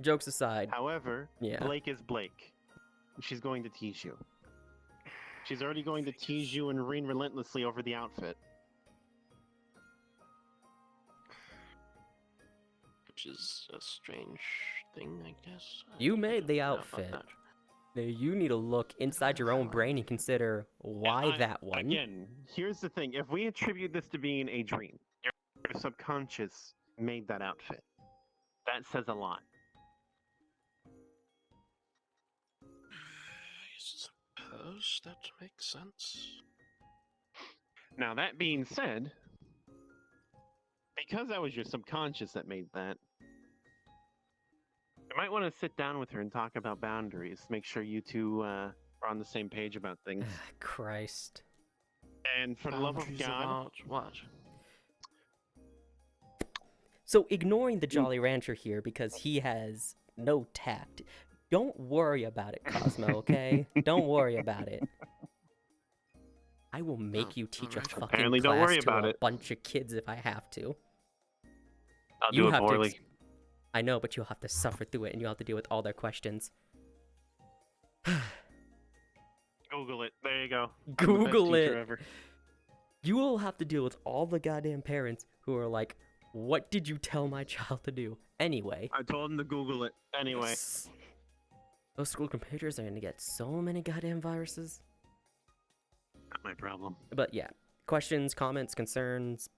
Speaker 1: Jokes aside,
Speaker 5: However,
Speaker 1: Yeah.
Speaker 5: Blake is Blake. She's going to tease you. She's already going to tease you and Reen relentlessly over the outfit.
Speaker 9: Which is a strange thing, I guess.
Speaker 1: You made the
Speaker 9: I don't know about
Speaker 1: outfit.
Speaker 9: that.
Speaker 1: now you need to look inside your own brain and consider why
Speaker 5: I-
Speaker 1: that one.
Speaker 5: Again, here's the thing. If we attribute this to being a dream, your subconscious made that outfit. That says a lot.
Speaker 9: I suppose that makes sense.
Speaker 5: Now, that being said, because that was your subconscious that made that, you might want to sit down with her and talk about boundaries. Make sure you two are on the same page about things.
Speaker 1: Christ.
Speaker 5: And for the love of
Speaker 9: Boundaries
Speaker 5: God,
Speaker 9: about what?
Speaker 1: So ignoring the Jolly Rancher here because he has no tact. Don't worry about it, Cosmo, okay? Don't worry about it. I will make
Speaker 9: Oh,
Speaker 1: you teach
Speaker 9: alright.
Speaker 1: a fucking
Speaker 5: Apparently don't
Speaker 1: class
Speaker 5: worry
Speaker 1: to
Speaker 5: about
Speaker 1: a
Speaker 5: it.
Speaker 1: bunch of kids if I have to.
Speaker 5: I'll
Speaker 1: You
Speaker 5: do it
Speaker 1: have to
Speaker 5: poorly.
Speaker 1: I know, but you'll have to suffer through it and you'll have to deal with all their questions.
Speaker 5: Google it. There you go. I'm the best
Speaker 1: Google
Speaker 5: teacher
Speaker 1: it.
Speaker 5: ever.
Speaker 1: You will have to deal with all the goddamn parents who are like, what did you tell my child to do? Anyway.
Speaker 5: I told him to Google it. Anyway.
Speaker 1: Those school computers are gonna get so many goddamn viruses.
Speaker 5: Not my problem.
Speaker 1: But yeah, questions, comments, concerns,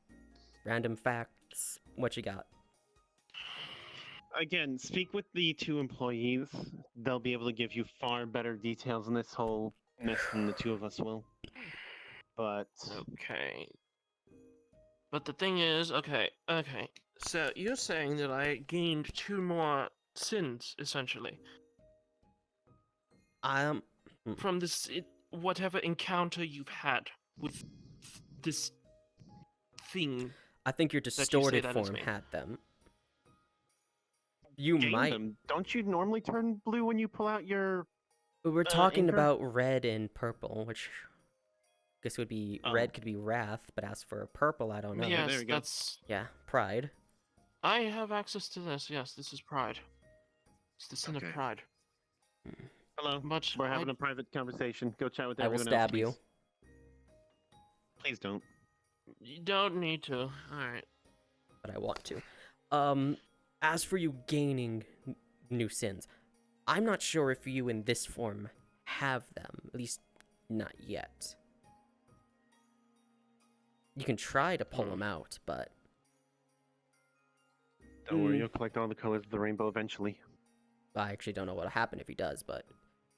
Speaker 1: random facts, what you got?
Speaker 5: Again, speak with the 2 employees. They'll be able to give you far better details on this whole mess than the 2 of us will. But
Speaker 9: Okay. But the thing is, okay. So you're saying that I gained 2 more sins, essentially, from this whatever encounter you've had with this thing.
Speaker 1: I think your
Speaker 9: you say
Speaker 1: distorted
Speaker 9: that is
Speaker 1: form
Speaker 9: me.
Speaker 1: had them. You
Speaker 5: gain
Speaker 1: might.
Speaker 5: them. Don't you normally turn blue when you pull out your?
Speaker 1: We're talking
Speaker 5: anchor?
Speaker 1: about red and purple, which I guess would be
Speaker 5: Oh.
Speaker 1: red could be wrath, but as for purple, I don't know.
Speaker 5: Yeah,
Speaker 9: Yes,
Speaker 5: there we go.
Speaker 9: that's.
Speaker 1: Yeah, pride.
Speaker 9: I have access to this. Yes, this is pride. It's the sin
Speaker 5: Okay.
Speaker 9: of pride.
Speaker 5: Hello.
Speaker 9: But
Speaker 5: We're having a private conversation. Go chat with
Speaker 1: I will
Speaker 5: everyone
Speaker 1: stab
Speaker 5: else,
Speaker 1: you.
Speaker 5: please. Please don't.
Speaker 9: You don't need to. All right.
Speaker 1: But I want to. As for you gaining new sins, I'm not sure if you in this form have them. At least, not yet. You can try to pull them out, but
Speaker 5: Don't worry, you'll collect all the colors of the rainbow eventually.
Speaker 1: I actually don't know what'll happen if he does, but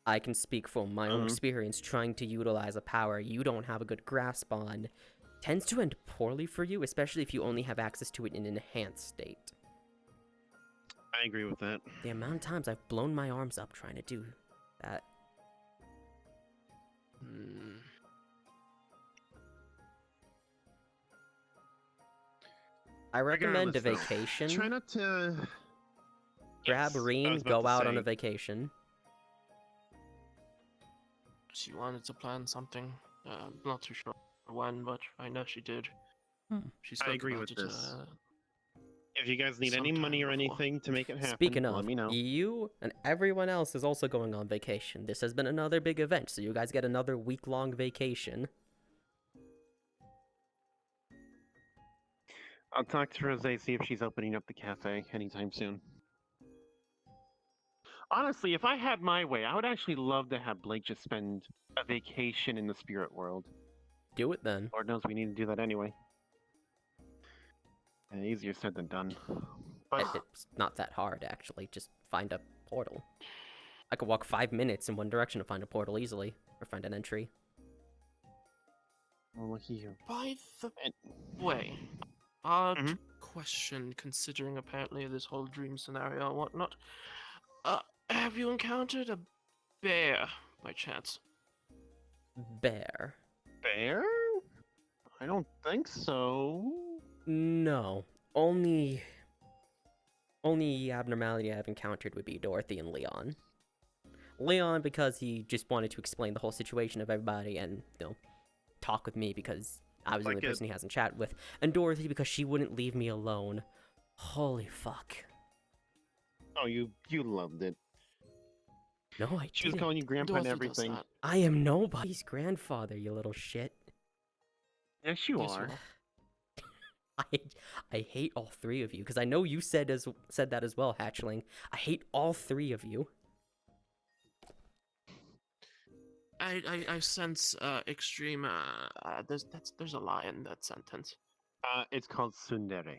Speaker 1: I can speak from my own experience trying to utilize a power you don't have a good grasp on. Tends to end poorly for you, especially if you only have access to it in an enhanced state.
Speaker 5: I agree with that.
Speaker 1: The amount of times I've blown my arms up trying to do that. I recommend a
Speaker 5: Regardless, though,
Speaker 1: vacation.
Speaker 5: Try not to
Speaker 1: Grab
Speaker 5: Yes, I
Speaker 1: Reen,
Speaker 5: was about
Speaker 1: go
Speaker 5: to
Speaker 1: out on a
Speaker 5: say.
Speaker 1: vacation.
Speaker 9: She wanted to plan something. Not too sure when, but I know she did. She
Speaker 5: I
Speaker 9: spoke
Speaker 5: agree
Speaker 9: about
Speaker 5: with
Speaker 9: it,
Speaker 5: this. If you guys need any
Speaker 9: sometime
Speaker 5: money or
Speaker 9: before.
Speaker 5: anything to make it happen,
Speaker 1: Speaking
Speaker 5: let
Speaker 1: of,
Speaker 5: me know.
Speaker 1: you and everyone else is also going on vacation. This has been another big event, so you guys get another week-long vacation.
Speaker 5: I'll talk to Rose, see if she's opening up the cafe anytime soon. Honestly, if I had my way, I would actually love to have Blake just spend a vacation in the spirit world.
Speaker 1: Do it then.
Speaker 5: Lord knows we need to do that anyway. Easier said than done. But
Speaker 1: It's not that hard, actually. Just find a portal. I could walk 5 minutes in one direction to find a portal easily, or find an entry.
Speaker 5: well, look here.
Speaker 9: By the
Speaker 5: And-
Speaker 9: way, odd
Speaker 5: Mhm.
Speaker 9: question considering apparently this whole dream scenario and whatnot. Have you encountered a bear by chance?
Speaker 1: Bear.
Speaker 5: Bear? I don't think so.
Speaker 1: No. Only abnormality I've encountered would be Dorothy and Leon. Leon because he just wanted to explain the whole situation of everybody and, talk with me because I was the
Speaker 5: Like
Speaker 1: only
Speaker 5: a-
Speaker 1: person he hasn't chatted with. And Dorothy because she wouldn't leave me alone. Holy fuck.
Speaker 5: Oh, you loved it.
Speaker 1: No, I
Speaker 5: She was
Speaker 1: didn't.
Speaker 5: calling you grandpa and
Speaker 9: Dorothy does
Speaker 5: everything.
Speaker 9: that.
Speaker 1: I am nobody's grandfather, you little shit.
Speaker 5: Yes, you
Speaker 9: Yes, you
Speaker 5: are.
Speaker 1: I hate all three of you because I know you said that as well, Hatchling. I hate all three of you.
Speaker 9: I sense extreme. There's a lie in that sentence.
Speaker 5: It's called Tsundere.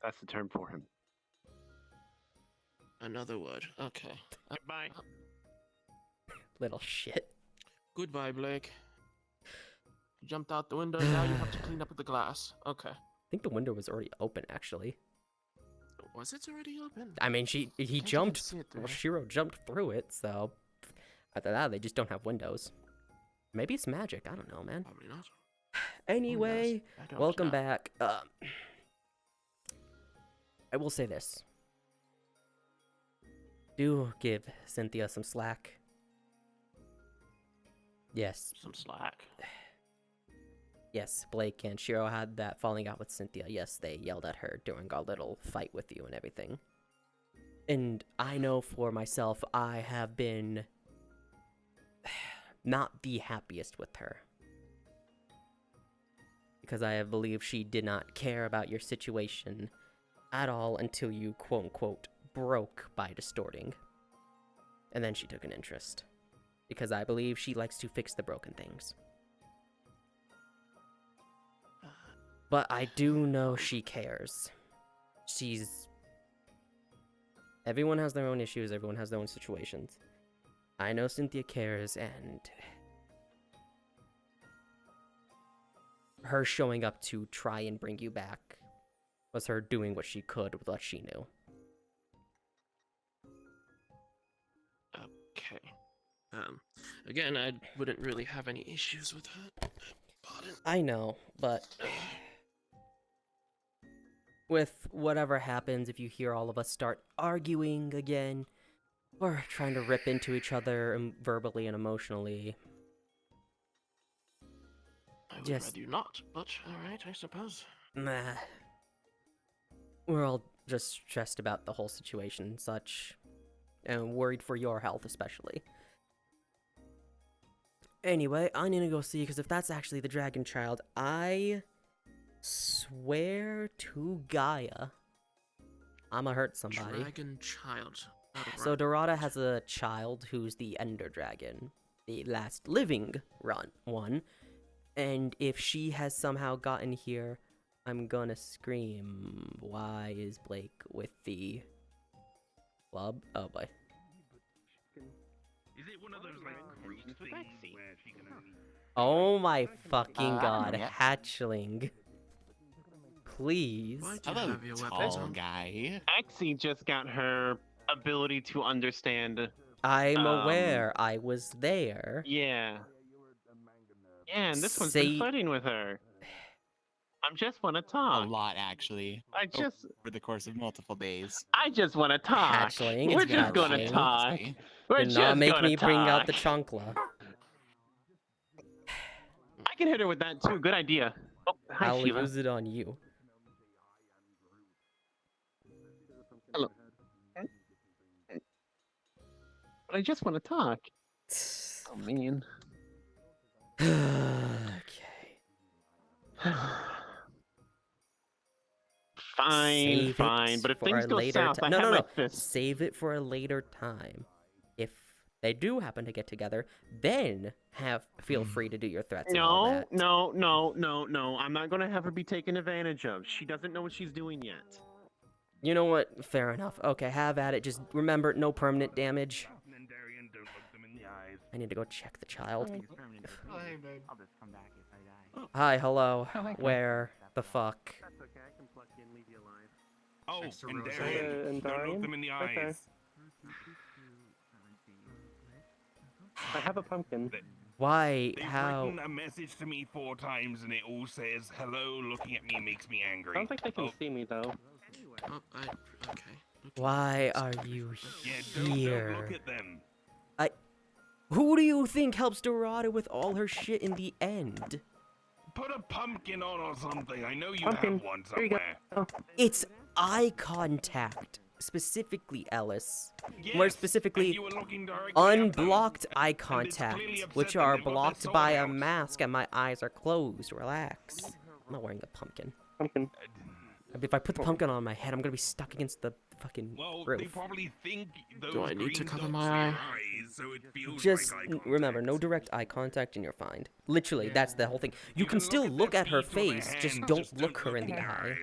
Speaker 5: That's the term for him.
Speaker 9: Another word. Okay.
Speaker 5: Goodbye.
Speaker 1: Little shit.
Speaker 9: Goodbye, Blake. You jumped out the window, now you have to clean up the glass. Okay.
Speaker 1: I think the window was already open, actually.
Speaker 9: Was it already open?
Speaker 1: I mean, he
Speaker 9: Can't even
Speaker 1: jumped.
Speaker 9: see it through
Speaker 1: Well,
Speaker 9: here.
Speaker 1: Shiro jumped through it, so after that, they just don't have windows. Maybe it's magic. I don't know, man.
Speaker 9: Probably not.
Speaker 1: Anyway,
Speaker 9: I don't
Speaker 1: welcome
Speaker 9: know.
Speaker 1: back. I will say this. Do give Cynthia some slack. Yes,
Speaker 9: Some slack.
Speaker 1: yes, Blake and Shiro had that falling out with Cynthia. Yes, they yelled at her during our little fight with you and everything. And I know for myself, I have been not the happiest with her. Because I have believed she did not care about your situation at all until you quote-unquote broke by distorting. And then she took an interest. Because I believe she likes to fix the broken things. But I do know she cares. Everyone has their own issues, everyone has their own situations. I know Cynthia cares, and her showing up to try and bring you back was her doing what she could with what she knew.
Speaker 9: Okay. Again, I wouldn't really have any issues with her. Pardon.
Speaker 1: I know, but with whatever happens, if you hear all of us start arguing again, or trying to rip into each other verbally and emotionally,
Speaker 9: I would
Speaker 1: Just-
Speaker 9: rather you not, but alright, I suppose.
Speaker 1: nah. We're all just stressed about the whole situation and such, and worried for your health especially. Anyway, I need to go see, because if that's actually the dragon child, I swear to Gaia, I'ma hurt somebody.
Speaker 9: Dragon child.
Speaker 1: So Dorada has a child who's the Ender Dragon, the last living one, and if she has somehow gotten here, I'm gonna scream. Why is Blake with the club? Oh boy.
Speaker 2: Is it one of those like group things where she can only...
Speaker 1: Oh my fucking
Speaker 7: I
Speaker 1: god,
Speaker 7: don't know yet.
Speaker 1: hatchling. Please.
Speaker 9: Why do you
Speaker 7: Hello,
Speaker 9: have your weapons
Speaker 7: tall
Speaker 9: on?
Speaker 7: guy.
Speaker 5: Axie just got her ability to understand.
Speaker 1: I'm aware, I was there.
Speaker 5: Yeah. Yeah, and this one's
Speaker 1: Say-
Speaker 5: been flirting with her. I just want to
Speaker 7: A
Speaker 5: talk.
Speaker 7: lot, actually. Over the course of multiple days.
Speaker 5: I just want to talk.
Speaker 1: Hatchling,
Speaker 5: We're
Speaker 1: it's
Speaker 5: just
Speaker 1: been
Speaker 5: gonna
Speaker 1: hatchling.
Speaker 5: talk.
Speaker 7: honestly.
Speaker 5: We're
Speaker 1: Do
Speaker 5: just
Speaker 1: not make
Speaker 5: gonna
Speaker 1: me bring out the
Speaker 5: talk.
Speaker 1: chancla.
Speaker 5: I can hit her with that too. Good idea. Oh, hi,
Speaker 1: I'll
Speaker 5: Sheila.
Speaker 1: use it on you.
Speaker 5: Hello. But I just want to talk. Oh, man.
Speaker 1: Okay.
Speaker 5: Fine,
Speaker 1: Save it
Speaker 5: fine. But if
Speaker 1: for
Speaker 5: things
Speaker 1: a
Speaker 5: go
Speaker 1: later
Speaker 5: south, I
Speaker 1: no,
Speaker 5: have
Speaker 1: no,
Speaker 5: my
Speaker 1: no.
Speaker 5: fist.
Speaker 1: Save it for a later time. If they do happen to get together, then feel free to do your threats and all that.
Speaker 5: No. I'm not gonna have her be taken advantage of. She doesn't know what she's doing yet.
Speaker 1: You know what? Fair enough. Okay, have at it. Just remember, no permanent damage.
Speaker 2: And then Darian, don't look them in the eyes.
Speaker 1: I need to go check the child.
Speaker 3: Oh, hey, babe.
Speaker 7: I'll just come back if I die.
Speaker 1: Hi, hello.
Speaker 6: Oh, okay.
Speaker 1: Where the fuck?
Speaker 5: That's okay. I can pluck you and leave you alive.
Speaker 2: Oh,
Speaker 3: Next to
Speaker 2: and
Speaker 3: Rose.
Speaker 2: Darian,
Speaker 5: And
Speaker 2: don't
Speaker 5: Darian?
Speaker 2: look them in the
Speaker 5: Okay.
Speaker 2: eyes.
Speaker 5: I have a pumpkin.
Speaker 1: Why?
Speaker 2: They've
Speaker 1: How?
Speaker 2: written a message to me 4 times and it all says, hello, looking at me makes me angry.
Speaker 5: Sounds like they can
Speaker 2: Oh,
Speaker 5: see me though.
Speaker 9: Oh, okay.
Speaker 1: Why are you
Speaker 2: yeah, don't look
Speaker 1: here?
Speaker 2: at them.
Speaker 1: Who do you think helps Dorada with all her shit in the end?
Speaker 2: Put a pumpkin on or something. I know you
Speaker 5: Pumpkin.
Speaker 2: have one
Speaker 5: Here you go.
Speaker 2: somewhere.
Speaker 1: It's eye contact. Specifically, Ellis.
Speaker 2: Yes,
Speaker 1: More specifically,
Speaker 2: and you were looking directly at them.
Speaker 1: unblocked eye
Speaker 2: it's
Speaker 1: contact,
Speaker 2: clearly upset
Speaker 1: which
Speaker 2: them.
Speaker 1: are
Speaker 2: They've got their
Speaker 1: blocked
Speaker 2: sword
Speaker 1: by a
Speaker 2: out.
Speaker 1: mask and my eyes are closed. Relax. I'm not wearing a pumpkin.
Speaker 5: Pumpkin.
Speaker 1: If I put the pumpkin on my head, I'm gonna be stuck against the fucking
Speaker 2: Well, they
Speaker 1: roof.
Speaker 2: probably think those
Speaker 9: Do I need to
Speaker 2: green
Speaker 9: cover
Speaker 2: dots
Speaker 9: my
Speaker 2: are
Speaker 9: eye?
Speaker 2: your eyes, so it feels
Speaker 1: Just
Speaker 2: like eye
Speaker 1: remember, no
Speaker 2: contact.
Speaker 1: direct eye contact and you're fine. Literally, that's the whole thing. You can
Speaker 2: can
Speaker 1: still
Speaker 2: their
Speaker 1: look at her
Speaker 2: feet or their
Speaker 1: face, just
Speaker 2: hands,
Speaker 1: don't look
Speaker 2: don't
Speaker 1: her in the
Speaker 2: their
Speaker 1: eye.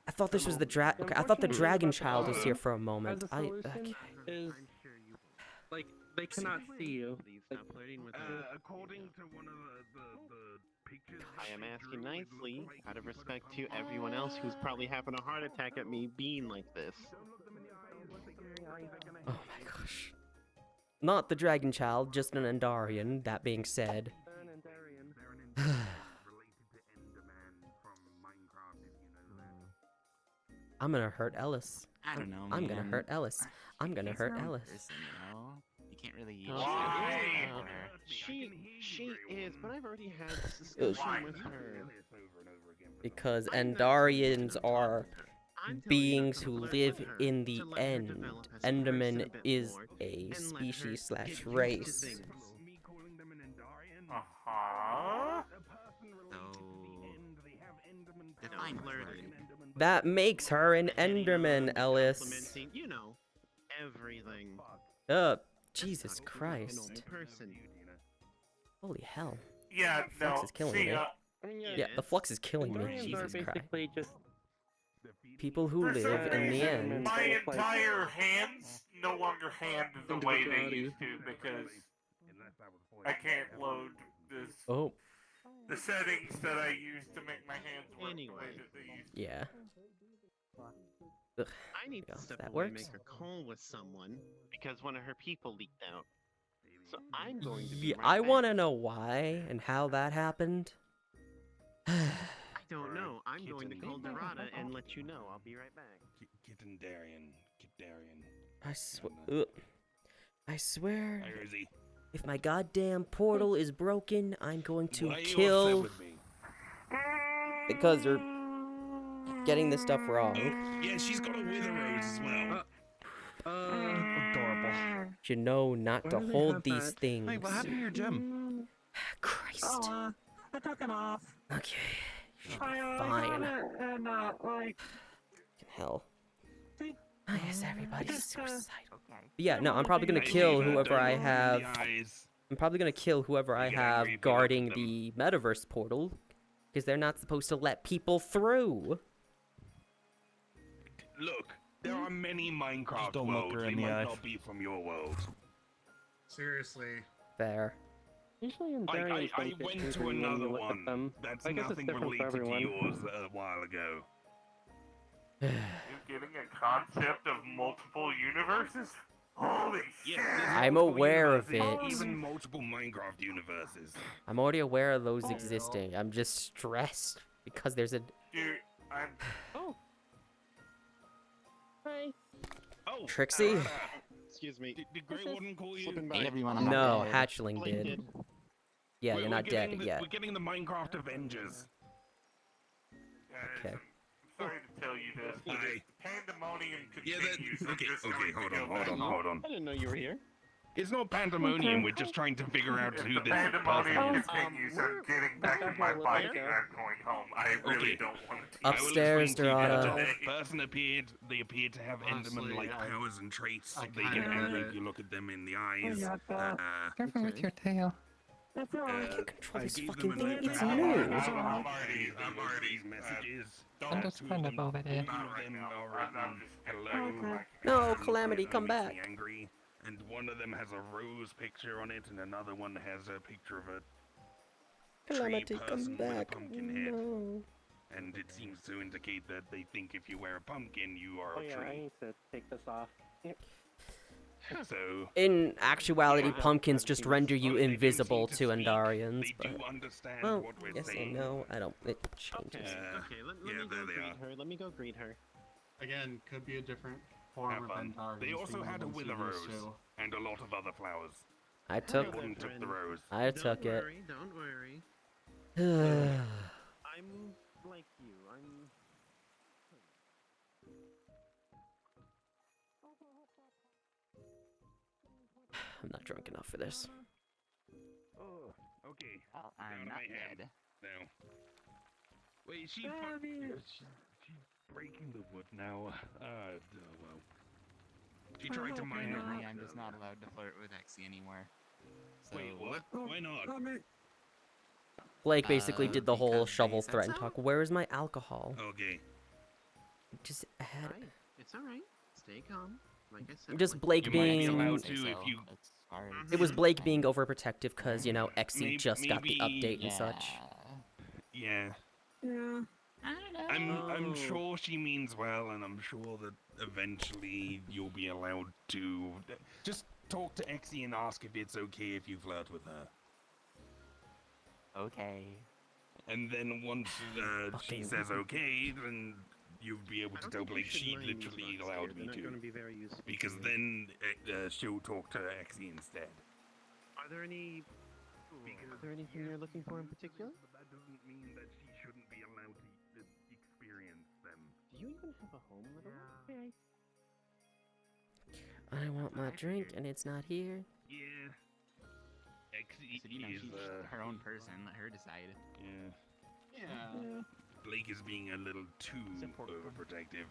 Speaker 2: eyes.
Speaker 1: I thought this was the Okay, I thought the dragon child was here for a moment.
Speaker 10: As a solution is like they cannot see you.
Speaker 5: Please
Speaker 10: Like,
Speaker 5: stop flirting with her.
Speaker 2: According to one of the pictures,
Speaker 5: I am asking nicely, out of respect to everyone else who's probably having a heart attack at me being like this.
Speaker 1: Oh my gosh. Not the dragon child, just an Andarian. That being said. I'm gonna hurt Ellis.
Speaker 7: I don't know.
Speaker 1: I'm gonna
Speaker 7: man.
Speaker 1: hurt Ellis. I'm gonna
Speaker 7: She's
Speaker 1: hurt
Speaker 7: her own
Speaker 1: Ellis.
Speaker 7: person, you know? You can't really use
Speaker 5: Why?
Speaker 7: it for her.
Speaker 5: She is, but I've already had this discussion with her.
Speaker 1: Because Andarians are
Speaker 5: I'm telling you
Speaker 1: beings
Speaker 5: not to
Speaker 1: who
Speaker 5: flirt
Speaker 1: live
Speaker 5: with her,
Speaker 1: in the
Speaker 5: to let her
Speaker 1: end.
Speaker 5: develop as a
Speaker 1: Enderman
Speaker 5: person a bit
Speaker 1: is
Speaker 5: more,
Speaker 1: a
Speaker 5: and let her
Speaker 1: species
Speaker 5: get
Speaker 1: slash
Speaker 5: used to
Speaker 1: race.
Speaker 5: things.
Speaker 7: Uh-huh. So, define flirting.
Speaker 1: That makes her an Enderman, Ellis.
Speaker 5: Complimenting, you know, everything.
Speaker 1: Jesus
Speaker 5: Not a
Speaker 1: Christ.
Speaker 5: normal person.
Speaker 1: Holy hell.
Speaker 11: Yeah,
Speaker 1: Flux
Speaker 11: no.
Speaker 1: is killing
Speaker 11: See,
Speaker 1: me.
Speaker 10: I mean,
Speaker 1: Yeah, the flux is killing me.
Speaker 10: Andorians are
Speaker 1: Jesus Christ.
Speaker 10: basically just
Speaker 1: People who
Speaker 11: For some
Speaker 1: live in the
Speaker 11: reason,
Speaker 1: end.
Speaker 11: my entire hands no longer hand the way they used to because I can't load this
Speaker 1: Oh,
Speaker 11: the settings that I used to make my hands work the way
Speaker 5: Anyway.
Speaker 11: that they used
Speaker 1: yeah. Ugh.
Speaker 5: I need
Speaker 1: Yeah,
Speaker 5: to step
Speaker 1: that
Speaker 5: away and
Speaker 1: works.
Speaker 5: make a call with someone because one of her people leaked out. So I'm going to be
Speaker 1: Yeah,
Speaker 5: right
Speaker 1: I
Speaker 5: back.
Speaker 1: want to know why and how that happened.
Speaker 5: I don't know. I'm going to call Dorada and let you know. I'll be right back.
Speaker 2: Kitten Darian.
Speaker 1: I swear,
Speaker 2: Where is he?
Speaker 1: if my goddamn portal is broken, I'm going to
Speaker 2: Why are you
Speaker 1: kill
Speaker 2: upset with me?
Speaker 1: because you're getting this stuff wrong.
Speaker 2: Yeah, she's got a wither rose as well.
Speaker 10: adorable.
Speaker 1: You know not
Speaker 10: Why
Speaker 1: to
Speaker 10: do they
Speaker 1: hold
Speaker 10: have
Speaker 1: these
Speaker 10: that?
Speaker 1: things.
Speaker 2: Hey, what happened to your gem?
Speaker 1: Christ.
Speaker 4: Oh, I took it off.
Speaker 1: Okay.
Speaker 4: I got
Speaker 1: Fine.
Speaker 4: it and like.
Speaker 1: Hell.
Speaker 4: See?
Speaker 1: Why is everybody
Speaker 4: Just,
Speaker 1: suicidal? Yeah, no, I'm probably gonna kill whoever I have. I'm probably gonna kill whoever I
Speaker 2: You get
Speaker 1: have
Speaker 2: angry if you look at
Speaker 1: guarding
Speaker 2: them.
Speaker 1: the metaverse portal, because they're not supposed to let people through.
Speaker 2: Look, there are many Minecraft
Speaker 7: don't look
Speaker 2: worlds.
Speaker 7: her
Speaker 2: They
Speaker 7: in the
Speaker 2: might
Speaker 7: eye.
Speaker 2: not be from your world.
Speaker 3: Seriously.
Speaker 1: Fair.
Speaker 10: Usually
Speaker 2: I
Speaker 10: Andorians
Speaker 2: I
Speaker 10: don't get
Speaker 2: went to
Speaker 10: angry when you
Speaker 2: another
Speaker 10: look at
Speaker 2: one
Speaker 10: them.
Speaker 2: that's
Speaker 10: I guess it's
Speaker 2: nothing
Speaker 10: different for
Speaker 2: related to
Speaker 10: everyone.
Speaker 2: yours a while ago.
Speaker 11: You're getting a concept of multiple universes? Holy shit!
Speaker 2: there's
Speaker 1: I'm
Speaker 2: multiple
Speaker 1: aware of
Speaker 2: universes,
Speaker 1: it.
Speaker 2: Even multiple Minecraft universes.
Speaker 1: I'm already aware of those existing. I'm just stressed because there's a
Speaker 11: Dude, I'm
Speaker 10: Hi.
Speaker 2: Oh,
Speaker 1: Trixie.
Speaker 5: Excuse me.
Speaker 2: Did Greywarden call you?
Speaker 5: Slipping
Speaker 7: Hey
Speaker 5: by.
Speaker 7: everyone, I'm
Speaker 1: No,
Speaker 7: not dead.
Speaker 1: Hatchling
Speaker 5: Blink
Speaker 1: did.
Speaker 5: did.
Speaker 1: Yeah,
Speaker 2: We're
Speaker 1: you're not
Speaker 2: getting
Speaker 1: dead
Speaker 2: the,
Speaker 1: yet.
Speaker 2: We're getting the Minecraft Avengers.
Speaker 1: Okay.
Speaker 11: I'm sorry to tell you this, but
Speaker 2: Hi.
Speaker 11: if pandemonium
Speaker 2: Yeah,
Speaker 11: continues, I'm
Speaker 2: okay,
Speaker 11: just
Speaker 2: okay,
Speaker 11: going
Speaker 2: hold
Speaker 11: to
Speaker 2: on,
Speaker 11: go
Speaker 2: hold
Speaker 11: back
Speaker 2: on,
Speaker 11: home.
Speaker 2: hold on.
Speaker 5: I didn't know you were here.
Speaker 2: It's not pandemonium, we're just trying to figure out
Speaker 11: If
Speaker 2: who
Speaker 11: the
Speaker 2: this
Speaker 11: pandemonium
Speaker 2: person is.
Speaker 11: continues, I'm getting back on my bike and I'm going home. I really
Speaker 2: Okay.
Speaker 11: don't want to.
Speaker 2: I will
Speaker 1: Upstairs,
Speaker 2: explain to you that
Speaker 1: Dorada.
Speaker 2: the person appeared, they appeared to have
Speaker 3: Honestly,
Speaker 2: Enderman-like
Speaker 3: I-
Speaker 2: powers and traits.
Speaker 3: I
Speaker 2: They get
Speaker 3: kinda
Speaker 2: angry
Speaker 3: get
Speaker 2: if you look at them in the
Speaker 4: I
Speaker 2: eyes.
Speaker 4: got that.
Speaker 6: Careful with your tail.
Speaker 4: That's all
Speaker 1: I
Speaker 4: right.
Speaker 1: can't control
Speaker 2: I
Speaker 1: this
Speaker 2: gave
Speaker 1: fucking
Speaker 2: them a
Speaker 1: thing.
Speaker 2: note
Speaker 1: It's
Speaker 2: to-
Speaker 1: new.
Speaker 11: I'm already
Speaker 2: messages.
Speaker 6: Understandable over there.
Speaker 11: Not right now. I'm just
Speaker 2: hello.
Speaker 1: No, Calamity, come
Speaker 2: Makes me
Speaker 1: back.
Speaker 2: angry. And one of them has a rose picture on it, and another one has a picture of a
Speaker 1: Calamity,
Speaker 2: tree
Speaker 1: come
Speaker 2: person with a
Speaker 1: back.
Speaker 2: pumpkin head.
Speaker 1: No.
Speaker 2: And it seems to indicate that they think if you wear a pumpkin, you are
Speaker 10: Oh
Speaker 2: a
Speaker 10: yeah, I
Speaker 2: tree.
Speaker 10: need to take this off.
Speaker 2: So
Speaker 1: In actuality,
Speaker 2: Yeah.
Speaker 1: pumpkins just render you
Speaker 2: Well, they do
Speaker 1: invisible
Speaker 2: seem
Speaker 1: to
Speaker 2: speak.
Speaker 1: Andarians,
Speaker 2: They do
Speaker 1: but
Speaker 2: understand
Speaker 1: well,
Speaker 2: what we're
Speaker 1: yes
Speaker 2: saying.
Speaker 1: and no. I don't. It changes.
Speaker 5: Okay, let
Speaker 2: yeah,
Speaker 5: me go
Speaker 2: there they
Speaker 5: greet
Speaker 2: are.
Speaker 5: her. Let me go greet her.
Speaker 3: Again, could be a different form
Speaker 2: Have
Speaker 3: of
Speaker 2: fun.
Speaker 3: Andarians.
Speaker 2: They also
Speaker 3: being the
Speaker 2: had a
Speaker 3: ones
Speaker 2: wither
Speaker 3: who used
Speaker 2: rose
Speaker 3: to.
Speaker 2: and a lot of other flowers.
Speaker 1: I took.
Speaker 5: Hello,
Speaker 2: Greywarden took the
Speaker 5: friend.
Speaker 2: rose.
Speaker 1: I took
Speaker 5: Don't
Speaker 1: it.
Speaker 5: worry, don't worry. I'm like you. I'm.
Speaker 1: I'm not drunk enough for this.
Speaker 2: Oh, okay.
Speaker 7: Well,
Speaker 2: Down
Speaker 7: I'm
Speaker 2: to
Speaker 7: not
Speaker 2: my hand.
Speaker 7: dead.
Speaker 2: Now. Wait, is she, she's breaking the wood now. Well. She tried to mine her.
Speaker 7: Apparently, I'm just not allowed to flirt with Exy anymore. So,
Speaker 2: Wait, what? Why not?
Speaker 1: Blake basically did the whole
Speaker 7: because they
Speaker 1: shovel
Speaker 7: said
Speaker 1: threat and
Speaker 7: so?
Speaker 1: talk. Where is my alcohol?
Speaker 2: Okay.
Speaker 1: Just add.
Speaker 5: Alright, it's alright. Stay calm. Like I said.
Speaker 1: Just
Speaker 5: like-
Speaker 1: Blake
Speaker 7: You might be
Speaker 1: being.
Speaker 7: allowed to if you.
Speaker 1: It was Blake being overprotective because, you know, Exy
Speaker 2: Maybe-
Speaker 1: just got the
Speaker 2: maybe-
Speaker 1: update and such.
Speaker 2: Yeah.
Speaker 4: Yeah.
Speaker 7: I don't know.
Speaker 2: I'm sure she means well, and I'm sure that eventually you'll be allowed to just talk to Exy and ask if it's okay if you flirt with her.
Speaker 7: Okay.
Speaker 2: And then once she says okay, then you'll be able to tell Blake she literally allowed me to.
Speaker 5: Be very useful
Speaker 2: Because
Speaker 5: to you.
Speaker 2: then she'll talk to Exy instead.
Speaker 5: Are there any? Is there anything you're looking for in particular?
Speaker 2: But that doesn't mean that she shouldn't be allowed to experience them.
Speaker 5: Do you even have a home, little one?
Speaker 1: I want my drink and it's not here.
Speaker 2: Yeah. Exy
Speaker 7: So, you know,
Speaker 2: is
Speaker 7: she's her own person. Let her decide.
Speaker 2: yeah.
Speaker 3: Yeah.
Speaker 2: Blake is being a little too overprotective.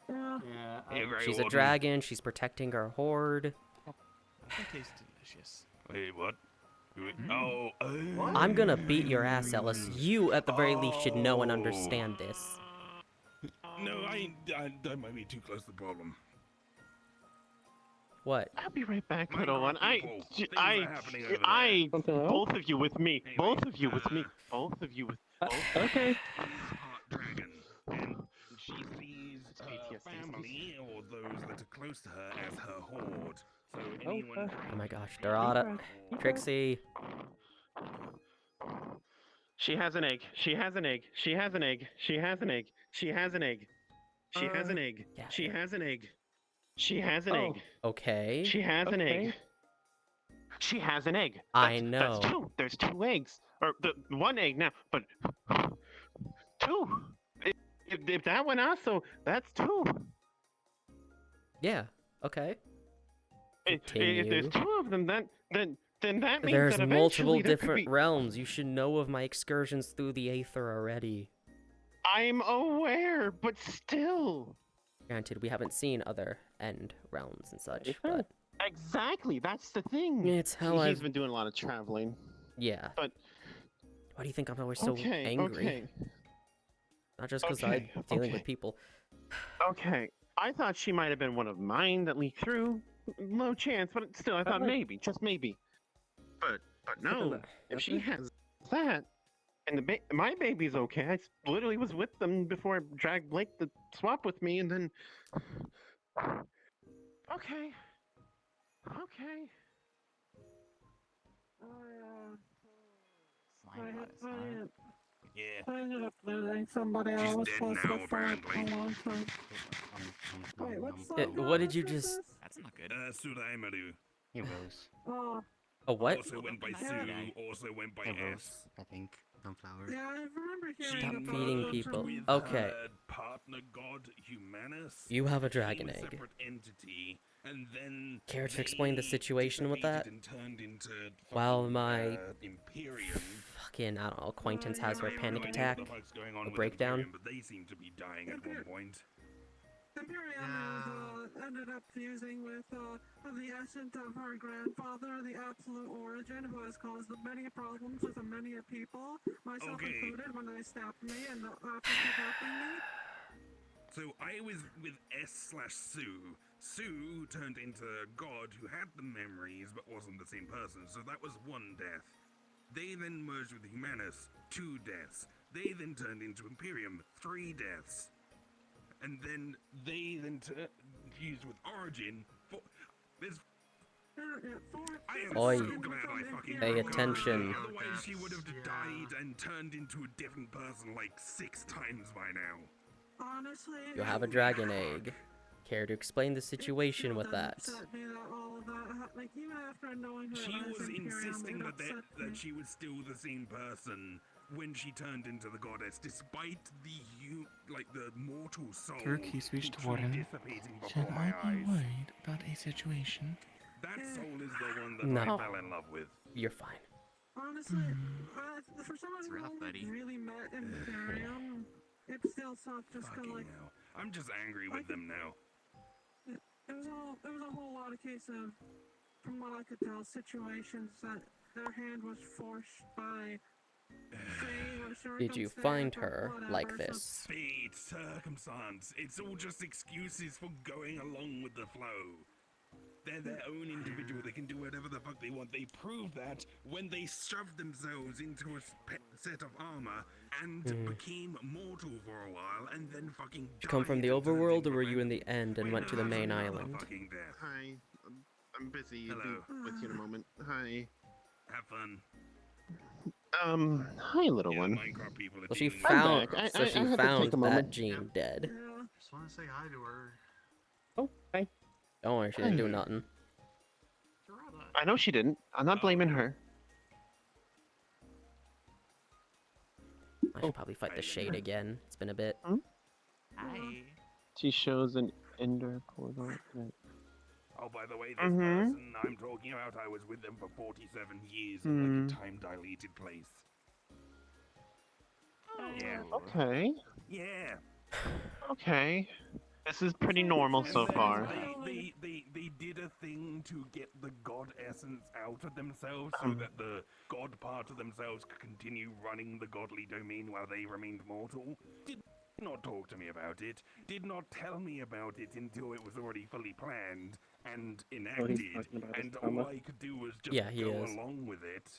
Speaker 3: Yeah.
Speaker 1: She's a dragon. She's protecting her horde.
Speaker 7: It tastes delicious.
Speaker 2: Wait, what? Oh,
Speaker 1: I'm gonna beat your ass, Ellis. You, at the very least, should know and understand this.
Speaker 2: No, that might be too close to the problem.
Speaker 1: What?
Speaker 5: I'll be right back,
Speaker 2: Minecraft
Speaker 5: little one.
Speaker 2: people, things are happening over there.
Speaker 10: Something else?
Speaker 5: Both of you with me.
Speaker 2: Anyway,
Speaker 5: Both of you with me. Both of you with.
Speaker 10: Okay.
Speaker 2: Heart dragon, and she sees her family or those that are close to her as her horde. So anyone.
Speaker 1: Oh my gosh, Dorada. Trixie.
Speaker 5: She has an egg. She has an egg. She has an egg. She has an egg. She has an egg. She has an egg.
Speaker 1: Yeah.
Speaker 5: She has an egg. She has an egg.
Speaker 1: Okay.
Speaker 5: She has an egg.
Speaker 10: Okay.
Speaker 5: She has an egg.
Speaker 1: I
Speaker 5: That's
Speaker 1: know.
Speaker 5: two. There's two eggs. Or one egg now, but two. If that went also, that's two.
Speaker 1: Yeah. Okay.
Speaker 5: If
Speaker 1: Continue.
Speaker 5: there's two of them, then that means
Speaker 1: There's
Speaker 5: that
Speaker 1: multiple
Speaker 5: eventually there could
Speaker 1: different
Speaker 5: be...
Speaker 1: realms. You should know of my excursions through the Aether already.
Speaker 5: I'm aware, but still.
Speaker 1: Granted, we haven't seen other end realms and such, but
Speaker 5: Exactly, that's the thing.
Speaker 1: it's how
Speaker 5: He's
Speaker 1: I've...
Speaker 5: been doing a lot of traveling.
Speaker 1: Yeah.
Speaker 5: But
Speaker 1: why do you think I'm always so
Speaker 5: okay,
Speaker 1: angry?
Speaker 5: okay,
Speaker 1: Not just because
Speaker 5: okay,
Speaker 1: I'm dealing
Speaker 5: okay.
Speaker 1: with people.
Speaker 5: okay. I thought she might have been one of mine that leaked through. Low chance, but still, I thought maybe, just maybe. But no, if she has that, and my baby's okay. I literally was with them before I dragged Blake to swap with me, and then. Okay. Okay.
Speaker 2: Yeah.
Speaker 4: I ended up losing somebody I
Speaker 2: She's
Speaker 4: was
Speaker 2: dead
Speaker 4: supposed to
Speaker 2: now,
Speaker 4: fight for a
Speaker 2: apparently.
Speaker 4: long time. Wait, what's
Speaker 1: Yeah,
Speaker 4: that?
Speaker 1: what did you just...
Speaker 7: That's not good.
Speaker 2: Suraimaru.
Speaker 7: He rose.
Speaker 4: Oh,
Speaker 1: Oh, what?
Speaker 2: Also went by
Speaker 7: Yeah.
Speaker 2: Sue, also went by
Speaker 7: He rose,
Speaker 2: S.
Speaker 7: I think. Sunflower.
Speaker 4: yeah, I remember hearing
Speaker 1: Stop
Speaker 4: about
Speaker 1: feeding
Speaker 4: it
Speaker 1: people.
Speaker 4: from-
Speaker 2: With
Speaker 1: Okay.
Speaker 2: her partner god Humanus.
Speaker 1: You have a dragon
Speaker 2: became a
Speaker 1: egg.
Speaker 2: separate entity, and then
Speaker 1: Care to explain the
Speaker 2: they
Speaker 1: situation with that?
Speaker 2: dissipated and turned into
Speaker 1: While
Speaker 2: fucking,
Speaker 1: my
Speaker 2: Imperium.
Speaker 1: fucking, I don't know, acquaintance has her
Speaker 2: I have
Speaker 1: panic
Speaker 2: no idea
Speaker 1: attack.
Speaker 2: what the fuck's going on
Speaker 1: A
Speaker 2: with
Speaker 1: breakdown.
Speaker 2: Imperium, but they seem to be dying at one point.
Speaker 4: Imperium ended up fusing with the essence of her grandfather, the absolute origin, who has caused many problems with many people, myself
Speaker 2: Okay.
Speaker 4: included, when they stabbed me and after helping me.
Speaker 2: So I was with S/Sue. Sue turned into a god who had the memories but wasn't the same person, so that was one death. They then merged with Humanus, 2 deaths. They then turned into Imperium, 3 deaths. And then they then fused with Origin, 4. There's... I am
Speaker 1: Oi.
Speaker 2: so glad I fucking
Speaker 1: Pay
Speaker 2: broke her.
Speaker 1: attention.
Speaker 2: Otherwise she would have died and turned into a different person like 6 times by now.
Speaker 4: Honestly,
Speaker 1: You have a dragon egg. Care to explain the situation with that?
Speaker 4: upset me that all of that, like, even after knowing her
Speaker 2: She
Speaker 4: as
Speaker 2: was
Speaker 4: Imperium,
Speaker 2: insisting
Speaker 4: it
Speaker 2: that
Speaker 4: upset me.
Speaker 2: that she was still the same person when she turned into the goddess, despite the the mortal soul
Speaker 7: Turkey speech to
Speaker 2: literally
Speaker 7: Warden.
Speaker 2: dissipating
Speaker 7: Should
Speaker 2: before
Speaker 7: I
Speaker 2: my
Speaker 7: be
Speaker 2: eyes.
Speaker 7: worried about a situation?
Speaker 2: That soul is the one that
Speaker 1: No.
Speaker 2: I fell in love with.
Speaker 1: You're fine.
Speaker 4: Honestly, for someone
Speaker 7: It's
Speaker 4: who
Speaker 7: rough,
Speaker 4: only
Speaker 7: buddy.
Speaker 4: really met Imperium, it still sucked just kind
Speaker 2: Fucking
Speaker 4: of like
Speaker 2: hell. I'm just angry with them now.
Speaker 4: it was a whole lot of case of, from what I could tell, situations that their hand was forced by Faye or
Speaker 1: did you find her like this?
Speaker 2: Fate, circumstance, it's all just excuses for going along with the flow. They're their own individual, they can do whatever the fuck they want. They proved that when they shoved themselves into a set of armor and became mortal for a while and then fucking
Speaker 1: Did you come from the overworld, or were you in the end and went to the main
Speaker 2: another
Speaker 1: island?
Speaker 2: fucking death.
Speaker 5: Hi. I'm busy. I'll
Speaker 2: Hello.
Speaker 5: be with you in a moment. Hi.
Speaker 2: Have fun.
Speaker 5: Hi, little
Speaker 2: Yeah,
Speaker 5: one.
Speaker 2: Minecraft people are
Speaker 1: So she
Speaker 2: dealing with
Speaker 1: found,
Speaker 5: back.
Speaker 1: so she
Speaker 5: I had to
Speaker 1: found
Speaker 5: take a
Speaker 1: that
Speaker 5: moment.
Speaker 1: Jean dead.
Speaker 3: Just want to say hi to her.
Speaker 10: Oh, hi.
Speaker 1: Don't worry, she didn't do nothing.
Speaker 5: I know she didn't. I'm not blaming her.
Speaker 1: I should probably fight the shade again. It's been a bit.
Speaker 7: Hi.
Speaker 5: She shows an ender portal.
Speaker 2: Oh, by the way, this person I'm talking about, I was with them for 47 years in like a time-dilated place. Yeah.
Speaker 5: Okay.
Speaker 2: Yeah.
Speaker 5: Okay. This is pretty normal so far.
Speaker 2: They did a thing to get the god essence out of themselves so that the god part of themselves could continue running the godly domain while they remained mortal. Did not talk to me about it, did not tell me about it until it was already fully planned and enacted, and all I could do was just go along with it.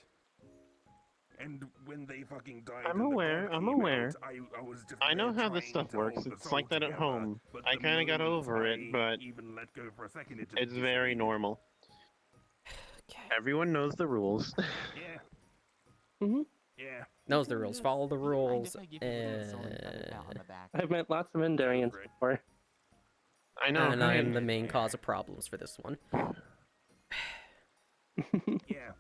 Speaker 2: And when they fucking died,
Speaker 5: I'm
Speaker 2: and the
Speaker 5: aware.
Speaker 2: god
Speaker 5: I'm
Speaker 2: came
Speaker 5: aware.
Speaker 2: out, I was just
Speaker 5: I know
Speaker 2: there
Speaker 5: how this
Speaker 2: trying
Speaker 5: stuff
Speaker 2: to
Speaker 5: works.
Speaker 2: hold the
Speaker 5: It's
Speaker 2: soul
Speaker 5: like that at
Speaker 2: together,
Speaker 5: home.
Speaker 2: but
Speaker 5: I
Speaker 2: the
Speaker 5: kind of got
Speaker 2: moment
Speaker 5: over it,
Speaker 2: I
Speaker 5: but
Speaker 2: even let go for a second, it just
Speaker 5: it's very
Speaker 2: dissipated.
Speaker 5: normal.
Speaker 1: Okay.
Speaker 5: Everyone knows the rules.
Speaker 2: Yeah.
Speaker 10: Mm-hmm.
Speaker 2: Yeah.
Speaker 1: Knows the rules. Follow the rules.
Speaker 10: I've met lots of Endarians before.
Speaker 5: I know.
Speaker 1: And I am the main cause of problems for this one.
Speaker 2: Yeah.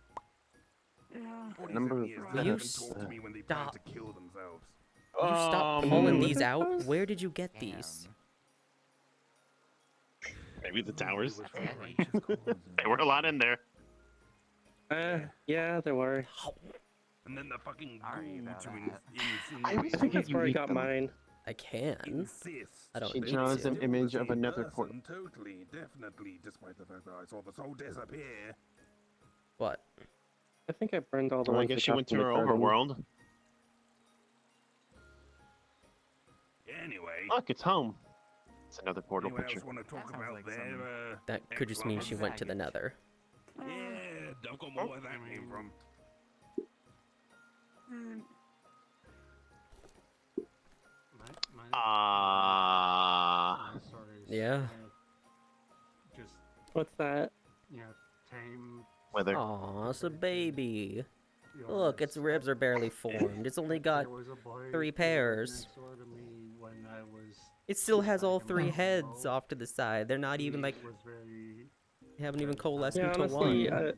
Speaker 5: Number
Speaker 1: Will you
Speaker 2: talk to me when they plan to kill themselves.
Speaker 1: Will you stop pulling these out? Where did you get these?
Speaker 5: Maybe the towers. There were a lot in there.
Speaker 10: Yeah, there were.
Speaker 2: And then the fucking
Speaker 5: I always figured
Speaker 10: That's
Speaker 5: you
Speaker 10: where I
Speaker 5: eat
Speaker 10: got
Speaker 5: them.
Speaker 10: mine.
Speaker 1: I can. I don't
Speaker 5: She
Speaker 1: need
Speaker 5: draws
Speaker 1: to.
Speaker 5: an image of another portal.
Speaker 2: Totally, definitely, despite the fact that I saw the soul disappear.
Speaker 1: What?
Speaker 10: I think I burned all the
Speaker 5: Well, I
Speaker 10: ones
Speaker 5: guess
Speaker 10: I
Speaker 5: she
Speaker 10: got
Speaker 5: went to
Speaker 10: from the
Speaker 5: her
Speaker 10: garden.
Speaker 5: overworld.
Speaker 2: Anyway.
Speaker 5: Look, it's home. It's another portal
Speaker 2: Anyone
Speaker 5: picture.
Speaker 2: else want to talk about their,
Speaker 1: That could just mean she went to the nether.
Speaker 2: Yeah, don't know where that came from.
Speaker 1: Yeah.
Speaker 3: Just,
Speaker 10: What's that?
Speaker 3: you know, tame.
Speaker 5: Whether.
Speaker 1: Aw, it's a baby. Look, its ribs are barely formed. It's only got 3 pairs. It still has all 3 heads off to the side. They're not even like. They haven't even coalesced
Speaker 10: Yeah,
Speaker 1: into
Speaker 10: honestly,
Speaker 1: one.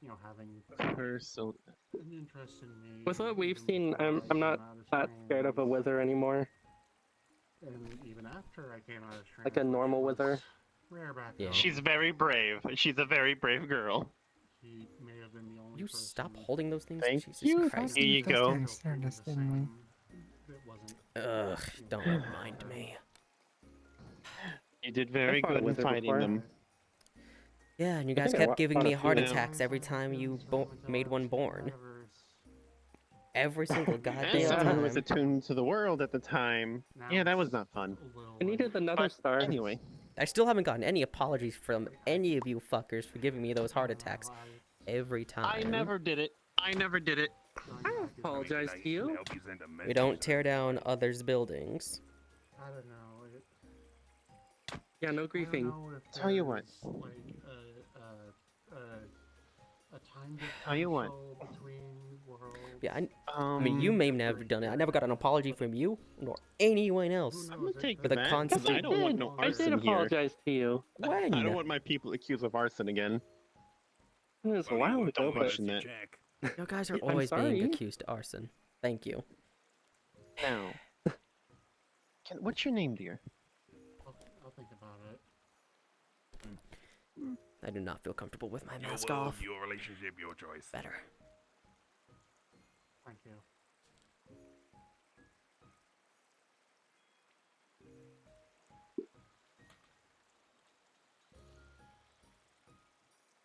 Speaker 3: You know, having
Speaker 5: her so
Speaker 3: an interest in me.
Speaker 10: With what we've seen, I'm not that scared of a wither anymore.
Speaker 3: And even after I came out of training,
Speaker 10: Like a normal wither.
Speaker 3: rare back
Speaker 1: Yeah.
Speaker 3: then,
Speaker 5: She's very brave. She's a very brave girl.
Speaker 3: she may have been the only
Speaker 1: You
Speaker 3: person
Speaker 1: stop holding those things?
Speaker 5: Thank
Speaker 1: Jesus
Speaker 5: you.
Speaker 1: Christ.
Speaker 5: Here you go.
Speaker 1: Ugh, don't remind me.
Speaker 5: You did very
Speaker 10: I fought
Speaker 5: good in
Speaker 10: with her
Speaker 5: fighting
Speaker 10: before.
Speaker 5: them.
Speaker 1: Yeah, and you
Speaker 10: I
Speaker 1: guys
Speaker 10: think I
Speaker 1: kept giving
Speaker 10: fought
Speaker 1: me
Speaker 10: a
Speaker 1: heart
Speaker 10: few.
Speaker 1: attacks every time you made one born. Every single
Speaker 5: As
Speaker 1: goddamn
Speaker 5: someone who was
Speaker 1: time.
Speaker 5: attuned to the world at the time, yeah, that was not fun.
Speaker 10: I needed another star.
Speaker 5: Anyway,
Speaker 1: I still haven't gotten any apologies from any of you fuckers for giving me those heart attacks every time.
Speaker 5: I never did it. I never did it.
Speaker 10: I apologize to you.
Speaker 1: We don't tear down others' buildings.
Speaker 3: I don't know.
Speaker 10: Yeah, no griefing.
Speaker 5: Tell you what.
Speaker 3: A time
Speaker 5: Tell you what.
Speaker 3: between worlds.
Speaker 1: Yeah, I mean, you may have never done it. I never got an apology from you, nor anyone else.
Speaker 5: I'm gonna take
Speaker 1: For the
Speaker 5: that, 'cause
Speaker 1: constant-
Speaker 5: I don't want no
Speaker 10: I did
Speaker 5: arson here.
Speaker 10: apologize to you.
Speaker 1: When?
Speaker 5: I don't want my people accused of arson again.
Speaker 10: It was a while ago,
Speaker 5: Don't
Speaker 10: but
Speaker 5: mention that.
Speaker 1: You guys are
Speaker 10: I'm
Speaker 1: always being
Speaker 10: sorry.
Speaker 1: accused of arson. Thank you.
Speaker 5: Now, what's your name, dear?
Speaker 3: I'll think about it.
Speaker 1: I do not feel comfortable with my
Speaker 2: Your
Speaker 1: mask
Speaker 2: world,
Speaker 1: off.
Speaker 2: your relationship, your choice.
Speaker 1: Better.
Speaker 3: Thank you.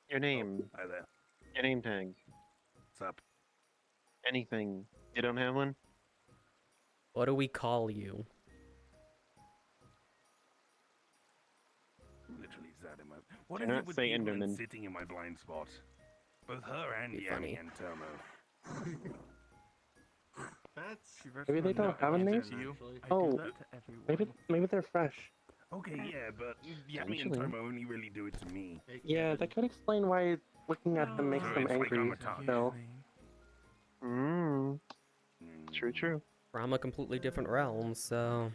Speaker 5: Your name.
Speaker 2: Hi there.
Speaker 5: Your name tag.
Speaker 2: What's up?
Speaker 5: Anything. You don't have one?
Speaker 1: What do we call you?
Speaker 2: Literally sat in my. What
Speaker 5: Do
Speaker 2: is
Speaker 5: not
Speaker 2: it with
Speaker 5: say
Speaker 2: people and
Speaker 5: Enderman.
Speaker 2: sitting in my blind spot? Both her and
Speaker 1: Be
Speaker 2: Yami
Speaker 1: funny.
Speaker 2: and Tomo.
Speaker 3: That's
Speaker 12: Maybe they don't have a name? Oh, maybe they're fresh.
Speaker 2: Okay, yeah, but Yami and
Speaker 5: Potentially.
Speaker 2: Tomo only really do it to me.
Speaker 12: Yeah, that could explain why looking at them makes
Speaker 2: So
Speaker 12: them
Speaker 2: it's like I'm
Speaker 12: angry.
Speaker 2: a target.
Speaker 12: So,
Speaker 5: Mmm. True, true.
Speaker 1: From a completely different realm, so...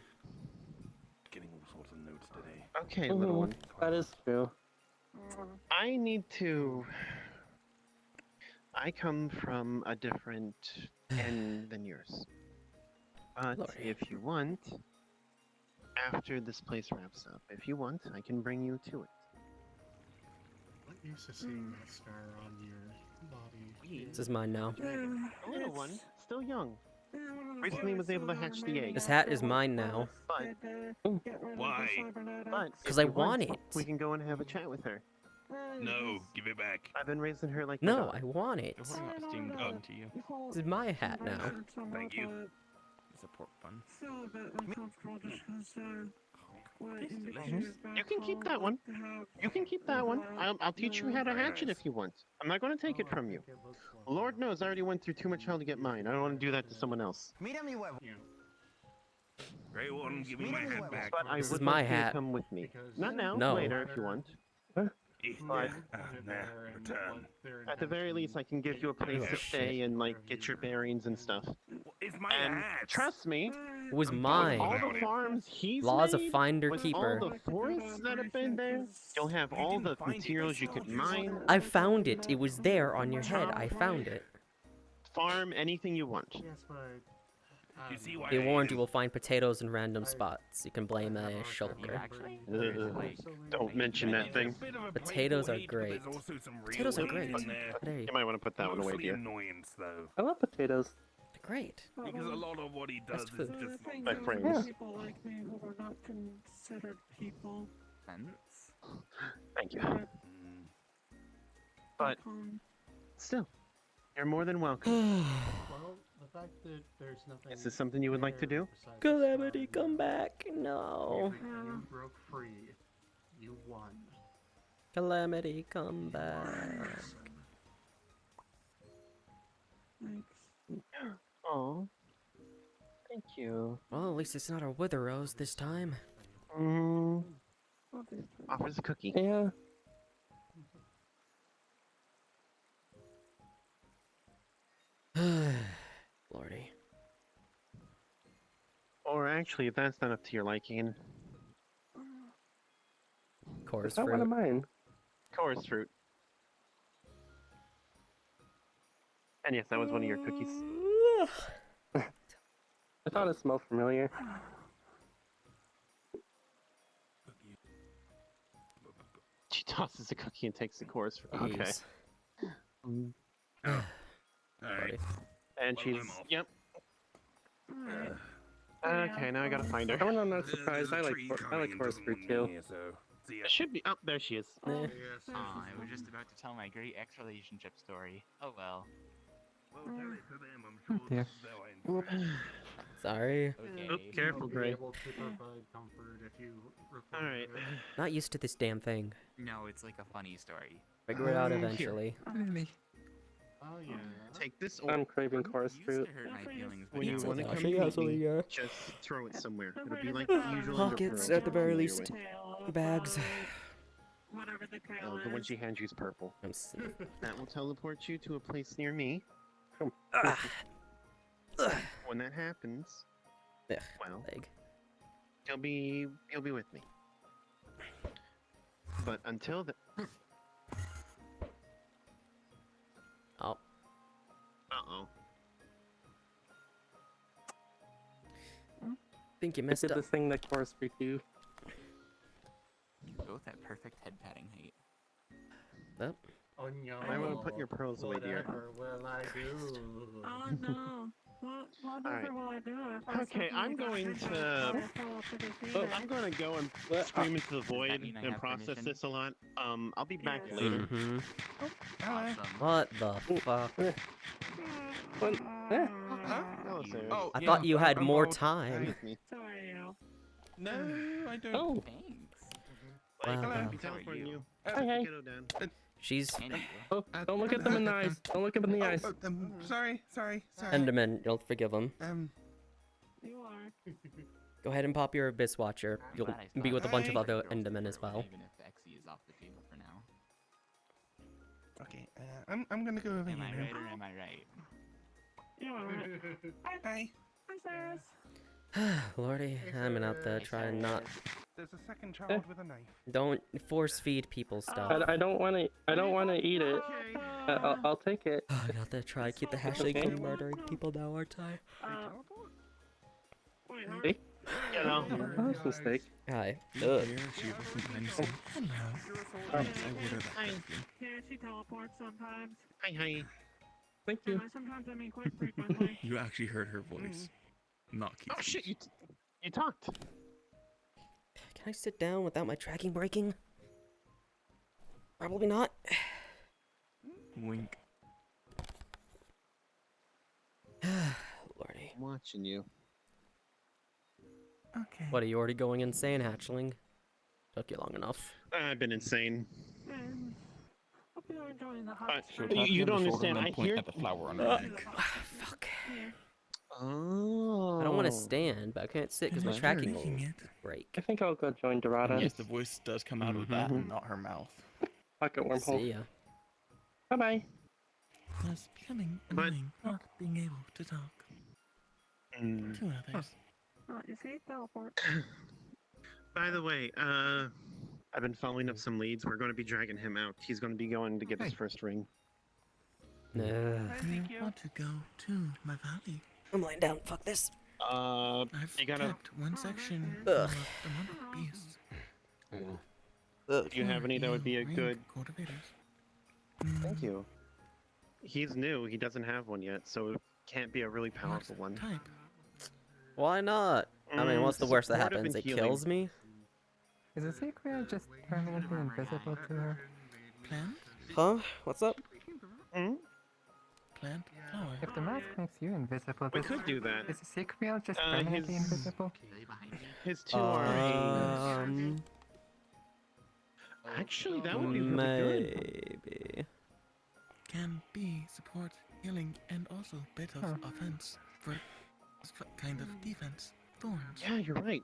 Speaker 2: Getting all sorts of notes today.
Speaker 5: Okay, little one.
Speaker 12: that is true.
Speaker 5: I need to... I come from a different end than yours. But
Speaker 1: Lordy.
Speaker 5: if you want, after this place wraps up, if you want, I can bring you to it.
Speaker 3: What use of seeing that scar on your body?
Speaker 1: This is mine now.
Speaker 5: A little one, still young. Recently was able to hatch the egg.
Speaker 1: This hat is mine now.
Speaker 5: But,
Speaker 2: Why?
Speaker 5: but
Speaker 1: 'Cause
Speaker 5: if
Speaker 1: I
Speaker 5: you
Speaker 1: want it.
Speaker 5: we can go and have a chat with her.
Speaker 2: No, give it back.
Speaker 5: I've been raising her like my
Speaker 1: No,
Speaker 5: daughter.
Speaker 1: I want it.
Speaker 7: We're not steamed on to you.
Speaker 1: This is my hat now.
Speaker 2: Thank you.
Speaker 7: It's a pork bun.
Speaker 5: You can keep that one. You can keep that one. I'll teach you how to hatch it if you want. I'm not going to take it from you. Lord knows I already went through too much hell to get mine. I don't want to do that to someone else.
Speaker 2: Greywarden, give me my hat back.
Speaker 5: But I
Speaker 1: This is
Speaker 5: would
Speaker 1: my
Speaker 5: like you to
Speaker 1: hat.
Speaker 5: come with me. Not now,
Speaker 1: No.
Speaker 5: later if you want.
Speaker 2: Nah, return.
Speaker 5: At the very least, I can give you a place
Speaker 1: Oh,
Speaker 5: to
Speaker 1: shit.
Speaker 5: stay and like get your bearings and stuff.
Speaker 2: It's my
Speaker 5: And
Speaker 2: hat.
Speaker 5: trust me,
Speaker 1: It was
Speaker 5: all
Speaker 1: mine.
Speaker 5: the farms he's
Speaker 1: Laws of
Speaker 5: made,
Speaker 1: finder
Speaker 5: with
Speaker 1: keeper.
Speaker 5: all the forests that have been there, you'll have all the materials you could mine,
Speaker 1: I found it. It was there on your head. I found it.
Speaker 5: farm anything you want.
Speaker 3: Yes, but
Speaker 2: You see why
Speaker 1: Be
Speaker 2: I
Speaker 1: warned,
Speaker 2: hate
Speaker 1: you will find potatoes in random spots. You can blame a shulker.
Speaker 5: Don't mention that thing.
Speaker 2: Bit of a
Speaker 1: Potatoes are
Speaker 2: pain, but
Speaker 1: great.
Speaker 2: there's also some real
Speaker 1: Potatoes are
Speaker 2: hate
Speaker 1: great.
Speaker 2: in there.
Speaker 1: There you
Speaker 5: You might want to put that one away,
Speaker 2: Mostly
Speaker 5: dear.
Speaker 2: annoyance, though,
Speaker 12: I love potatoes.
Speaker 1: They're great.
Speaker 2: because a lot of what he does
Speaker 1: Best
Speaker 2: is
Speaker 1: food.
Speaker 2: just not
Speaker 5: My
Speaker 2: very
Speaker 5: friends.
Speaker 4: People like me who are not considered people.
Speaker 7: Fence?
Speaker 5: Thank you.
Speaker 2: Mm.
Speaker 5: But still, you're more than welcome.
Speaker 3: well, the fact that there's nothing.
Speaker 5: Is this something you would like to do?
Speaker 3: besides the
Speaker 1: Calamity,
Speaker 3: scar,
Speaker 1: come back. No.
Speaker 3: You broke free. You won.
Speaker 1: Calamity, come back.
Speaker 5: Oh, thank you.
Speaker 1: Well, at least it's not a wither rose this time.
Speaker 5: Offers a cookie.
Speaker 12: Yeah.
Speaker 1: Lordy.
Speaker 5: Or actually, if that's not up to your liking,
Speaker 1: Chorus
Speaker 12: It's not one of
Speaker 1: fruit.
Speaker 12: mine.
Speaker 5: chorus fruit. And yes, that was one of your cookies.
Speaker 12: I thought it smelled familiar.
Speaker 5: She tosses a cookie and takes the chorus fruit. Okay.
Speaker 1: Jeez.
Speaker 2: Alright.
Speaker 5: And
Speaker 2: Well,
Speaker 5: she's
Speaker 2: I'm off.
Speaker 5: yep. Okay, now I gotta find her.
Speaker 12: Oh, no, I'm not surprised.
Speaker 2: There's a
Speaker 12: I like
Speaker 2: tree
Speaker 12: chorus
Speaker 2: coming,
Speaker 12: fruit
Speaker 2: doesn't
Speaker 12: too.
Speaker 2: want me here, so see ya.
Speaker 5: It should be. Oh, there she is.
Speaker 1: Eh.
Speaker 3: Yes,
Speaker 7: I was just about to tell my great ex-relationship story. Oh well.
Speaker 2: Well, tell it to them. I'm sure
Speaker 6: dear.
Speaker 2: they'll enjoy it.
Speaker 1: Sorry.
Speaker 7: Okay.
Speaker 5: Oop, careful,
Speaker 3: I'll be
Speaker 5: Gray.
Speaker 3: able to provide comfort if you require
Speaker 5: Alright.
Speaker 3: it.
Speaker 1: Not used to this damn thing.
Speaker 7: No, it's like a funny story.
Speaker 1: Figure it out
Speaker 5: Here.
Speaker 1: eventually.
Speaker 6: Really?
Speaker 3: Oh yeah.
Speaker 5: Take this
Speaker 12: I'm craving chorus
Speaker 7: Used
Speaker 12: fruit.
Speaker 7: to hurt my feelings, but
Speaker 5: when you
Speaker 7: now
Speaker 5: want to
Speaker 7: it's
Speaker 5: come
Speaker 7: okay.
Speaker 5: meet me. Just throw it somewhere. It'll be like the usual.
Speaker 1: Pockets,
Speaker 5: referral
Speaker 1: at the very
Speaker 5: either
Speaker 1: least.
Speaker 5: way.
Speaker 1: The bags.
Speaker 4: Whatever the
Speaker 5: No,
Speaker 4: tail
Speaker 5: the one
Speaker 4: is.
Speaker 5: she hands you is purple.
Speaker 1: I'm s-
Speaker 5: That will teleport you to a place near me.
Speaker 1: Ah. Ugh.
Speaker 5: When that happens,
Speaker 1: Ugh,
Speaker 5: well,
Speaker 1: leg.
Speaker 5: you'll be with me. But until then,
Speaker 1: Oh,
Speaker 5: uh-oh.
Speaker 1: think you
Speaker 12: I
Speaker 1: messed
Speaker 12: did
Speaker 1: up.
Speaker 12: this thing that chorus fruit do.
Speaker 7: You both at perfect head patting height.
Speaker 1: Oh,
Speaker 3: Oh no.
Speaker 5: I want to put your pearls away, dear.
Speaker 3: Whatever will I do?
Speaker 4: Oh no. Whatever
Speaker 5: Alright.
Speaker 4: will I do if I
Speaker 5: Okay,
Speaker 4: simply
Speaker 5: I'm
Speaker 4: got
Speaker 5: going
Speaker 4: hit
Speaker 5: to-
Speaker 4: by a waterfall to defeat
Speaker 5: Oh,
Speaker 4: it?
Speaker 5: I'm going to go and scream into the void
Speaker 7: mean I
Speaker 5: and
Speaker 7: have
Speaker 5: process
Speaker 7: permission?
Speaker 5: this a lot. I'll be back
Speaker 4: Yes.
Speaker 5: later.
Speaker 1: mhm.
Speaker 7: Awesome.
Speaker 1: What the fuck?
Speaker 12: What? Eh?
Speaker 5: Hello, Sarah.
Speaker 7: Oh,
Speaker 1: I
Speaker 7: yeah,
Speaker 1: thought you had
Speaker 7: I'm
Speaker 1: more
Speaker 7: both.
Speaker 1: time.
Speaker 4: So are you.
Speaker 7: No, I don't.
Speaker 12: Oh.
Speaker 7: Thanks.
Speaker 1: Wow.
Speaker 5: I'll
Speaker 1: Wow.
Speaker 5: be teleporting you.
Speaker 12: Hey,
Speaker 5: Put the
Speaker 12: hey.
Speaker 5: kiddo down.
Speaker 1: She's
Speaker 12: Oh, don't look at them in the eyes. Don't look at them in the eyes.
Speaker 7: Sorry.
Speaker 1: Enderman. You'll forgive him.
Speaker 4: You are.
Speaker 1: Go ahead and pop your Abyss Watcher. You'll be with a bunch of other Endermen as well.
Speaker 7: Even if Exy is off the table for now.
Speaker 13: Okay, I'm gonna go over
Speaker 7: Am I
Speaker 13: here.
Speaker 7: right or am I right?
Speaker 4: You are.
Speaker 13: Hi.
Speaker 4: Hi, Cyrus.
Speaker 1: Lordy, I'm gonna have to try and not.
Speaker 13: There's a second child with a knife.
Speaker 1: Don't force feed people stuff.
Speaker 12: I don't want to. I don't want to eat it. I'll take it.
Speaker 1: I have to try to keep the hatchling
Speaker 12: Okay.
Speaker 1: from murdering people now, aren't I?
Speaker 4: Wait, huh?
Speaker 12: See?
Speaker 5: You know.
Speaker 12: That was a mistake.
Speaker 1: Hi. Ugh.
Speaker 4: Yeah, she teleports sometimes.
Speaker 5: Hi.
Speaker 12: Thank you.
Speaker 4: Sometimes I mean quite frequently.
Speaker 13: You actually heard her voice. Not
Speaker 5: Oh shit! You talked.
Speaker 1: Can I sit down without my tracking breaking? Probably not.
Speaker 13: Wink.
Speaker 1: Lordy.
Speaker 5: I'm watching you.
Speaker 13: Okay.
Speaker 1: What, are you already going insane, hatchling? Took you long enough.
Speaker 5: I've been insane.
Speaker 4: Hope you're enjoying the hot
Speaker 5: You don't understand. I hear.
Speaker 7: At the flower on her neck.
Speaker 1: Fuck.
Speaker 5: Oh.
Speaker 1: I don't want to stand, but I can't sit because my tracking will break.
Speaker 12: I think I'll go join Dorada.
Speaker 13: Yes, the voice does come out of that and not her mouth.
Speaker 12: Pocket wormhole.
Speaker 1: See ya.
Speaker 12: Bye bye.
Speaker 13: It's becoming
Speaker 5: annoying
Speaker 13: not being able to talk to others.
Speaker 4: You see? Teleport.
Speaker 5: By the way, I've been following up some leads. We're going to be dragging him out. He's going to be going to get his first ring.
Speaker 1: Nah.
Speaker 13: I want to go to my valley.
Speaker 1: I'm laying down. Fuck this.
Speaker 13: I've
Speaker 5: you gotta.
Speaker 13: kept one section
Speaker 1: Ugh.
Speaker 13: of the monarch beasts.
Speaker 1: Ugh.
Speaker 5: Do you have any that would be a
Speaker 13: ring
Speaker 5: good?
Speaker 13: cultivators.
Speaker 5: Thank you. He's new. He doesn't have one yet, so it can't be a really powerful one.
Speaker 13: Type.
Speaker 1: Why not? I mean, what's the worst that
Speaker 5: supportive
Speaker 1: happens?
Speaker 5: and
Speaker 1: It
Speaker 5: healing.
Speaker 1: kills me?
Speaker 6: Is a secret just permanently invisible to her?
Speaker 13: Plant,
Speaker 1: Huh? What's up?
Speaker 5: Hmm?
Speaker 13: plant, flower.
Speaker 6: If the mask makes you invisible,
Speaker 5: We could do that.
Speaker 6: is a secret just
Speaker 5: Uh,
Speaker 6: permanently
Speaker 5: his-
Speaker 6: invisible?
Speaker 5: His two are.
Speaker 1: Um,
Speaker 5: Actually, that would be really good.
Speaker 1: maybe.
Speaker 13: Can be support, healing, and also bit of
Speaker 6: Huh.
Speaker 13: offense for kind of defense. Thorns.
Speaker 5: Yeah, you're right.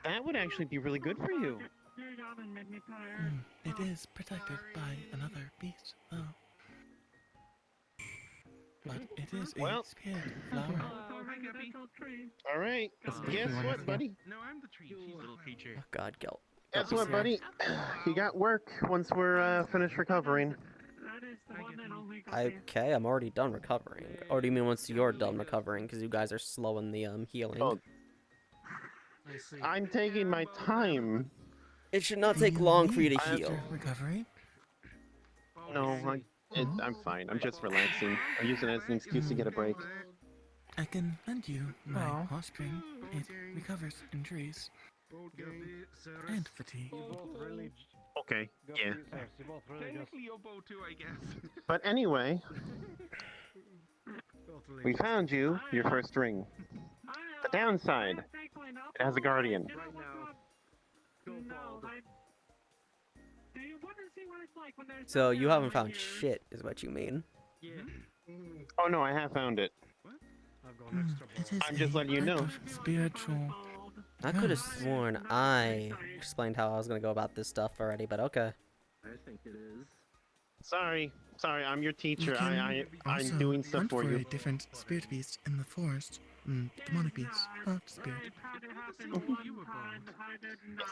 Speaker 5: That would actually be really good for you.
Speaker 4: Your yawn made me tired.
Speaker 13: It is protected by another beast, though. But it is a
Speaker 5: Well.
Speaker 13: spirit flower.
Speaker 5: All right. Guess what, buddy?
Speaker 11: No, I'm the tree. She's the little creature.
Speaker 1: Oh God, Gelt.
Speaker 5: Guess what, buddy? You got work once we're finished recovering.
Speaker 4: That is the one and only copy.
Speaker 1: Okay, I'm already done recovering. Or do you mean once you're done recovering? Because you guys are slow in the healing.
Speaker 5: Oh, I'm taking my time.
Speaker 1: It should not take long for you to
Speaker 13: After
Speaker 1: heal.
Speaker 13: recovery?
Speaker 5: No, I'm fine. I'm just relaxing. I'm using it as an excuse to get a break.
Speaker 13: I can lend you my
Speaker 6: Oh.
Speaker 13: offspring. It recovers injuries and fatigue.
Speaker 5: Okay, yeah.
Speaker 11: Technically, you're bow too, I guess.
Speaker 5: But anyway, we found you your first ring. The downside, it has a guardian.
Speaker 4: No, do you want to see what it's like when there's
Speaker 1: So
Speaker 4: no
Speaker 1: you
Speaker 4: air
Speaker 1: haven't
Speaker 4: in
Speaker 1: found
Speaker 4: here?
Speaker 1: shit, is what you mean.
Speaker 5: Oh no, I have found it.
Speaker 13: It is
Speaker 5: I'm just
Speaker 13: a
Speaker 5: letting you
Speaker 13: type
Speaker 5: know.
Speaker 13: of spiritual.
Speaker 1: I could have sworn I explained how I was gonna go about this stuff already, but okay.
Speaker 10: I think it is.
Speaker 5: Sorry, I'm your teacher.
Speaker 13: You can
Speaker 5: I'm
Speaker 13: also
Speaker 5: doing stuff
Speaker 13: hunt
Speaker 5: for you.
Speaker 13: a different spirit beast in the forest. Demonic beast, not spirit.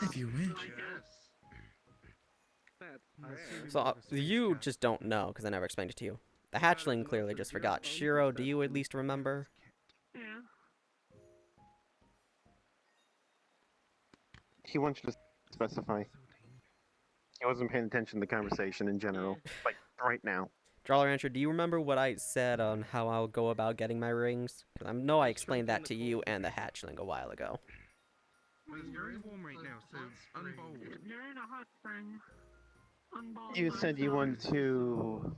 Speaker 13: If you wish.
Speaker 1: So you just don't know because I never explained it to you. The hatchling clearly just forgot. Shiro, do you at least remember?
Speaker 4: Yeah.
Speaker 5: He wants you to specify. He wasn't paying attention to the conversation in general, like right now.
Speaker 1: Jolly Rancher, do you remember what I said on how I'll go about getting my rings? 'Cause I know I explained that to you and the hatchling a while ago.
Speaker 11: Well, it's very warm right now, so unbold.
Speaker 4: You're in a hot spring. Unbold
Speaker 5: You said you
Speaker 4: myself.
Speaker 5: wanted to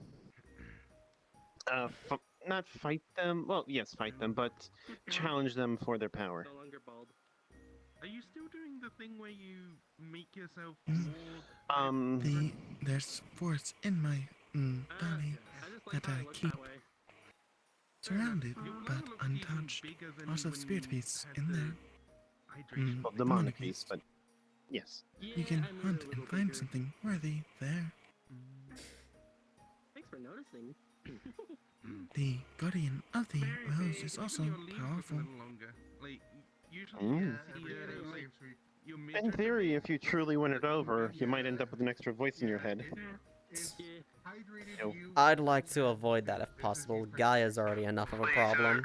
Speaker 5: not fight them. Well, yes, fight them, but challenge them for their power.
Speaker 10: No longer bald. Are you still doing the thing where you make yourself
Speaker 13: There's force in my body
Speaker 10: I just like
Speaker 13: that
Speaker 10: how
Speaker 13: I
Speaker 10: it looks
Speaker 13: keep
Speaker 10: that way.
Speaker 13: surrounded but untouched. Also, spirit beasts in there.
Speaker 5: Well, demonic beasts, but yes.
Speaker 13: You can hunt and find something worthy there.
Speaker 10: Thanks for noticing.
Speaker 13: The guardian of the wells is also powerful.
Speaker 5: In theory, if you truly win it over, you might end up with an extra voice in your head. No.
Speaker 1: I'd like to avoid that if possible. Gaia's already enough of a problem.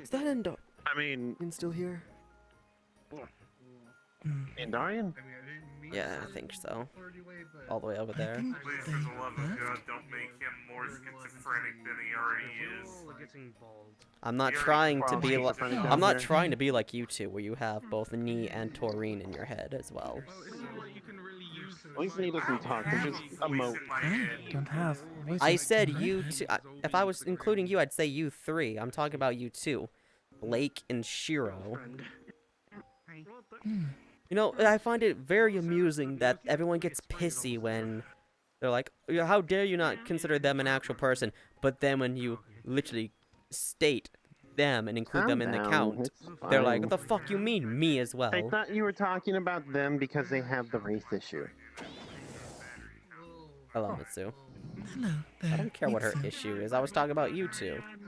Speaker 1: Is that Endo?
Speaker 5: I mean,
Speaker 1: still here?
Speaker 5: Andarian?
Speaker 1: Yeah, I think so. All the way over there.
Speaker 11: Please, for the love of God, don't make him more schizophrenic than he already is.
Speaker 1: I'm not trying to be like trying to be like you two, where you have both Knee and Taurine in your head as well.
Speaker 5: At least he doesn't talk, he just emote.
Speaker 6: I don't have voices
Speaker 1: I said
Speaker 6: in my
Speaker 1: you
Speaker 6: head.
Speaker 1: two. If I was including you, I'd say you three. I'm talking about you two, Blake and Shiro. You know, I find it very amusing that everyone gets pissy when they're like, how dare you not consider them an actual person, but then when you literally state them and include them in the count, they're like, what the fuck you mean, me as well?
Speaker 5: I thought you were talking about them because they have the race issue.
Speaker 1: Hello, Mitsu.
Speaker 13: Hello there.
Speaker 1: I don't care what her
Speaker 13: Mitsu.
Speaker 1: issue is, I was talking about you two.
Speaker 5: I'm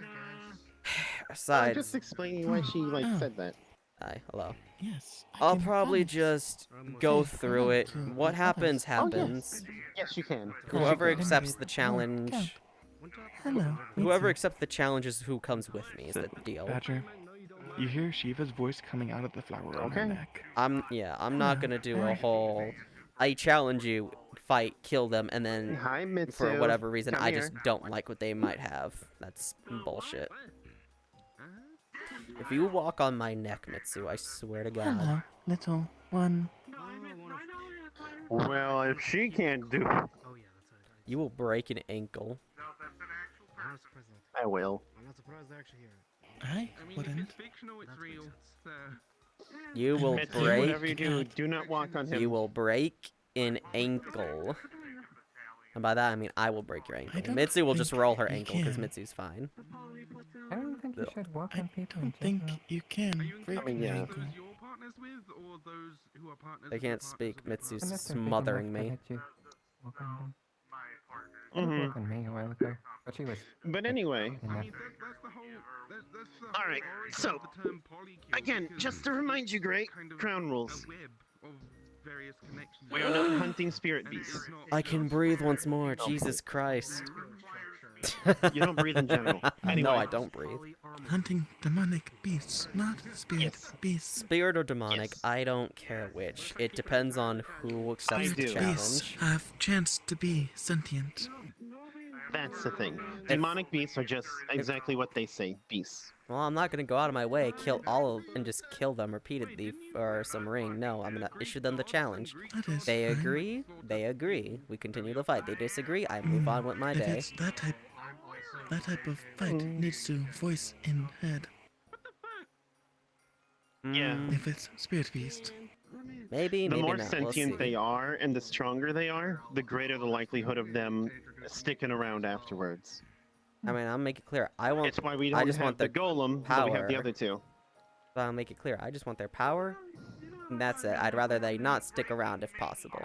Speaker 1: Besides,
Speaker 5: just explaining why she, said that.
Speaker 1: hi, hello.
Speaker 13: Yes.
Speaker 1: I'll
Speaker 13: can
Speaker 1: probably
Speaker 13: promise.
Speaker 1: just go through it. What happens,
Speaker 5: Oh,
Speaker 1: happens.
Speaker 5: Yes, you can.
Speaker 1: Whoever
Speaker 13: Yes, you can.
Speaker 1: accepts the challenge,
Speaker 13: Hello.
Speaker 1: whoever
Speaker 13: Mitsu.
Speaker 1: accepts the challenge is who comes with me, is the deal.
Speaker 6: Badger, you hear Shiva's voice coming out of the flower on her
Speaker 5: Okay.
Speaker 6: neck.
Speaker 1: I'm not gonna do a whole, I challenge you, fight, kill them, and then
Speaker 5: Hi, Mitsu.
Speaker 1: for whatever reason,
Speaker 5: Come
Speaker 1: I
Speaker 5: here.
Speaker 1: just don't like what they might have. That's bullshit. If you walk on my neck, Mitsu, I swear to God.
Speaker 13: Hello, little one.
Speaker 5: Well, if she can't do it,
Speaker 1: You will break an ankle.
Speaker 5: I will.
Speaker 13: I wouldn't.
Speaker 10: fictional, it's real. So...
Speaker 1: You will
Speaker 5: Mitsu,
Speaker 1: break.
Speaker 5: whatever you do, do not walk on him.
Speaker 1: You will break an ankle. And by that I mean I will break your ankle.
Speaker 13: don't
Speaker 1: Mitsu will just
Speaker 13: think
Speaker 1: roll her
Speaker 13: you
Speaker 1: ankle because
Speaker 13: can.
Speaker 1: Mitsu's fine.
Speaker 6: I don't think you should walk
Speaker 13: I
Speaker 6: on people in
Speaker 13: don't think
Speaker 6: general.
Speaker 13: you can
Speaker 10: Are you
Speaker 13: break
Speaker 10: including
Speaker 13: an
Speaker 5: yeah.
Speaker 13: ankle.
Speaker 10: those you're partners with, or those who are partners?
Speaker 1: I
Speaker 10: with your
Speaker 1: can't
Speaker 10: partners
Speaker 1: speak.
Speaker 10: with your
Speaker 1: Mitsu's
Speaker 10: partners?
Speaker 6: Unless they're big
Speaker 1: smothering
Speaker 6: enough to
Speaker 1: me.
Speaker 6: let you walk on them. She did
Speaker 5: Mhm.
Speaker 6: walk on me a while ago, but she was
Speaker 5: But anyway,
Speaker 6: enough.
Speaker 10: That's the whole. That's the
Speaker 5: All right,
Speaker 10: origin
Speaker 5: so,
Speaker 10: of the term polycule,
Speaker 5: again,
Speaker 10: because
Speaker 5: just to remind you, Gray,
Speaker 10: kind of
Speaker 5: crown rules.
Speaker 10: A web of various connections.
Speaker 5: We are not hunting spirit
Speaker 10: And it
Speaker 5: beasts.
Speaker 10: is not
Speaker 1: I can
Speaker 10: just
Speaker 1: breathe once more.
Speaker 5: Okay.
Speaker 1: Jesus Christ.
Speaker 5: You don't breathe in general. Anyway.
Speaker 1: No, I don't breathe.
Speaker 13: Hunting demonic beasts, not spirit
Speaker 5: Yes.
Speaker 13: beasts.
Speaker 1: Spirit or demonic,
Speaker 5: Yes.
Speaker 1: I don't care which. It depends on who accepts the
Speaker 13: Spirit beasts
Speaker 1: challenge.
Speaker 13: have chance to be sentient.
Speaker 5: That's the thing. Demonic beasts are just exactly what they say, beasts.
Speaker 1: Well, I'm not gonna go out of my way, kill all of, and just kill them repeatedly for some ring. No, I'm gonna issue them the challenge.
Speaker 13: That is
Speaker 1: They
Speaker 13: fine.
Speaker 1: agree. They agree. We continue the fight. They disagree. I move on with my
Speaker 13: If
Speaker 1: day.
Speaker 13: it's that type of fight needs to voice in head.
Speaker 5: Yeah.
Speaker 13: If it's spirit beast,
Speaker 1: Maybe,
Speaker 5: The
Speaker 1: maybe
Speaker 5: more
Speaker 1: not. We'll
Speaker 5: sentient
Speaker 1: see.
Speaker 5: they are and the stronger they are, the greater the likelihood of them sticking around afterwards.
Speaker 1: I mean, I'll make it clear. I won't.
Speaker 5: It's why we
Speaker 1: I
Speaker 5: don't
Speaker 1: just
Speaker 5: have
Speaker 1: want
Speaker 5: the
Speaker 1: their
Speaker 5: golem, but we have the
Speaker 1: power.
Speaker 5: other two.
Speaker 1: But I'll make it clear. I just want their power. And that's it. I'd rather they not stick around if possible.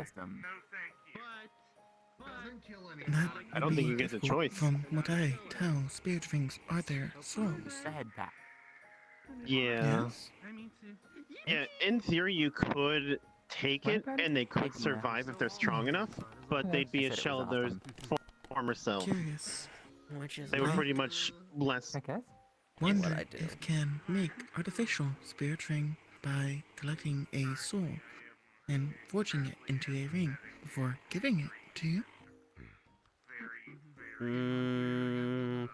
Speaker 13: that
Speaker 5: I don't
Speaker 13: would
Speaker 5: think
Speaker 13: be
Speaker 5: you get the
Speaker 13: difficult.
Speaker 5: choice.
Speaker 13: From what I tell, spirit rings are their souls.
Speaker 5: Yeah.
Speaker 13: Yes.
Speaker 5: Yeah, in theory you could take it and they could survive if they're strong enough, but they'd be a shell of their former self.
Speaker 13: Curious.
Speaker 1: Which is
Speaker 5: They were
Speaker 13: Right.
Speaker 5: pretty much less.
Speaker 6: I guess.
Speaker 13: Wonder
Speaker 1: I do.
Speaker 13: if can make artificial spirit ring by collecting a soul and forging it into a ring before giving it to you.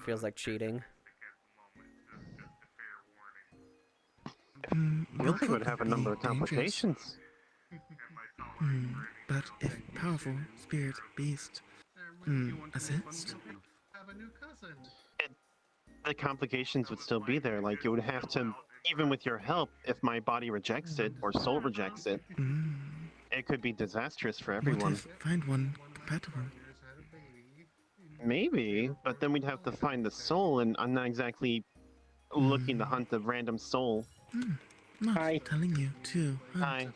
Speaker 1: Feels like cheating.
Speaker 5: Guilty would have a
Speaker 13: could
Speaker 5: number
Speaker 13: be
Speaker 5: of complications.
Speaker 13: But if powerful spirit beast assist,
Speaker 3: have a new cousin.
Speaker 5: The complications would still be there. Like, it would have to, even with your help, if my body rejects it or soul rejects it, it could be disastrous for everyone.
Speaker 13: What if find one compatible?
Speaker 5: Maybe, but then we'd have to find the soul, and I'm not exactly looking to hunt a random soul.
Speaker 13: Not telling you to hunt.
Speaker 5: Hi.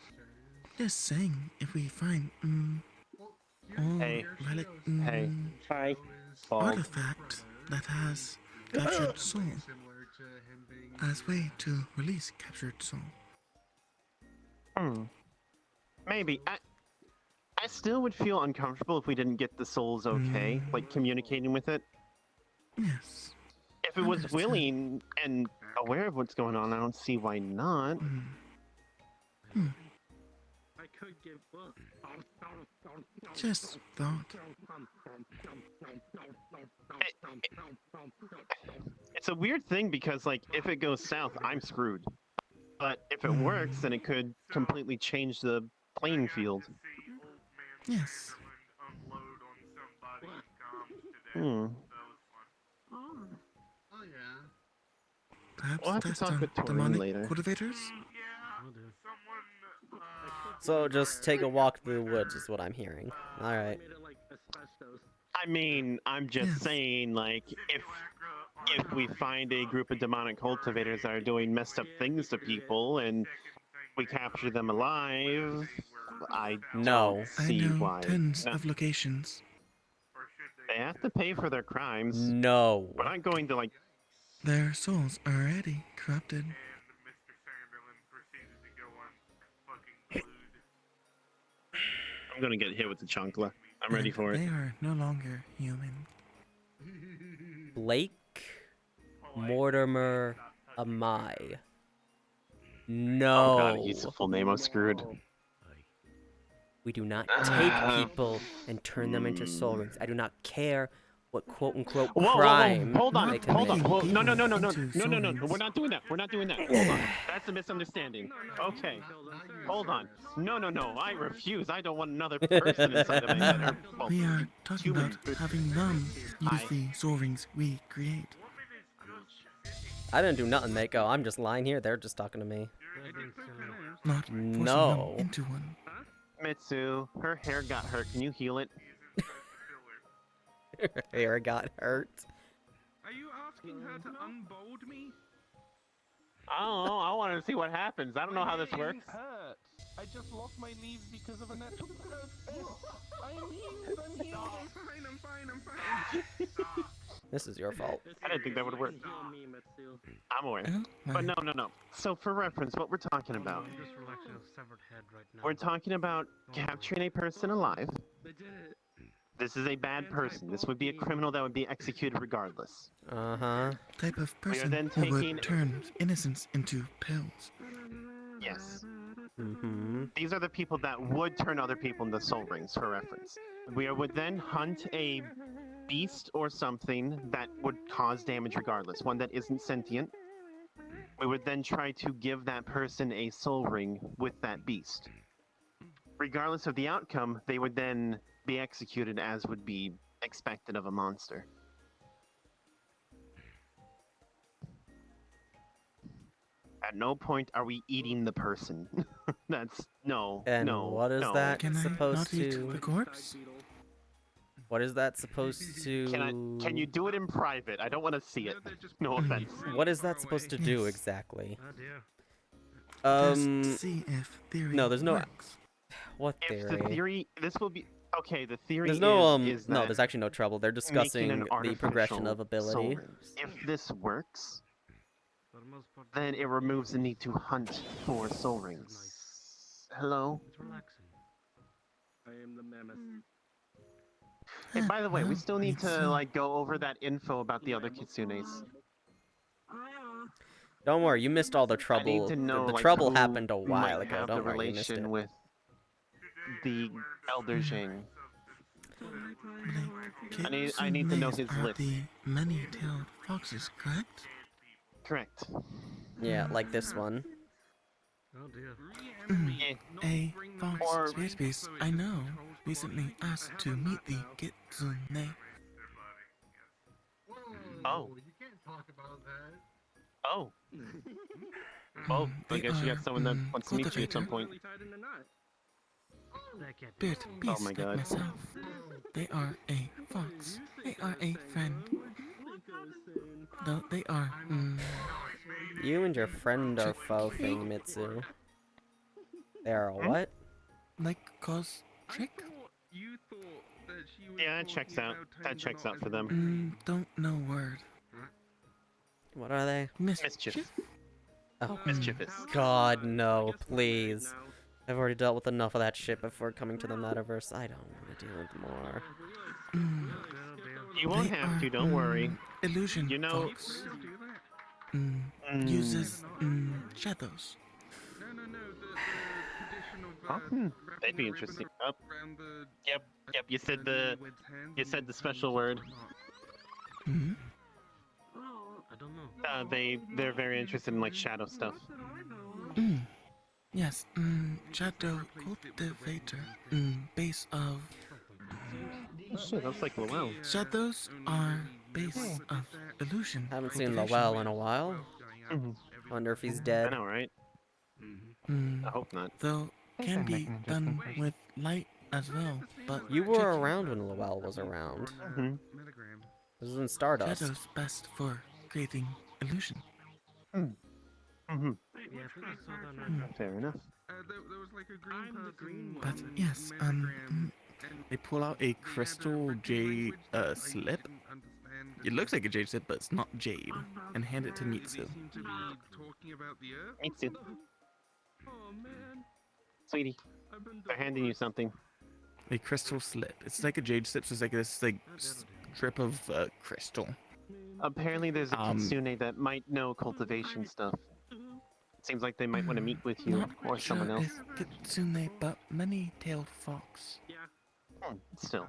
Speaker 13: Just saying, if we find,
Speaker 5: Hey.
Speaker 13: relic,
Speaker 5: Hey.
Speaker 12: Hi.
Speaker 13: artifact that has captured soul as way to release captured soul.
Speaker 5: Maybe. I still would feel uncomfortable if we didn't get the souls okay, like communicating with it.
Speaker 13: Yes.
Speaker 5: If it was willing and aware of what's going on, I don't see why not.
Speaker 10: I could give.
Speaker 13: Just thought.
Speaker 5: It's a weird thing because, like, if it goes south, I'm screwed. But if it works, then it could completely change the playing field.
Speaker 13: Yes.
Speaker 3: Oh yeah.
Speaker 13: Perhaps
Speaker 5: We'll have to
Speaker 13: test
Speaker 5: talk
Speaker 13: on
Speaker 5: with Torian
Speaker 13: demonic
Speaker 5: later.
Speaker 13: cultivators?
Speaker 1: So just take a walk through the woods is what I'm hearing. Alright.
Speaker 5: I mean, I'm just saying, like, if we find a group of demonic cultivators that are doing messed up things to people and we capture them alive, I don't see
Speaker 13: I know
Speaker 5: why.
Speaker 13: tons of locations.
Speaker 5: They have to pay for their crimes.
Speaker 1: No.
Speaker 5: We're not going to, like...
Speaker 13: Their souls are already corrupted.
Speaker 5: I'm gonna get hit with the chancla. I'm ready for it.
Speaker 13: They are no longer human.
Speaker 1: Blake Mortimer Amai. No.
Speaker 5: Oh god, he's the full name. I'm screwed.
Speaker 1: We do not take people and turn them into soul rings. I do not care what quote-unquote crime
Speaker 5: Hold on,
Speaker 1: they commit.
Speaker 5: hold on. Whoa, no, we're not doing that. We're not doing that. Hold on. That's a misunderstanding. Okay. Hold on. No, I refuse. I don't want another person inside of my head. Or, well,
Speaker 13: We are talking about having them use
Speaker 5: Hi.
Speaker 13: the soul rings we create.
Speaker 1: I didn't do nothing, Mako. I'm just lying here. They're just talking to me.
Speaker 13: Not forcing
Speaker 1: No.
Speaker 13: them into one.
Speaker 5: Mitsu, her hair got hurt. Can you heal it?
Speaker 1: Her hair got hurt.
Speaker 2: Are you asking her to unbold me?
Speaker 5: I don't know. I want to see what happens. I don't know how this works.
Speaker 12: Hurt. I just lost my leaves because of a natural process. I'm healed.
Speaker 2: I'm fine.
Speaker 1: This is your fault.
Speaker 5: I didn't think that would work. I'm aware. But no. So for reference, what we're talking about. We're talking about capturing a person alive. This is a bad person. This would be a criminal that would be executed regardless.
Speaker 13: Type of
Speaker 5: We are
Speaker 13: person
Speaker 5: then
Speaker 13: who
Speaker 5: taking...
Speaker 13: would turn innocence into pills.
Speaker 5: Yes. These are the people that would turn other people into soul rings, for reference. We would then hunt a beast or something that would cause damage regardless, one that isn't sentient. We would then try to give that person a soul ring with that beast. Regardless of the outcome, they would then be executed as would be expected of a monster. At no point are we eating the person. That's no.
Speaker 1: And
Speaker 5: no.
Speaker 1: what is
Speaker 5: no.
Speaker 1: that
Speaker 13: Can I
Speaker 1: supposed
Speaker 13: not eat
Speaker 1: to?
Speaker 13: the corpse?
Speaker 1: What is that supposed to?
Speaker 5: Can you do it in private? I don't want to see it. No offense.
Speaker 1: What is that supposed to do exactly?
Speaker 13: Just see if theory
Speaker 1: No, there's no.
Speaker 13: works.
Speaker 1: What
Speaker 5: If
Speaker 1: theory?
Speaker 5: the theory, this will be okay. The theory
Speaker 1: There's no
Speaker 5: is
Speaker 1: no.
Speaker 5: that
Speaker 1: There's actually no trouble. They're discussing
Speaker 5: making an
Speaker 1: the progression of
Speaker 5: artificial soul
Speaker 1: ability.
Speaker 5: rings. If this works, then it removes the need to hunt for soul rings. Hello.
Speaker 10: I am the mammoth.
Speaker 5: Hey, by the way, we still need to like go over that info about the other kitsunes.
Speaker 1: Don't worry, you missed all the trouble.
Speaker 5: I need to know,
Speaker 1: the
Speaker 5: like,
Speaker 1: trouble
Speaker 5: who
Speaker 1: happened a
Speaker 5: might
Speaker 1: while ago.
Speaker 5: have
Speaker 1: Don't
Speaker 5: the
Speaker 1: worry, you missed it.
Speaker 5: relation with the Elder Jing. I need to know his
Speaker 13: Are
Speaker 5: list.
Speaker 13: the many-tailed foxes, correct?
Speaker 5: Correct.
Speaker 1: Yeah, like this one.
Speaker 2: Oh dear.
Speaker 13: A fox space beast I know recently asked to meet the kitsune.
Speaker 5: Oh.
Speaker 3: You can't talk about that.
Speaker 5: Oh. Oh, I guess you got someone that wants to meet you at some point.
Speaker 13: Spirit
Speaker 5: Oh
Speaker 13: beast
Speaker 5: my
Speaker 13: like
Speaker 5: god.
Speaker 13: myself. They are a fox. They are a friend. Though they are,
Speaker 1: You and your friend are foe thing, Mitsu. They are a what?
Speaker 13: like cause trick?
Speaker 2: You thought that she was
Speaker 5: Yeah, that checks out. That checks out for them.
Speaker 13: Don't know word.
Speaker 1: What are they?
Speaker 5: Mischief.
Speaker 1: Oh,
Speaker 5: Mischievous.
Speaker 1: God, no, please. I've already dealt with enough of that shit before coming to the metaverse. I don't want to deal with more.
Speaker 5: You won't have to, don't worry.
Speaker 13: Illusion
Speaker 5: You know...
Speaker 13: fox. Uses shadows.
Speaker 5: That'd be interesting. Oh. Yep. You said the special word.
Speaker 13: Mm-hmm.
Speaker 10: I don't know.
Speaker 5: They're very interested in like shadow stuff.
Speaker 13: Yes. Shadow cultivator. Base of.
Speaker 5: Oh shit, that's like Lowell.
Speaker 13: Shadows are base of illusion.
Speaker 1: Haven't seen
Speaker 13: cultivation.
Speaker 1: Lowell in a while. Wonder if he's dead.
Speaker 5: I know, right? I hope not.
Speaker 13: Though can be done with light as well, but
Speaker 1: You were around when Lowell was around. This is in Stardust.
Speaker 13: Shadows best for creating illusion.
Speaker 5: Fair enough.
Speaker 13: But yes,
Speaker 6: they pull out a crystal jade slip. It looks like a jade slip, but it's not jade, and hand it to Mitsu.
Speaker 5: Mitsu. Sweetie, they're handing you something.
Speaker 6: A crystal slip. It's like a jade slip, so it's like this like strip of crystal.
Speaker 5: Apparently there's a kitsune that might know cultivation stuff. Seems like they might want to meet with you or someone else.
Speaker 13: Kitsune, but many-tailed fox.
Speaker 5: Still.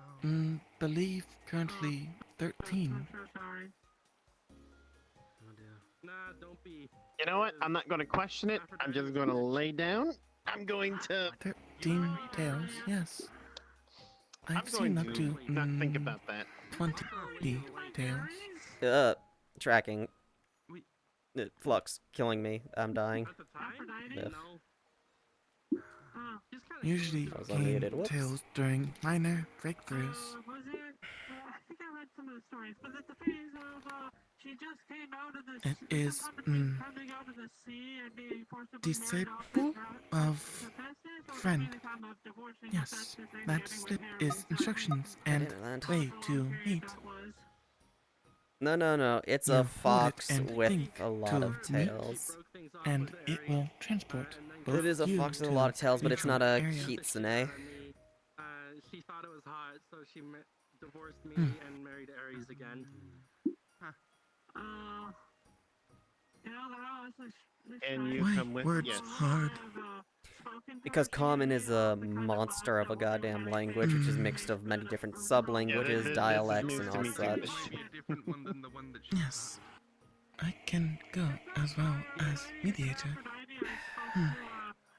Speaker 13: Believe currently 13.
Speaker 5: You know what? I'm not going to question it. I'm just going to lay down. I'm going to...
Speaker 13: 13 tails, yes. I've seen up to
Speaker 5: not think about that.
Speaker 13: 20 tails.
Speaker 1: Tracking. Flux killing me. I'm dying. Ugh.
Speaker 13: Usually
Speaker 1: I was
Speaker 13: came
Speaker 1: unmuted. Whoops.
Speaker 13: tails during minor breakthroughs. It is disciple of friend. Yes, that slip is instructions and way to meet.
Speaker 1: No. It's a fox with a lot of tails.
Speaker 13: And it will transport.
Speaker 1: It is a fox with a lot of tails, but it's not a kitsune.
Speaker 10: She thought it was hot, so she divorced me and married Aries again.
Speaker 5: And you come with...
Speaker 13: Words
Speaker 5: yes.
Speaker 13: hard.
Speaker 1: Because Common is a monster of a goddamn language, which is mixed of many different sub-languages, dialects, and all such.
Speaker 13: Yes. I can go as well as mediator.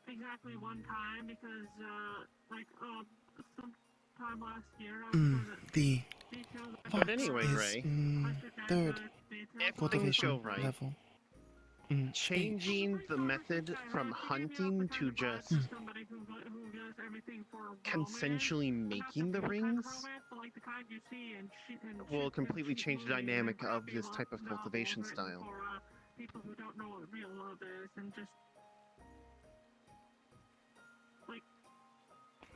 Speaker 4: Exactly one time because, sometime last year,
Speaker 13: The
Speaker 5: But anyway,
Speaker 13: is
Speaker 5: Ray,
Speaker 13: third
Speaker 5: if things
Speaker 13: cultivation
Speaker 5: go right,
Speaker 13: level.
Speaker 5: changing the method from hunting to just consensually making the rings will completely change the dynamic of this type of cultivation style.
Speaker 4: People who don't know what real love is and just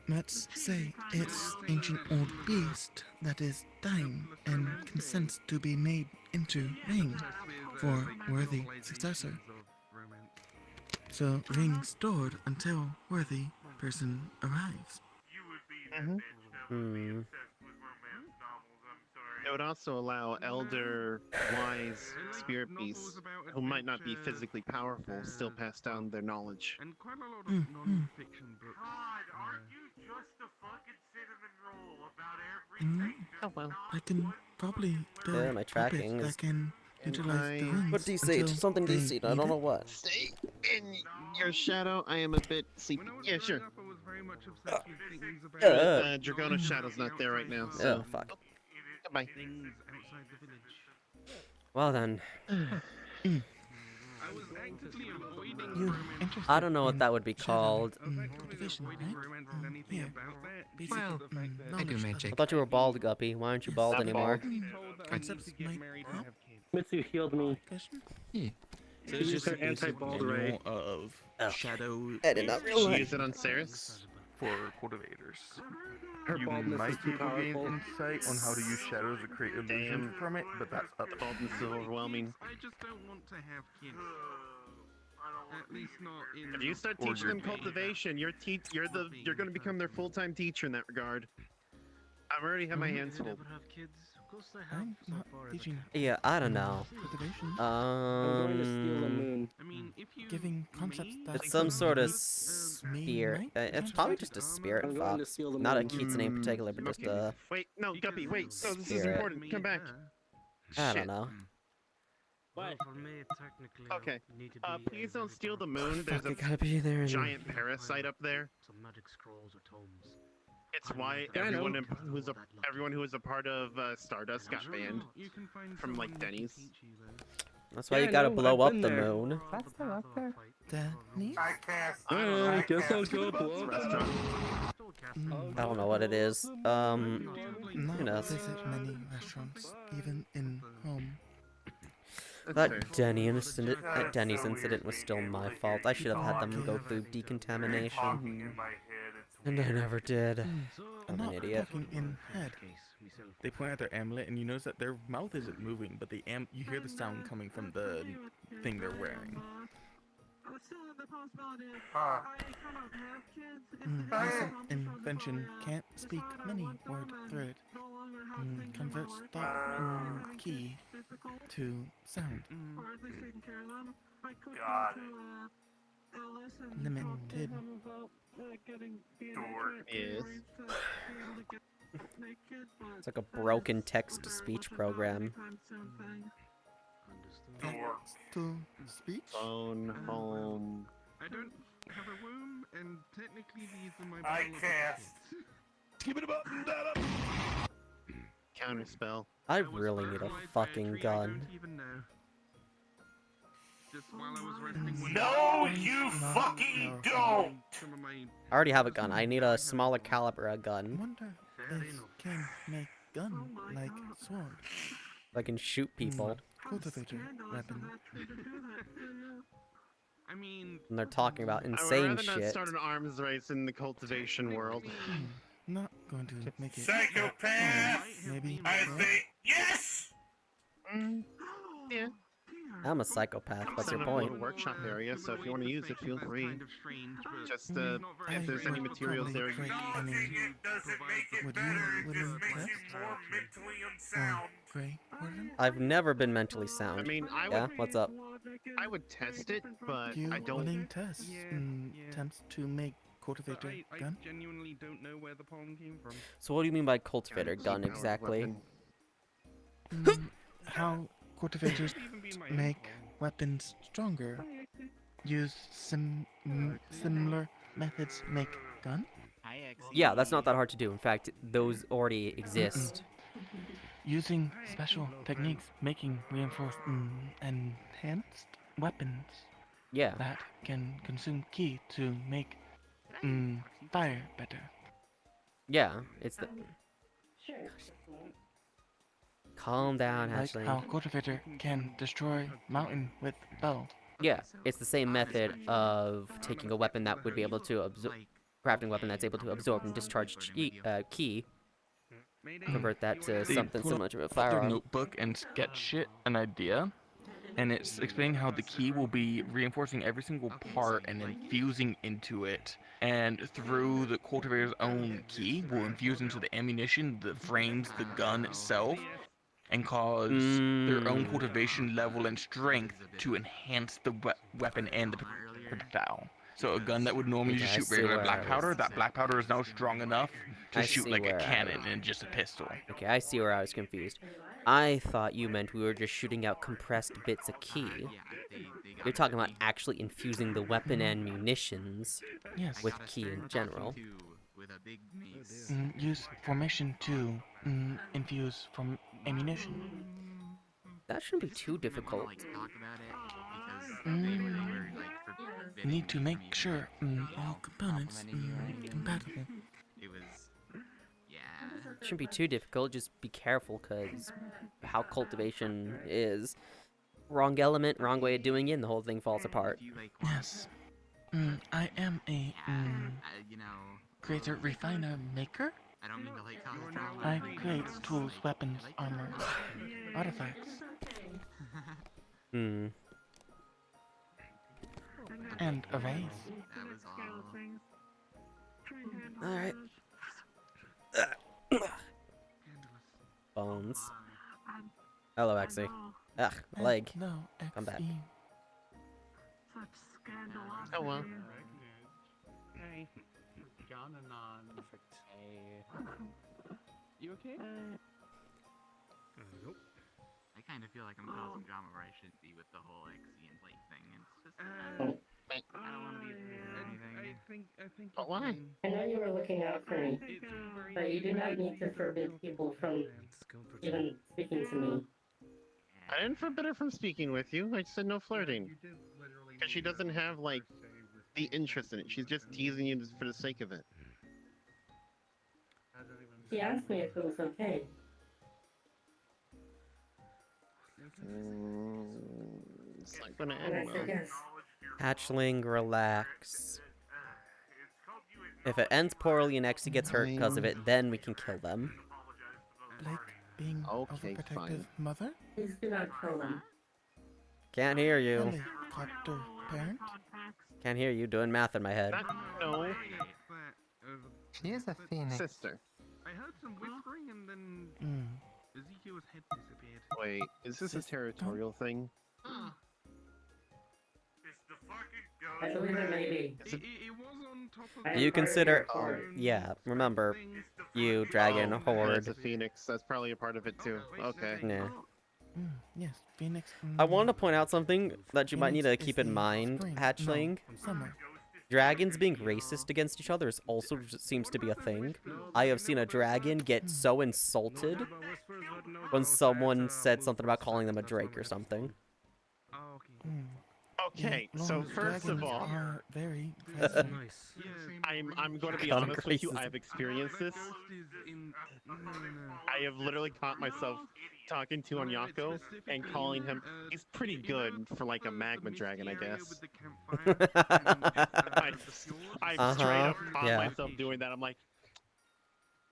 Speaker 13: Let's say it's ancient old beast that is dying and consents to be made into ring for worthy successor. So ring stored until worthy person arrives.
Speaker 5: It would also allow elder, wise spirit beasts who might not be physically powerful still pass down their knowledge.
Speaker 2: And quite a lot of non-fiction books.
Speaker 11: God, aren't you just a fucking cinnamon roll about everything?
Speaker 5: Oh well.
Speaker 13: I can probably do
Speaker 1: Yeah, my tracking
Speaker 13: that
Speaker 1: is...
Speaker 13: can utilize the rings.
Speaker 1: What DC?
Speaker 13: until
Speaker 1: Something
Speaker 13: they
Speaker 1: DC. I
Speaker 13: need
Speaker 1: don't
Speaker 13: it.
Speaker 1: know what.
Speaker 5: Stay in your shadow. I am a bit sleepy. Yeah, sure.
Speaker 2: I was very much obsessed with things about
Speaker 5: Dragona's shadow's not there right now, so...
Speaker 1: Oh, fuck.
Speaker 5: Goodbye.
Speaker 2: things outside the village.
Speaker 1: Well then,
Speaker 2: I was actively avoiding
Speaker 13: You
Speaker 2: romance.
Speaker 13: interested
Speaker 1: I don't know what
Speaker 13: in
Speaker 1: that would be
Speaker 13: shadow
Speaker 1: called.
Speaker 13: cultivation,
Speaker 2: avoiding
Speaker 13: right?
Speaker 2: romance with anything
Speaker 13: Here,
Speaker 2: about that.
Speaker 13: basic
Speaker 2: Well, the fact that
Speaker 13: knowledge of
Speaker 1: I thought you were bald, Guppy. Why aren't you bald
Speaker 5: Stop
Speaker 1: anymore?
Speaker 5: bald.
Speaker 2: told that I need
Speaker 13: concepts
Speaker 2: to get
Speaker 13: might
Speaker 2: married and
Speaker 13: help.
Speaker 2: have kids.
Speaker 10: Mitsu healed me.
Speaker 13: Question?
Speaker 6: So it's just a
Speaker 10: her
Speaker 6: basic
Speaker 10: anti-bald ray.
Speaker 6: manual of
Speaker 1: Okay.
Speaker 6: shadow
Speaker 1: I did not
Speaker 5: Did you
Speaker 1: realize.
Speaker 5: use it on Ceres?
Speaker 6: for cultivators.
Speaker 10: Her
Speaker 6: You
Speaker 10: baldness
Speaker 6: might
Speaker 10: is
Speaker 6: be
Speaker 10: too
Speaker 6: able to gain
Speaker 10: powerful.
Speaker 6: insight on how to use shadows to create illusions
Speaker 5: Damn.
Speaker 6: from it, but that's up to
Speaker 5: Baldness is overwhelming.
Speaker 2: I just don't want to have kids. At least not in.
Speaker 5: If you start
Speaker 6: Or
Speaker 5: teaching them
Speaker 6: your-
Speaker 5: cultivation, you're going to become their full-time teacher in that regard. I've already had my hands full.
Speaker 13: I'm not teaching
Speaker 1: Yeah, I don't know.
Speaker 13: cultivation.
Speaker 10: I'm going to steal the moon.
Speaker 2: I mean, if you
Speaker 13: Giving concepts that
Speaker 1: It's some sort of
Speaker 13: me,
Speaker 1: spirit.
Speaker 13: right?
Speaker 1: It's probably just a spirit
Speaker 10: I'm going to
Speaker 1: fox.
Speaker 10: steal the
Speaker 1: Not a
Speaker 10: moon.
Speaker 1: kitsune in particular, but just
Speaker 5: Okay.
Speaker 1: a.
Speaker 5: Wait, no, Guppy, wait. No, this is
Speaker 1: Spirit.
Speaker 5: important. Come back.
Speaker 1: I
Speaker 5: Shit.
Speaker 1: don't know.
Speaker 10: What?
Speaker 5: Okay. Please don't steal the moon. There's
Speaker 1: Fuck,
Speaker 5: a
Speaker 1: it gotta be there.
Speaker 5: giant parasite up there. It's why
Speaker 10: Yeah, I know.
Speaker 5: everyone who was a part of Stardust got banned from like Denny's.
Speaker 1: That's why
Speaker 10: Yeah,
Speaker 1: you
Speaker 10: I
Speaker 1: gotta
Speaker 10: know,
Speaker 1: blow
Speaker 10: I've
Speaker 1: up
Speaker 10: been
Speaker 1: the
Speaker 10: there.
Speaker 1: moon.
Speaker 13: That's still up there. Denny's?
Speaker 11: I can't.
Speaker 10: I guess I'll go blow up.
Speaker 5: Restaurant.
Speaker 1: I don't know what it is.
Speaker 13: Not
Speaker 1: Who knows?
Speaker 13: visit many restaurants, even in home.
Speaker 5: That's fair.
Speaker 1: That Denny's incident was still my fault. I should have had them go through decontamination. And I never did. I'm an
Speaker 13: Not
Speaker 1: idiot.
Speaker 13: talking in head.
Speaker 6: They point at their amulet, and you notice that their mouth isn't moving, but you hear the sound coming from the thing they're wearing.
Speaker 13: Recent invention can't speak many word thread. Converts thought key to sound.
Speaker 11: God.
Speaker 13: Limited.
Speaker 5: Yes.
Speaker 1: It's like a broken text-to-speech program.
Speaker 13: Text to speech?
Speaker 5: Phone, home.
Speaker 2: I don't have a womb, and technically these are my
Speaker 11: I
Speaker 2: biological
Speaker 11: cast.
Speaker 2: kids.
Speaker 11: Give it a button, Dada.
Speaker 5: Counterspell.
Speaker 1: I
Speaker 2: was
Speaker 1: really need a
Speaker 2: fertilized by
Speaker 1: fucking
Speaker 2: tree I
Speaker 1: gun.
Speaker 2: don't even know. Just while I was resting one
Speaker 11: No,
Speaker 2: day,
Speaker 11: you
Speaker 13: Not
Speaker 11: fucking
Speaker 13: powerful.
Speaker 11: don't.
Speaker 2: some of my
Speaker 1: I already have a gun. I need a smaller caliber gun.
Speaker 13: Wonder if can make gun like sword.
Speaker 1: I can shoot people.
Speaker 13: Cultivator weapon.
Speaker 2: I mean,
Speaker 1: And they're talking about
Speaker 5: I would
Speaker 1: insane
Speaker 5: rather not
Speaker 1: shit.
Speaker 5: start an arms race in the cultivation world.
Speaker 13: Not going to make it.
Speaker 11: Psychopath.
Speaker 13: Maybe.
Speaker 11: I
Speaker 13: well,
Speaker 11: think yes.
Speaker 5: Yeah.
Speaker 1: I'm a psychopath. What's your
Speaker 5: Set up a little
Speaker 1: point?
Speaker 5: workshop area, so if you want to use it, feel free.
Speaker 2: kind of strange, but
Speaker 5: Just
Speaker 2: not very
Speaker 5: if there's any
Speaker 13: would
Speaker 5: materials there,
Speaker 13: probably
Speaker 5: you
Speaker 13: create
Speaker 11: Acknowledging
Speaker 13: any
Speaker 11: it doesn't make it
Speaker 13: Would you
Speaker 11: better. It
Speaker 13: willing
Speaker 11: just makes
Speaker 13: test?
Speaker 11: you more mentally unsound.
Speaker 13: Greywarden?
Speaker 1: I've never been mentally
Speaker 5: I
Speaker 1: sound.
Speaker 5: mean,
Speaker 1: Yeah, what's up?
Speaker 5: I would test it, but
Speaker 13: You
Speaker 5: I don't.
Speaker 13: willing tests attempts to make cultivator
Speaker 2: I
Speaker 13: gun?
Speaker 2: genuinely don't know where the pollen came from.
Speaker 1: So what do you mean by cultivator gun
Speaker 5: Powered
Speaker 1: exactly?
Speaker 5: weapon.
Speaker 13: How cultivators
Speaker 2: Could even be my own
Speaker 13: make
Speaker 2: pollen.
Speaker 13: weapons stronger. Use similar methods make gun?
Speaker 1: Yeah, that's not that hard to do. In fact, those already exist.
Speaker 13: Using special techniques making reinforced enhanced weapons
Speaker 1: Yeah.
Speaker 13: that can consume key to make fire better.
Speaker 1: Yeah, it's the...
Speaker 8: Sure.
Speaker 1: Calm down,
Speaker 13: Like
Speaker 1: Ashley.
Speaker 13: how cultivator can destroy mountain with bow.
Speaker 1: Yeah, it's the same method of taking a weapon that would be able to absorb... Crafting a weapon that's able to absorb and discharge key, convert that to
Speaker 6: They
Speaker 1: something
Speaker 6: pull
Speaker 1: similar to a
Speaker 6: out their
Speaker 1: firearm.
Speaker 6: notebook and sketch it an idea, and it's explaining how the key will be reinforcing every single part and infusing into it, and through the cultivator's own key will infuse into the ammunition, the frames, the gun itself, and cause their own cultivation level and strength to enhance the weapon and the projectile. So a gun that would normally
Speaker 1: Okay,
Speaker 6: just
Speaker 1: I
Speaker 6: shoot
Speaker 1: see
Speaker 6: regular
Speaker 1: where
Speaker 6: black
Speaker 1: I was-
Speaker 6: powder, that black powder is now strong enough to
Speaker 1: I
Speaker 6: shoot
Speaker 1: see
Speaker 6: like a
Speaker 1: where I
Speaker 6: cannon
Speaker 1: was-
Speaker 6: and just a pistol.
Speaker 1: Okay, I see where I was confused. I thought you meant we were just shooting out compressed bits of key. You're talking about actually infusing the weapon and munitions
Speaker 13: Yes.
Speaker 1: with key in general.
Speaker 13: Use formation to infuse from ammunition.
Speaker 1: That shouldn't be too difficult.
Speaker 7: Like, talk about it because they were like forbidding
Speaker 13: Need to
Speaker 7: me
Speaker 13: make
Speaker 7: from
Speaker 13: sure
Speaker 7: even,
Speaker 13: all components
Speaker 7: complimenting you or anything.
Speaker 13: compatible.
Speaker 7: It was, yeah.
Speaker 1: Shouldn't be too difficult. Just be careful, cause how cultivation is. Wrong element, wrong way of doing it, and the whole thing falls apart.
Speaker 7: If you like,
Speaker 13: Yes. I am a
Speaker 7: you know,
Speaker 13: creator, refiner, maker.
Speaker 7: I don't mean to like cause drama.
Speaker 13: I
Speaker 7: but
Speaker 13: create
Speaker 7: it's
Speaker 13: tools,
Speaker 7: like,
Speaker 13: weapons,
Speaker 7: I like
Speaker 13: armor, artifacts,
Speaker 1: Hmm.
Speaker 13: and arrays.
Speaker 7: That was all.
Speaker 1: Alright. Bones. Hello, Exy. Ugh, my leg.
Speaker 13: No,
Speaker 1: Come back.
Speaker 13: XE.
Speaker 5: Oh well.
Speaker 3: Hey. John and Non. Perfect. Hey. You okay?
Speaker 2: Nope.
Speaker 7: I kind of feel like I'm causing drama where I shouldn't be with the whole Xe and Blake thing. It's just, I don't want to be or anything.
Speaker 2: I think.
Speaker 5: But why?
Speaker 8: I know you were looking out for me, but you do not need to forbid people from even speaking to me.
Speaker 5: I didn't forbid her from speaking with you. I just said no flirting. Because she doesn't have, like, the interest in it. She's just teasing you for the sake of it.
Speaker 8: She asked me if it was okay.
Speaker 5: It's not gonna
Speaker 8: And I
Speaker 5: end
Speaker 8: said
Speaker 5: well.
Speaker 8: yes.
Speaker 1: Hatchling, relax. If it ends poorly and Exy gets hurt because of it, then we can kill them.
Speaker 13: Blake being
Speaker 5: Okay,
Speaker 13: overprotective
Speaker 5: fine.
Speaker 13: mother.
Speaker 8: Please do not kill them.
Speaker 1: Can't hear you.
Speaker 13: Helicopter parent.
Speaker 1: Can't hear you doing math in my head.
Speaker 5: No.
Speaker 7: She is a phoenix.
Speaker 5: Sister.
Speaker 10: I heard some whispering and then
Speaker 13: Mm.
Speaker 10: Ezekiel's head disappeared.
Speaker 5: Wait, is this a territorial thing?
Speaker 8: I believe it may be.
Speaker 10: It was on top of
Speaker 8: I
Speaker 1: You
Speaker 8: am part of
Speaker 1: consider,
Speaker 8: your horde.
Speaker 1: yeah, remember, you, dragon,
Speaker 5: Oh,
Speaker 1: horde.
Speaker 5: That's a phoenix. That's probably a part of it too. Okay.
Speaker 1: Yeah.
Speaker 13: Yes, Phoenix.
Speaker 1: I want to point out something that you might need to
Speaker 13: Phoenix
Speaker 1: keep
Speaker 13: is
Speaker 1: in
Speaker 13: the
Speaker 1: mind,
Speaker 13: spring.
Speaker 1: Hatchling.
Speaker 13: No, summer.
Speaker 1: Dragons being racist against each other is also just seems to be a thing. I have seen a dragon get so insulted when someone said something about calling them a drake or something.
Speaker 5: Okay,
Speaker 13: Yeah,
Speaker 5: so
Speaker 13: long
Speaker 5: first of
Speaker 13: dragons
Speaker 5: all,
Speaker 13: are very fascinating.
Speaker 5: I'm going to be
Speaker 1: Common
Speaker 5: honest with you.
Speaker 1: racism.
Speaker 5: I've experienced this. I have literally caught myself talking to Onyako and calling him. He's pretty good for like a magma dragon, I guess. I straight up caught
Speaker 1: yeah.
Speaker 5: myself doing that. I'm like,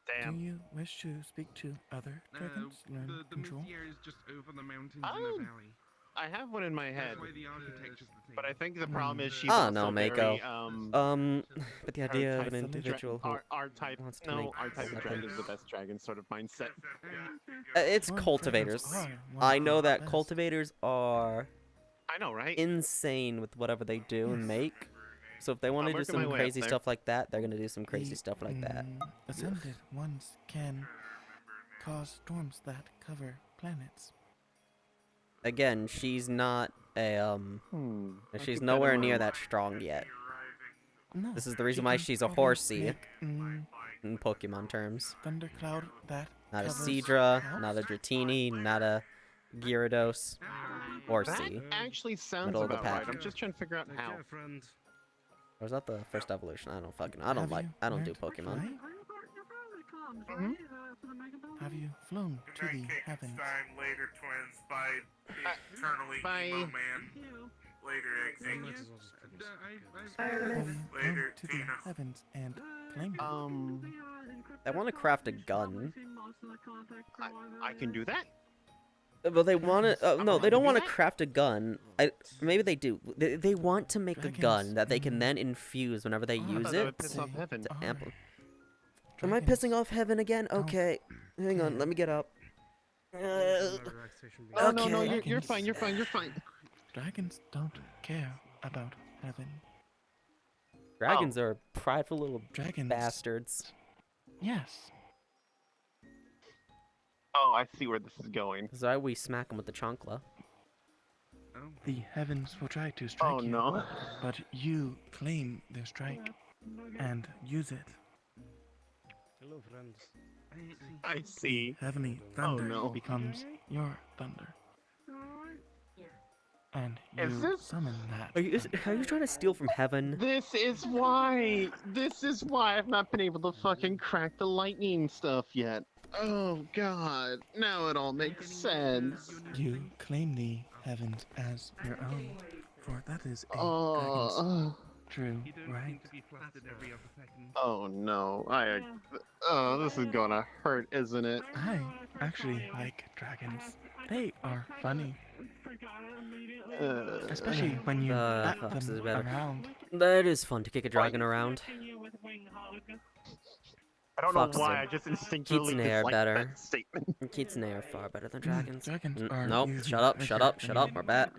Speaker 5: damn.
Speaker 13: Do you wish to speak to other dragons? Learn
Speaker 10: The
Speaker 13: control.
Speaker 10: Messier is just over the mountains in
Speaker 5: Oh.
Speaker 10: the valley.
Speaker 5: I have one in my head,
Speaker 10: That's why the architecture's the same.
Speaker 5: but I think the problem is she's
Speaker 1: Ah,
Speaker 5: also
Speaker 1: no,
Speaker 5: very,
Speaker 1: Mako. But the idea of an individual who
Speaker 5: our type,
Speaker 1: wants to
Speaker 5: no,
Speaker 1: make
Speaker 5: our type of dragon
Speaker 1: weapons.
Speaker 5: is the best dragon sort of mindset.
Speaker 1: It's
Speaker 13: Well,
Speaker 1: cultivators.
Speaker 13: dragons are one
Speaker 1: I
Speaker 13: of
Speaker 1: know
Speaker 13: the
Speaker 1: that
Speaker 13: best.
Speaker 1: cultivators are
Speaker 5: I know, right?
Speaker 1: insane with whatever they do and make. So if they want to do
Speaker 5: working my
Speaker 1: some
Speaker 5: way up
Speaker 1: crazy
Speaker 5: there.
Speaker 1: stuff like that, they're gonna do some crazy
Speaker 13: The,
Speaker 1: stuff like that.
Speaker 13: Ascended ones can cause storms that cover planets.
Speaker 1: Again, she's not a I'll she's
Speaker 5: keep that in
Speaker 1: nowhere near
Speaker 5: mind.
Speaker 1: that strong yet.
Speaker 13: No,
Speaker 1: This is the reason
Speaker 13: she
Speaker 1: why
Speaker 13: can
Speaker 1: she's a
Speaker 13: probably
Speaker 1: horsey
Speaker 13: make,
Speaker 1: in Pokemon terms.
Speaker 13: thundercloud that
Speaker 1: Not a
Speaker 13: covers
Speaker 1: Seadra,
Speaker 13: Alps.
Speaker 1: not a Dratini, not a Gyarados. Horsey.
Speaker 5: That actually sounds
Speaker 1: Middle of the
Speaker 5: about right.
Speaker 1: pack.
Speaker 5: I'm just trying to figure out how.
Speaker 2: friend.
Speaker 1: Or was that the first evolution? I don't
Speaker 13: Have
Speaker 1: like
Speaker 13: you
Speaker 1: I don't do
Speaker 13: learned to
Speaker 1: Pokemon.
Speaker 13: fly? Have you flown to the heavens?
Speaker 11: Later, twins. Bye. Eternally
Speaker 5: Bye.
Speaker 11: emo man. Later, exit.
Speaker 13: Have you
Speaker 11: Later,
Speaker 13: flown to the
Speaker 11: Tina.
Speaker 13: heavens and claimed it?
Speaker 1: I want to craft a gun.
Speaker 5: I can do that.
Speaker 1: Well, they want to. No, they don't want to
Speaker 5: that?
Speaker 1: craft a gun. Maybe they do. They want to make a gun
Speaker 13: Dragons,
Speaker 1: that they can then infuse whenever they
Speaker 5: I
Speaker 1: use
Speaker 5: thought that
Speaker 1: it.
Speaker 5: would piss off heaven.
Speaker 1: To
Speaker 13: are
Speaker 1: ample. Am I
Speaker 13: dragons.
Speaker 1: pissing off heaven again?
Speaker 13: Oh,
Speaker 1: Okay. Hang on.
Speaker 13: okay.
Speaker 1: Let me get up.
Speaker 5: Oh no,
Speaker 1: Okay.
Speaker 5: you're fine. You're fine. You're fine.
Speaker 13: Dragons don't care about heaven.
Speaker 1: Dragons are prideful little
Speaker 13: Dragons.
Speaker 1: bastards.
Speaker 13: Yes.
Speaker 5: Oh, I see where this is going.
Speaker 1: That's why we smack them with the chancla.
Speaker 13: The heavens will try to strike
Speaker 5: Oh
Speaker 13: you,
Speaker 5: no.
Speaker 13: but you claim their strike and use it.
Speaker 2: Hello, friends.
Speaker 5: I see.
Speaker 13: Heavenly thunder
Speaker 5: no.
Speaker 13: becomes your thunder.
Speaker 9: and
Speaker 5: Is
Speaker 9: you
Speaker 5: this-
Speaker 9: summon that.
Speaker 1: Are you trying to steal from heaven?
Speaker 5: This is why I've not been able to fucking crack the lightning stuff yet. Oh god, now it all makes sense.
Speaker 13: You claim the heavens as your own, for that is a dragon's
Speaker 5: Oh,
Speaker 13: true
Speaker 2: You don't
Speaker 13: right.
Speaker 2: need to be flustered every other second.
Speaker 5: oh no, this is gonna hurt, isn't it?
Speaker 13: I actually like dragons. They are funny, especially when you bat
Speaker 1: Fox is
Speaker 13: them
Speaker 1: better.
Speaker 13: around.
Speaker 1: That is fun to kick a dragon around.
Speaker 5: I don't
Speaker 1: Fox
Speaker 5: know why,
Speaker 1: and-
Speaker 5: I just instinctively
Speaker 1: Keats and Air
Speaker 5: dislike
Speaker 1: better.
Speaker 5: that statement.
Speaker 1: Keats and Air are far better than dragons.
Speaker 13: Dragons are
Speaker 1: Nope.
Speaker 13: usually
Speaker 1: Shut up. Shut
Speaker 13: bigger
Speaker 1: up. Shut
Speaker 13: than
Speaker 1: up. We're bad.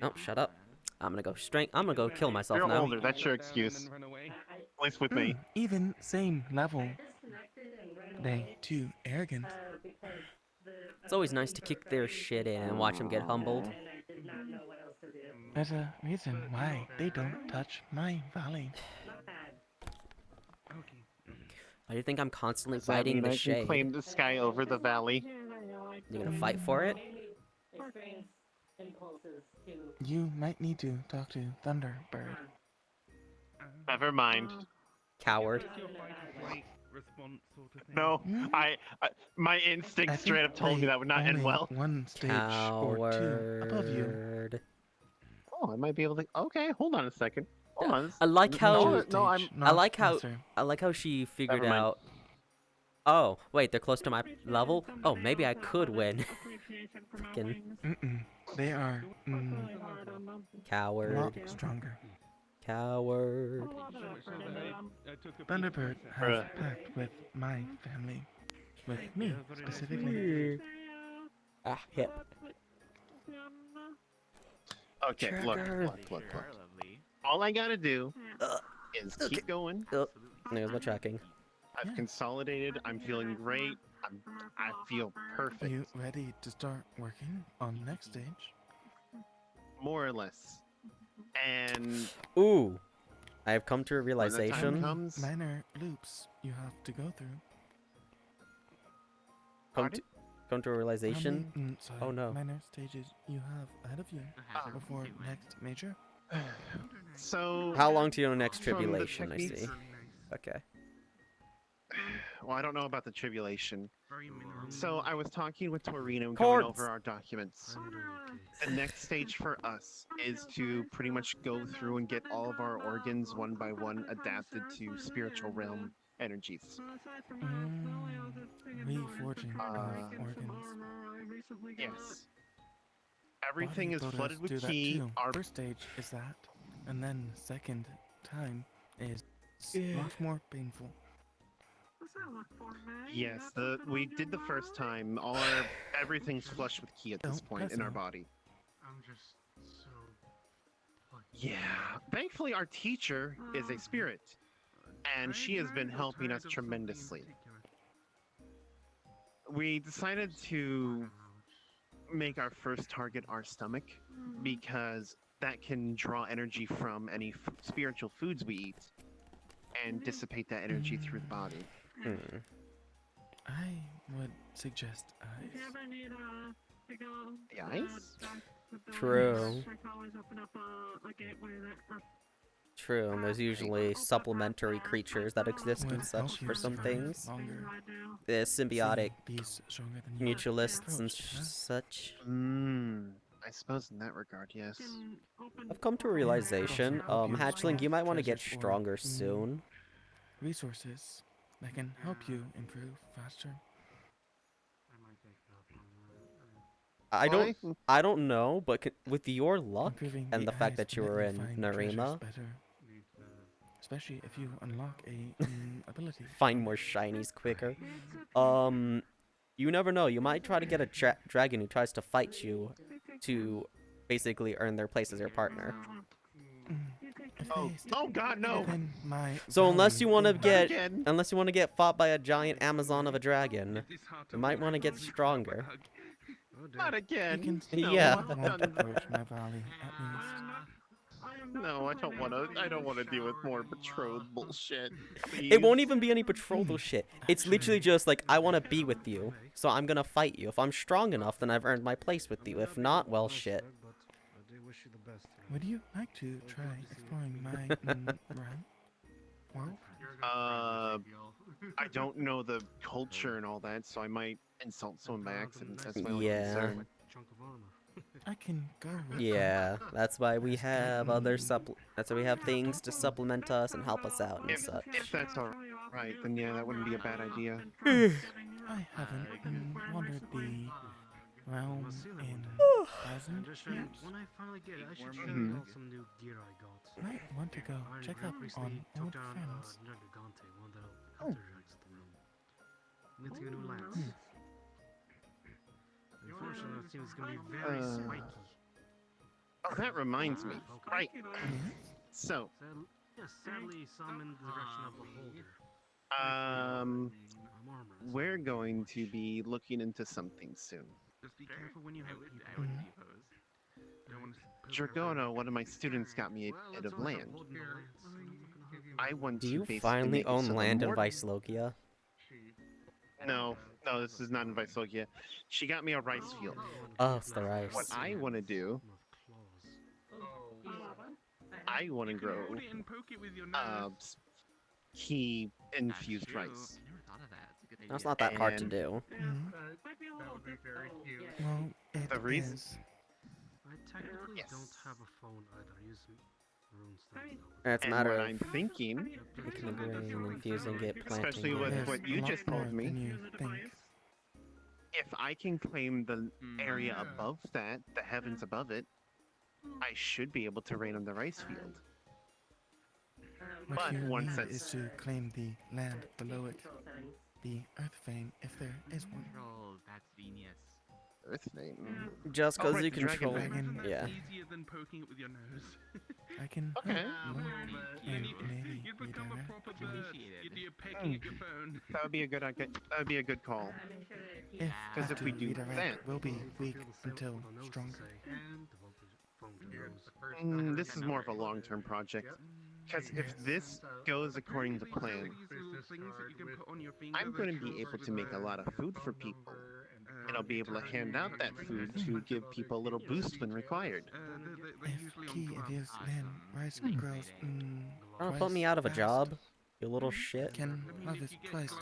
Speaker 1: Nope. Shut up. I'm gonna go straight. I'm gonna go kill myself
Speaker 5: You're
Speaker 1: now.
Speaker 5: older, that's your excuse. At least with me.
Speaker 13: Even same level. They too arrogant.
Speaker 1: It's always nice to kick their shit in and watch them get humbled.
Speaker 13: There's a reason why they don't touch my valley.
Speaker 1: Why do you think I'm constantly
Speaker 5: Does that
Speaker 1: fighting
Speaker 5: mean
Speaker 1: the
Speaker 5: I can
Speaker 1: shade?
Speaker 5: claim the sky over the valley?
Speaker 1: You gonna fight for it?
Speaker 13: You might need to talk to Thunderbird.
Speaker 5: Never mind.
Speaker 1: Coward.
Speaker 2: Response sort of thing.
Speaker 5: No, my instinct straight up told me that would not end well.
Speaker 13: One stage or two above you.
Speaker 1: Coward.
Speaker 5: Oh, I might be able to. Okay, hold on a second. Hold on.
Speaker 1: I like how.
Speaker 5: No, I'm.
Speaker 1: I like how she figured
Speaker 5: Never mind.
Speaker 1: out. Oh, wait, they're close to my level? Oh, maybe I could win. Freaking
Speaker 13: They are a
Speaker 1: coward.
Speaker 13: lot stronger.
Speaker 1: Coward.
Speaker 13: Thunderbird has a pact with my family. With me, specifically.
Speaker 1: Ah, hip.
Speaker 5: Okay, look. All I gotta do is keep going.
Speaker 1: There's my tracking.
Speaker 5: I've consolidated. I'm feeling great. I feel perfect.
Speaker 13: You ready to start working on the next stage?
Speaker 5: More or less. And
Speaker 1: Ooh. I have come to a
Speaker 5: when the time
Speaker 1: realization.
Speaker 5: comes,
Speaker 13: Minor loops you have to go through.
Speaker 1: Come to a realization.
Speaker 13: How many,
Speaker 1: Oh no.
Speaker 13: Minor stages you have ahead of you before next major?
Speaker 5: so
Speaker 1: How long to your next
Speaker 5: from the
Speaker 1: tribulation, I
Speaker 5: techniques-
Speaker 1: see. Okay.
Speaker 5: Well, I don't know about the tribulation.
Speaker 7: Very mineral.
Speaker 5: So I was talking with Torino and
Speaker 1: Chords.
Speaker 5: going over our documents. The next stage for us is to pretty much go through and get all of our organs one by one adapted to spiritual realm energies.
Speaker 13: Reforging of organs.
Speaker 5: Yes. Everything is
Speaker 13: Bodybuilders
Speaker 5: flooded
Speaker 13: do
Speaker 5: with
Speaker 13: that
Speaker 5: ki.
Speaker 13: too.
Speaker 5: Our
Speaker 13: First stage is that, and then second time is much more painful.
Speaker 5: yes, we did the first time. Everything's flushed with ki at this
Speaker 13: Don't
Speaker 5: point
Speaker 13: press
Speaker 5: in our
Speaker 13: on.
Speaker 5: body.
Speaker 7: I'm just so.
Speaker 5: Yeah. Thankfully, our teacher is a spirit, and she has been helping us tremendously. We decided to make our first target our stomach because that can draw energy from any spiritual foods we eat and dissipate that energy through the body.
Speaker 13: I would suggest ice.
Speaker 5: The ice?
Speaker 1: True. True, and there's usually supplementary creatures that exist
Speaker 13: Would
Speaker 1: and such
Speaker 13: help you
Speaker 1: for some
Speaker 13: survive
Speaker 1: things.
Speaker 13: longer.
Speaker 1: The symbiotic
Speaker 13: See beasts stronger than you.
Speaker 1: mutualists and
Speaker 13: Approach, huh?
Speaker 1: such.
Speaker 5: I suppose in that regard, yes.
Speaker 1: I've come to a realization, Hatchling, you might want to get stronger soon.
Speaker 13: Resources that can help you improve faster.
Speaker 1: I don't know, but with your luck
Speaker 13: Improving
Speaker 1: and the fact
Speaker 13: eyes
Speaker 1: that you
Speaker 13: let
Speaker 1: were in
Speaker 13: find treasures
Speaker 1: Narima,
Speaker 13: better. Especially if you unlock a ability.
Speaker 1: find more shinies quicker. You never know. You might try to get a dragon who tries to fight you to basically earn their place as your partner.
Speaker 5: Oh God, no!
Speaker 1: So unless you want to get,
Speaker 5: Again.
Speaker 1: unless you want to get fought by a giant Amazon of a dragon, you might want to get stronger.
Speaker 5: Not again.
Speaker 1: Yeah.
Speaker 13: Approach my valley at least.
Speaker 5: No, I don't want to. I don't want to deal with more betrothed bullshit.
Speaker 1: It won't
Speaker 5: please.
Speaker 1: even be any betrothal shit. It's literally just like, I want to be with you, so I'm gonna fight you. If I'm strong enough, then I've earned my place with you. If not, well, shit.
Speaker 12: wish you the best.
Speaker 13: Would you like to try exploring my realm? World?
Speaker 5: I don't know the culture and all that, so I might insult someone by accident. That's my only
Speaker 1: Yeah.
Speaker 5: concern.
Speaker 12: Chunk of armor.
Speaker 13: I can go with
Speaker 1: Yeah, that's why we have that's why we have things to supplement us and help us out and such.
Speaker 5: If that's alright, then yeah, that wouldn't be a bad idea.
Speaker 13: I haven't wandered the realm in thousands of years.
Speaker 12: When I finally get it, I should show
Speaker 5: Mhm.
Speaker 12: you all some new gear I got.
Speaker 13: Might want to go
Speaker 12: I
Speaker 13: check up
Speaker 12: recently
Speaker 13: on
Speaker 12: took
Speaker 13: old
Speaker 12: down
Speaker 13: friends.
Speaker 12: Nergigante, one of the
Speaker 13: Oh.
Speaker 12: hunter drags at the room. I'm getting a new lance. Unfortunately, it seems it's gonna be very spiky.
Speaker 5: Oh, that reminds me. Right. So,
Speaker 12: Sadly, some in the direction of the holder.
Speaker 5: um,
Speaker 12: I'm armored.
Speaker 5: we're going to be looking into something soon.
Speaker 7: Just be careful when you hit people. I would T-pose. Don't want to
Speaker 5: Dragono, one of my students, got me a bit of land. I want
Speaker 1: Do
Speaker 5: to
Speaker 1: you
Speaker 5: basically
Speaker 1: finally
Speaker 5: make it
Speaker 1: own
Speaker 5: so the
Speaker 1: land in
Speaker 5: more-
Speaker 1: Vycelogia?
Speaker 5: No, this is not in Vycelogia. She got me a rice field.
Speaker 1: Oh, it's the rice.
Speaker 5: What I want to do, I want to grow
Speaker 7: Hold it and poke it with your nose.
Speaker 5: key infused
Speaker 7: True.
Speaker 5: rice.
Speaker 7: I never thought of that. It's a good idea.
Speaker 1: That's not that hard to
Speaker 5: And-
Speaker 1: do.
Speaker 3: That would be very cute.
Speaker 13: Well, it
Speaker 5: The reason-
Speaker 13: is.
Speaker 12: I technically
Speaker 5: Yes.
Speaker 12: don't have a phone either. I use runestones.
Speaker 1: It's a
Speaker 5: And
Speaker 1: matter
Speaker 5: what
Speaker 1: of
Speaker 5: I'm thinking,
Speaker 1: making a grain, infusing it, planting
Speaker 5: especially
Speaker 1: it.
Speaker 5: with
Speaker 13: There's
Speaker 5: what you
Speaker 13: a lot
Speaker 5: just
Speaker 13: more
Speaker 5: told me,
Speaker 13: than you think.
Speaker 5: if I can claim the area above that, the heavens above it, I should be able to rain on the rice field.
Speaker 13: What
Speaker 5: But
Speaker 13: you
Speaker 5: once
Speaker 13: need
Speaker 5: it's-
Speaker 13: is to claim the land below it, the earth vein, if there is one.
Speaker 7: Control, that's genius.
Speaker 5: Earth vein.
Speaker 1: Just
Speaker 5: Oh,
Speaker 1: because
Speaker 5: right,
Speaker 1: you
Speaker 5: the dragon
Speaker 1: control.
Speaker 5: vein.
Speaker 13: Dragon.
Speaker 7: That's
Speaker 1: Yeah.
Speaker 7: easier than poking it with your nose.
Speaker 13: I can
Speaker 5: Okay.
Speaker 13: help lower and maybe
Speaker 7: You'd become a
Speaker 13: redirect
Speaker 7: proper
Speaker 13: you.
Speaker 7: bird. You'd be pecking at your phone.
Speaker 5: That would be a good call.
Speaker 13: If
Speaker 5: Because
Speaker 13: have
Speaker 5: if we
Speaker 13: to
Speaker 5: do
Speaker 13: redirect,
Speaker 5: that-
Speaker 13: will be weak until stronger.
Speaker 5: This is more of a long-term project. Because if this goes according to plan, I'm going to be able to make a lot of food for people. And I'll be able to hand out that food to give people a little boost when required.
Speaker 13: If key infused land rice grows
Speaker 1: Wanna put me out of a job? You little shit.
Speaker 13: can harvest twice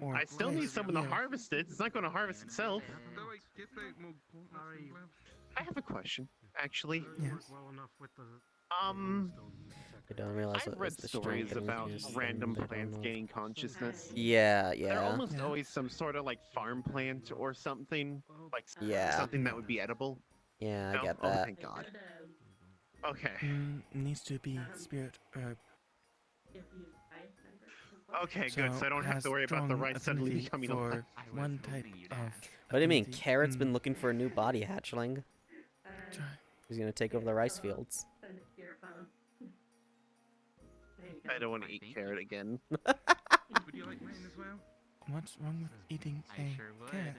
Speaker 13: or
Speaker 5: I still need
Speaker 13: twice
Speaker 5: someone to
Speaker 13: year.
Speaker 5: harvest it. It's not going to harvest itself.
Speaker 7: Though I guess they're more gauntlets and gloves.
Speaker 5: I have a question, actually.
Speaker 13: Yes.
Speaker 12: Well enough with the
Speaker 1: I don't realize
Speaker 5: I've
Speaker 1: what
Speaker 5: read
Speaker 1: is the
Speaker 5: stories
Speaker 1: strength
Speaker 5: about
Speaker 1: infused
Speaker 5: random
Speaker 1: and they don't
Speaker 5: plants
Speaker 1: know.
Speaker 5: gaining consciousness.
Speaker 1: Yeah,
Speaker 5: They're
Speaker 1: yeah.
Speaker 5: almost
Speaker 13: Yeah.
Speaker 5: always some sort of like farm plant or something, like
Speaker 1: Yeah.
Speaker 5: something that would be edible.
Speaker 1: Yeah, I
Speaker 5: No?
Speaker 1: get
Speaker 5: Oh,
Speaker 1: that.
Speaker 5: thank God. Okay.
Speaker 13: Needs to be spirit herb.
Speaker 5: Okay, good. So I don't have
Speaker 13: has
Speaker 5: to worry about the
Speaker 13: strong
Speaker 5: rice suddenly
Speaker 13: affinity
Speaker 5: becoming
Speaker 13: for
Speaker 5: alive.
Speaker 13: one type of.
Speaker 1: What do you mean?
Speaker 13: affinity.
Speaker 1: Carrot's been looking for a new body hatchling.
Speaker 13: Try.
Speaker 1: He's gonna take over the rice fields.
Speaker 5: I don't want to eat carrot again.
Speaker 7: Would you like mine as well?
Speaker 13: What's wrong with eating
Speaker 7: I
Speaker 13: a
Speaker 7: sure would.
Speaker 13: carrot?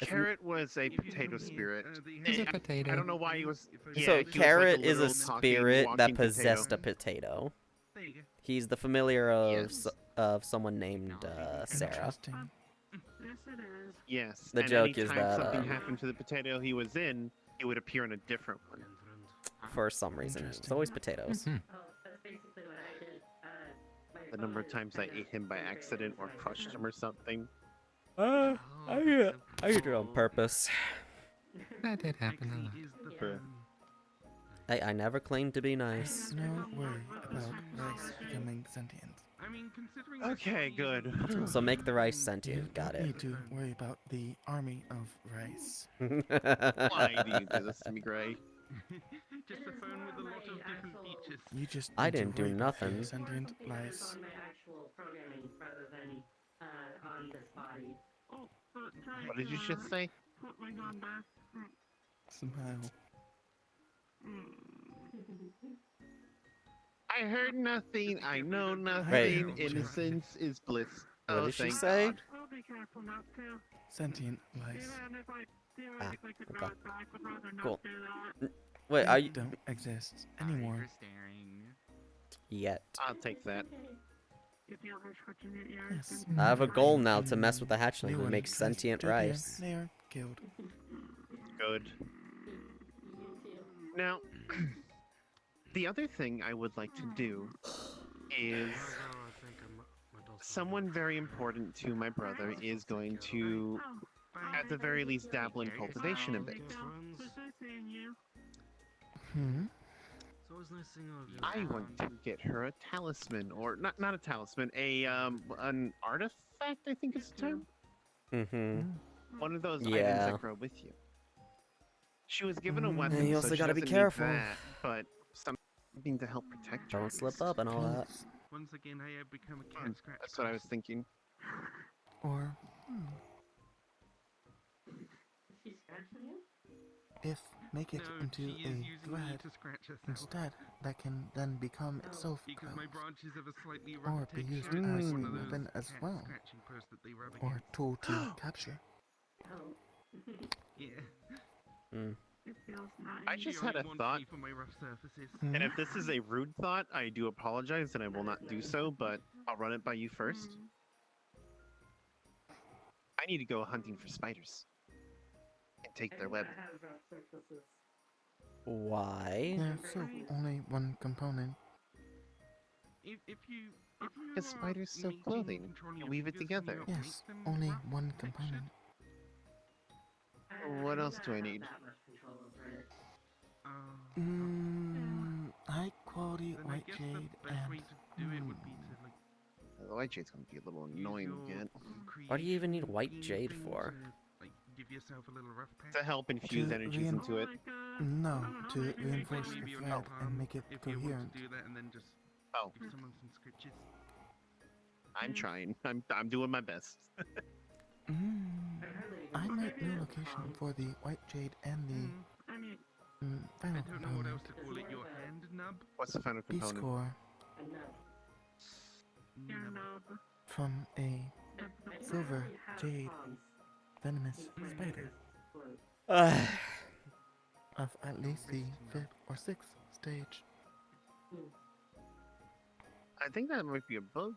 Speaker 5: Carrot was a
Speaker 7: If you
Speaker 5: potato
Speaker 7: told me,
Speaker 5: spirit.
Speaker 7: they
Speaker 3: He's a
Speaker 7: have-
Speaker 3: potato.
Speaker 5: I don't know why he was. Yeah,
Speaker 1: So
Speaker 5: he was like
Speaker 1: carrot is a
Speaker 5: literal talking,
Speaker 1: spirit that
Speaker 5: walking
Speaker 1: possessed
Speaker 5: potato.
Speaker 1: a potato.
Speaker 7: There you go.
Speaker 1: He's the familiar of
Speaker 5: Yes.
Speaker 1: of someone named Sarah.
Speaker 13: Interesting.
Speaker 4: Yes, it is.
Speaker 5: Yes.
Speaker 1: The
Speaker 5: and
Speaker 1: joke is
Speaker 5: anytime
Speaker 1: that,
Speaker 5: something happened to the potato he was in, he would appear in a different one.
Speaker 1: For some reason, it's
Speaker 13: Interesting.
Speaker 1: always potatoes.
Speaker 8: Oh, that's basically what I did. My
Speaker 5: The number of
Speaker 8: phone
Speaker 5: times I ate him by accident or crushed him or something.
Speaker 7: Oh,
Speaker 1: I did it on purpose.
Speaker 3: That did happen a lot.
Speaker 7: Is the
Speaker 5: Bruh.
Speaker 7: phone.
Speaker 1: I never claimed to be nice.
Speaker 13: No worry about rice becoming sentient.
Speaker 7: I mean, considering.
Speaker 5: Okay, good.
Speaker 1: So make the rice
Speaker 13: You
Speaker 1: sentient. Got
Speaker 13: don't
Speaker 1: it.
Speaker 13: need to worry about the army of rice.
Speaker 5: Why do you do this to me, Gray?
Speaker 7: Just a phone with a lot of different features.
Speaker 13: You just
Speaker 1: I
Speaker 13: need to
Speaker 1: didn't do
Speaker 13: worry about your
Speaker 1: nothing.
Speaker 13: Sentient
Speaker 8: It's
Speaker 13: lice.
Speaker 8: on my actual programming rather than on this body.
Speaker 4: Oh, try
Speaker 5: What did you
Speaker 4: to,
Speaker 5: just say?
Speaker 4: put my gun back.
Speaker 13: Somehow.
Speaker 5: I heard nothing. I know nothing.
Speaker 1: Wait.
Speaker 5: Innocence is bliss.
Speaker 1: What
Speaker 5: Oh,
Speaker 1: did she
Speaker 5: thank
Speaker 1: say?
Speaker 5: God.
Speaker 4: I'll be careful not to.
Speaker 13: Sentient lice.
Speaker 4: Even if I theoretically could
Speaker 1: okay.
Speaker 4: draw it back, would rather not
Speaker 1: Cool.
Speaker 4: do that.
Speaker 1: Wait,
Speaker 13: They
Speaker 1: are you
Speaker 13: don't exist
Speaker 7: Sorry
Speaker 13: anymore.
Speaker 7: for staring.
Speaker 1: yet?
Speaker 5: I'll take that.
Speaker 4: Get the others switching your ears.
Speaker 13: Yes.
Speaker 1: I have a goal now to mess with the hatchling
Speaker 13: New
Speaker 1: and
Speaker 13: one
Speaker 1: make
Speaker 13: tries
Speaker 1: sentient
Speaker 13: to appear,
Speaker 1: rice.
Speaker 13: They are killed.
Speaker 5: Good. Now, the other thing I would like to do is someone very important to my brother is going to, at the very least, dabble in cultivation a bit. I want to get her a talisman, or not a talisman, an artifact, I think is the term.
Speaker 1: Mm-hmm.
Speaker 5: One of those items
Speaker 1: Yeah.
Speaker 5: that grow with you. She was given a weapon,
Speaker 1: you
Speaker 5: so
Speaker 1: also
Speaker 5: she
Speaker 1: gotta be
Speaker 5: doesn't
Speaker 1: careful.
Speaker 5: need that, but something to help protect her.
Speaker 1: Don't slip up and all that.
Speaker 7: Once again, I have become a cat scratch.
Speaker 5: That's what I was thinking.
Speaker 13: Or
Speaker 8: She's scratching you?
Speaker 13: if make it
Speaker 7: No,
Speaker 13: into
Speaker 7: she is
Speaker 13: a
Speaker 7: using me
Speaker 13: thread
Speaker 7: to scratch herself.
Speaker 13: instead, that can then become itself
Speaker 7: Because my
Speaker 13: closed,
Speaker 7: branches have a slightly
Speaker 13: or
Speaker 7: rough
Speaker 13: be used
Speaker 7: texture.
Speaker 13: as
Speaker 7: It's
Speaker 13: a
Speaker 7: one of those
Speaker 13: weapon as
Speaker 7: cat
Speaker 13: well,
Speaker 7: scratching purse that they rub
Speaker 13: or
Speaker 7: against.
Speaker 13: tool to capture.
Speaker 8: Oh.
Speaker 7: Yeah.
Speaker 4: It feels nice.
Speaker 5: I just
Speaker 7: She
Speaker 5: had a
Speaker 7: only wants
Speaker 5: thought,
Speaker 7: me for my rough surfaces.
Speaker 5: and if this is a rude thought, I do apologize, and I will not do so, but I'll run it by you first. I need to go hunting for spiders and take their web.
Speaker 8: I have rough surfaces.
Speaker 1: Why?
Speaker 13: Yeah, so only one component.
Speaker 7: If you
Speaker 5: Because spiders sew clothing and weave it together.
Speaker 13: Yes, only one component.
Speaker 5: What else do I need?
Speaker 8: That much control over it.
Speaker 13: High quality
Speaker 7: Then I
Speaker 13: white
Speaker 7: guess
Speaker 13: jade
Speaker 7: the best way
Speaker 13: and
Speaker 7: to do it would be to like
Speaker 5: The white jade's gonna be a little annoying to get.
Speaker 1: Why do you even need white
Speaker 7: creation
Speaker 1: jade
Speaker 7: thing
Speaker 1: for?
Speaker 7: to, like, give yourself a little rough patch.
Speaker 5: To help infuse
Speaker 13: To
Speaker 5: energies into it.
Speaker 13: no, to
Speaker 7: Maybe
Speaker 13: reinforce the
Speaker 7: maybe on your
Speaker 13: thread
Speaker 7: palm,
Speaker 13: and make it
Speaker 7: if you want
Speaker 13: coherent.
Speaker 7: to do that and then just
Speaker 5: Oh,
Speaker 7: give someone some scratches.
Speaker 5: I'm trying. I'm doing my best.
Speaker 13: I might know location for the white jade and the
Speaker 4: I mean,
Speaker 13: final
Speaker 7: I don't know what else
Speaker 13: component.
Speaker 7: to call it. Your hand nub?
Speaker 5: What's the final
Speaker 13: Beast
Speaker 5: component?
Speaker 13: core
Speaker 4: your
Speaker 7: Nub.
Speaker 4: nub.
Speaker 13: from a silver jade venomous spider of at least the 5th or 6th stage.
Speaker 5: I think that might be a bug.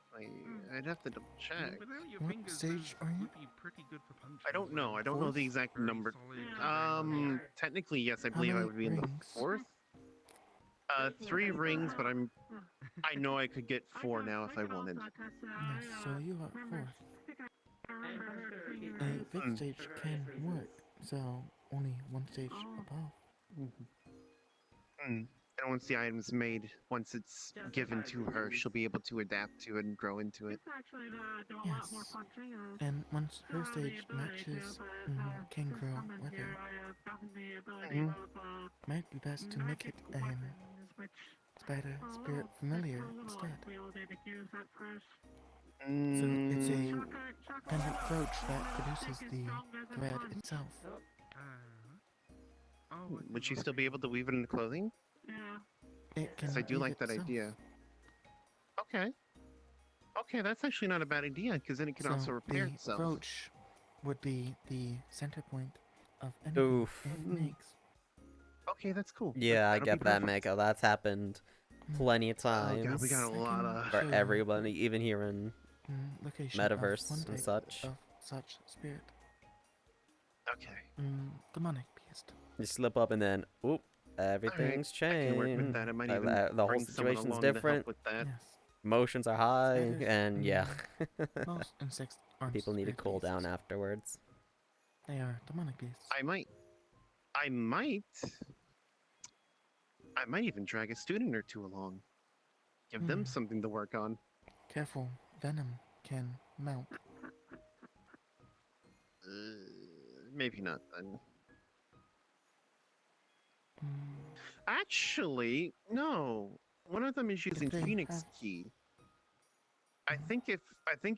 Speaker 5: I'd have to double check.
Speaker 7: Without your
Speaker 13: What
Speaker 7: fingers,
Speaker 13: stage
Speaker 7: those
Speaker 13: are you?
Speaker 7: would be pretty good for punching.
Speaker 5: I don't know. I
Speaker 7: as
Speaker 5: don't
Speaker 7: well.
Speaker 5: know the exact
Speaker 7: Very
Speaker 5: number.
Speaker 7: solid.
Speaker 5: Technically, yes, I
Speaker 13: How
Speaker 5: believe I
Speaker 13: many
Speaker 5: would be in the
Speaker 13: rings?
Speaker 5: 4th. 3 rings, but I know I could get 4 now if I wanted.
Speaker 13: Yes, so you are 4th. A 5th stage can work, so only 1 stage above.
Speaker 5: And once the item's made, once it's given to her, she'll be able to adapt to it and grow into it.
Speaker 4: It's actually do a lot more
Speaker 13: Yes,
Speaker 4: punching.
Speaker 13: and once her
Speaker 4: The
Speaker 13: stage
Speaker 4: ability to,
Speaker 13: matches,
Speaker 4: but,
Speaker 13: can
Speaker 4: since
Speaker 13: grow
Speaker 4: I'm in
Speaker 13: with
Speaker 4: here,
Speaker 13: her.
Speaker 4: I have gotten the ability of
Speaker 13: Might be best to make it
Speaker 4: magic weapons, which
Speaker 13: spider
Speaker 4: a
Speaker 13: spirit
Speaker 4: little
Speaker 13: familiar
Speaker 4: takes a little
Speaker 13: instead.
Speaker 4: ability to use at first.
Speaker 13: So it's a
Speaker 4: Chocolate
Speaker 13: pendant brooch that
Speaker 4: I
Speaker 13: produces
Speaker 4: think
Speaker 13: the
Speaker 4: it's stronger than
Speaker 13: thread
Speaker 4: punch.
Speaker 13: itself.
Speaker 5: Would she still be able to weave it into clothing?
Speaker 4: Yeah.
Speaker 13: It can
Speaker 5: Yes, I do
Speaker 13: weave
Speaker 5: like that
Speaker 13: itself.
Speaker 5: idea. Okay. Okay, that's actually not a bad idea, because then it can
Speaker 13: So
Speaker 5: also repair
Speaker 13: the
Speaker 5: itself.
Speaker 13: brooch would be the center point of anything
Speaker 1: Oof.
Speaker 13: it makes.
Speaker 5: Okay, that's cool.
Speaker 1: Yeah, I
Speaker 5: That'll
Speaker 1: get
Speaker 5: be
Speaker 1: that,
Speaker 5: perfect.
Speaker 1: Mako. That's happened plenty of
Speaker 5: Oh
Speaker 1: times.
Speaker 5: god, we got a lot of...
Speaker 1: For
Speaker 13: Show you
Speaker 1: everybody, even here in
Speaker 13: location of
Speaker 1: Metaverse
Speaker 13: one
Speaker 1: and
Speaker 13: type
Speaker 1: such.
Speaker 13: of such spirit.
Speaker 5: Okay.
Speaker 13: Demonic beast.
Speaker 1: You slip up and then, oop, everything's
Speaker 5: I can work with
Speaker 1: changed.
Speaker 5: that. I might
Speaker 1: The
Speaker 5: even
Speaker 1: the whole
Speaker 5: bring someone
Speaker 1: situation's
Speaker 5: along to help
Speaker 1: different.
Speaker 5: with that.
Speaker 13: Yes.
Speaker 1: Emotions are high,
Speaker 13: Spiders,
Speaker 1: and yeah.
Speaker 13: Most insects aren't
Speaker 1: People need to
Speaker 13: spirit
Speaker 1: cool down
Speaker 13: beasts.
Speaker 1: afterwards.
Speaker 13: They are demonic beasts.
Speaker 5: I might even drag a student or two along. Give them something to work on.
Speaker 13: Careful, venom can melt.
Speaker 5: Maybe not then. Actually, no. One of them is using
Speaker 13: they
Speaker 5: Phoenix
Speaker 13: have-
Speaker 5: Key. I think it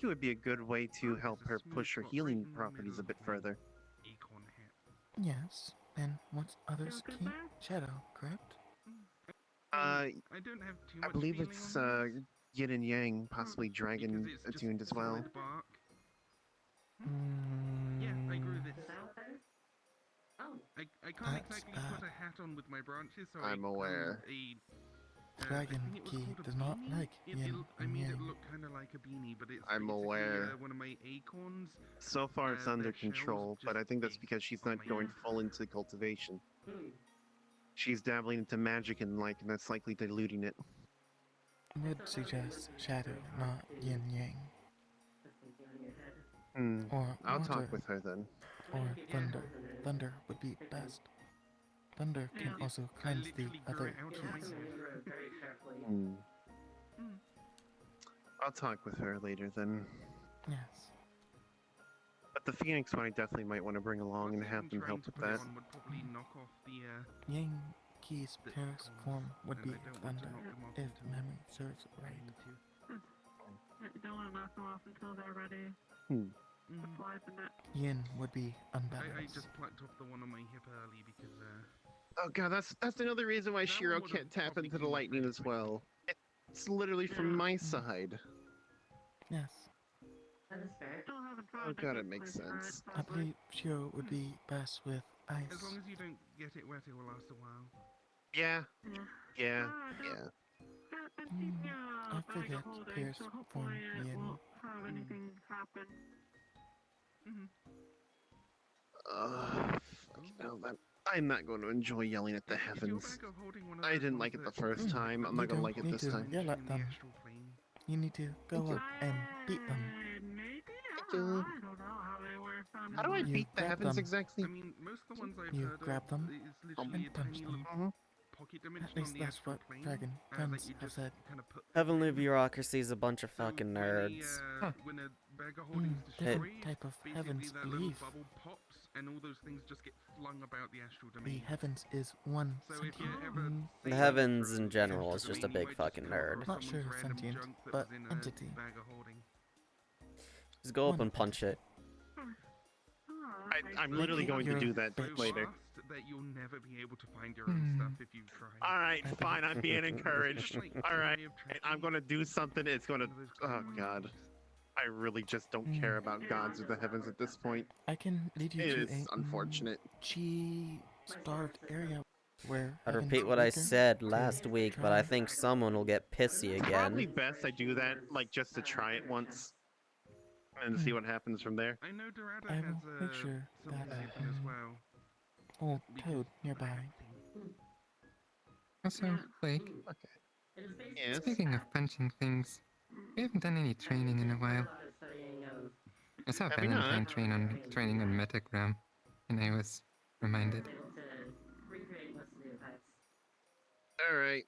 Speaker 5: would be a good way to help her push her healing properties a bit further.
Speaker 7: Acorn hat.
Speaker 13: Yes. And what's others key? Shadow, correct?
Speaker 7: I don't have too much
Speaker 5: I believe
Speaker 7: feeling
Speaker 5: it's
Speaker 7: on this,
Speaker 5: Yin and Yang, possibly Dragon
Speaker 7: because it's just
Speaker 5: attuned as well.
Speaker 7: solid bark. Yeah, I grew this. I can't
Speaker 13: That's
Speaker 7: exactly put a hat on with my branches, so
Speaker 5: I'm
Speaker 7: I
Speaker 5: aware.
Speaker 13: Dragon
Speaker 7: I think it was
Speaker 13: key
Speaker 7: called a
Speaker 13: does not
Speaker 7: beanie.
Speaker 13: like yin
Speaker 7: I
Speaker 13: and
Speaker 7: made it
Speaker 13: yang.
Speaker 7: look kind of like a beanie, but it's
Speaker 5: I'm
Speaker 7: basically,
Speaker 5: aware.
Speaker 7: one of my acorns.
Speaker 5: So far, it's under
Speaker 7: their shells
Speaker 5: control, but I think that's because she's not going full into cultivation. she's dabbling into magic and that's likely diluting it.
Speaker 13: Would suggest shadow, not yin yang. Or
Speaker 5: I'll
Speaker 13: water,
Speaker 5: talk with her then.
Speaker 13: or thunder. Thunder would be best. Thunder can also cleanse the other keys.
Speaker 5: I'll talk with her later then.
Speaker 13: Yes.
Speaker 5: But the Phoenix one I definitely might want to bring along and have them help with that.
Speaker 6: Would probably knock off the,
Speaker 13: Yang Key's purest form would be thunder, if memory serves right.
Speaker 4: You don't want to knock them off until they're ready. To fly the net.
Speaker 13: Yin would be
Speaker 6: I
Speaker 13: unbalanced.
Speaker 6: just plucked off the one on my hip early because,
Speaker 5: Oh god, that's another reason why Shiro can't tap into the lightning as well. It's literally from my side.
Speaker 13: Yes.
Speaker 5: Oh god, it makes sense.
Speaker 13: I believe Shiro would be best with ice.
Speaker 6: as long as you don't get it wet, it will last a while.
Speaker 5: Yeah.
Speaker 13: I forget Pierce form Yin.
Speaker 4: Have anything happen.
Speaker 5: Fucking hell, I'm not going to enjoy yelling at the heavens. I didn't like it the first time. I'm not going to like it this time.
Speaker 13: Yell at them. You need to go up and beat them.
Speaker 5: How do I beat the heavens exactly?
Speaker 6: I mean, most of the ones I've
Speaker 13: You
Speaker 6: heard
Speaker 13: grab them
Speaker 6: is literally
Speaker 13: and punch them.
Speaker 6: pocket
Speaker 13: At
Speaker 6: dimension
Speaker 13: least
Speaker 6: on the
Speaker 13: that's
Speaker 6: astral
Speaker 13: what
Speaker 6: plane.
Speaker 13: Dragon
Speaker 6: that
Speaker 13: Friends
Speaker 6: you
Speaker 13: have
Speaker 6: just
Speaker 13: said.
Speaker 6: kind of put
Speaker 1: Heavenly bureaucracy is a bunch of fucking
Speaker 6: when
Speaker 1: nerds.
Speaker 6: when a bag of holdings
Speaker 13: Different
Speaker 6: destroyed,
Speaker 13: type of
Speaker 6: basically
Speaker 13: heavens
Speaker 6: that little
Speaker 13: belief.
Speaker 6: bubble pops and all those things just get flung about the astral
Speaker 13: The
Speaker 6: domain.
Speaker 13: heavens is one
Speaker 6: So if you
Speaker 13: sentient.
Speaker 6: ever
Speaker 1: The heavens in general is just a big fucking nerd.
Speaker 13: Not sure sentient, but entity.
Speaker 6: Bag of holding.
Speaker 1: Just go up and punch it.
Speaker 5: I'm literally going to do that later.
Speaker 6: That you'll never be able to find your own stuff if you try.
Speaker 5: Alright, fine, I'm being encouraged. Alright, I'm gonna do something, it's gonna... Oh god. I really just don't care about gods or the heavens at this point.
Speaker 13: I can lead you
Speaker 5: It
Speaker 13: to
Speaker 5: is
Speaker 13: a
Speaker 5: unfortunate.
Speaker 13: chi-starved area where
Speaker 1: I'd
Speaker 13: heavens
Speaker 1: repeat what I
Speaker 13: weaker
Speaker 1: said
Speaker 13: can
Speaker 1: last week, but I
Speaker 13: try.
Speaker 1: think someone will get pissy
Speaker 5: Probably
Speaker 1: again.
Speaker 5: best I do that, just to try it once. And see what happens from there.
Speaker 6: I know Dorada
Speaker 13: I
Speaker 6: has
Speaker 13: will make sure
Speaker 6: something
Speaker 13: that
Speaker 6: different as well.
Speaker 13: old toad nearby.
Speaker 14: Also, Blake,
Speaker 5: Yes?
Speaker 14: speaking of punching things, we haven't done any training in a while. I saw
Speaker 5: Have we
Speaker 14: Valentine
Speaker 5: not?
Speaker 14: training on Metagram, and I was reminded.
Speaker 5: Alright.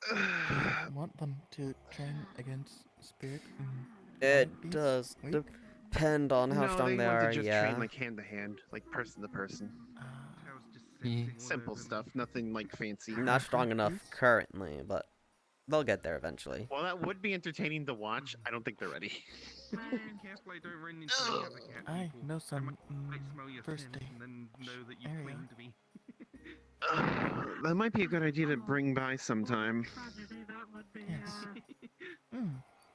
Speaker 13: Do you want them to train against spirit?
Speaker 1: It
Speaker 13: giant beasts?
Speaker 1: does
Speaker 13: Weak?
Speaker 1: depend on how
Speaker 5: No,
Speaker 1: strong
Speaker 5: they
Speaker 1: they
Speaker 5: want
Speaker 1: are,
Speaker 5: to just
Speaker 1: yeah.
Speaker 5: train hand to hand, person to person.
Speaker 14: Yeah.
Speaker 5: Simple stuff, nothing fancy.
Speaker 1: Not strong enough currently, but they'll get there eventually.
Speaker 5: Well, that would be entertaining to watch. I don't think they're ready.
Speaker 6: Be careful I don't run into any other cat
Speaker 13: I
Speaker 6: people.
Speaker 13: know some
Speaker 6: Might smell your
Speaker 13: first
Speaker 6: scent
Speaker 13: day
Speaker 6: and then know that you
Speaker 13: area.
Speaker 6: claimed me.
Speaker 5: That might be a good idea to bring by sometime.
Speaker 13: Yes.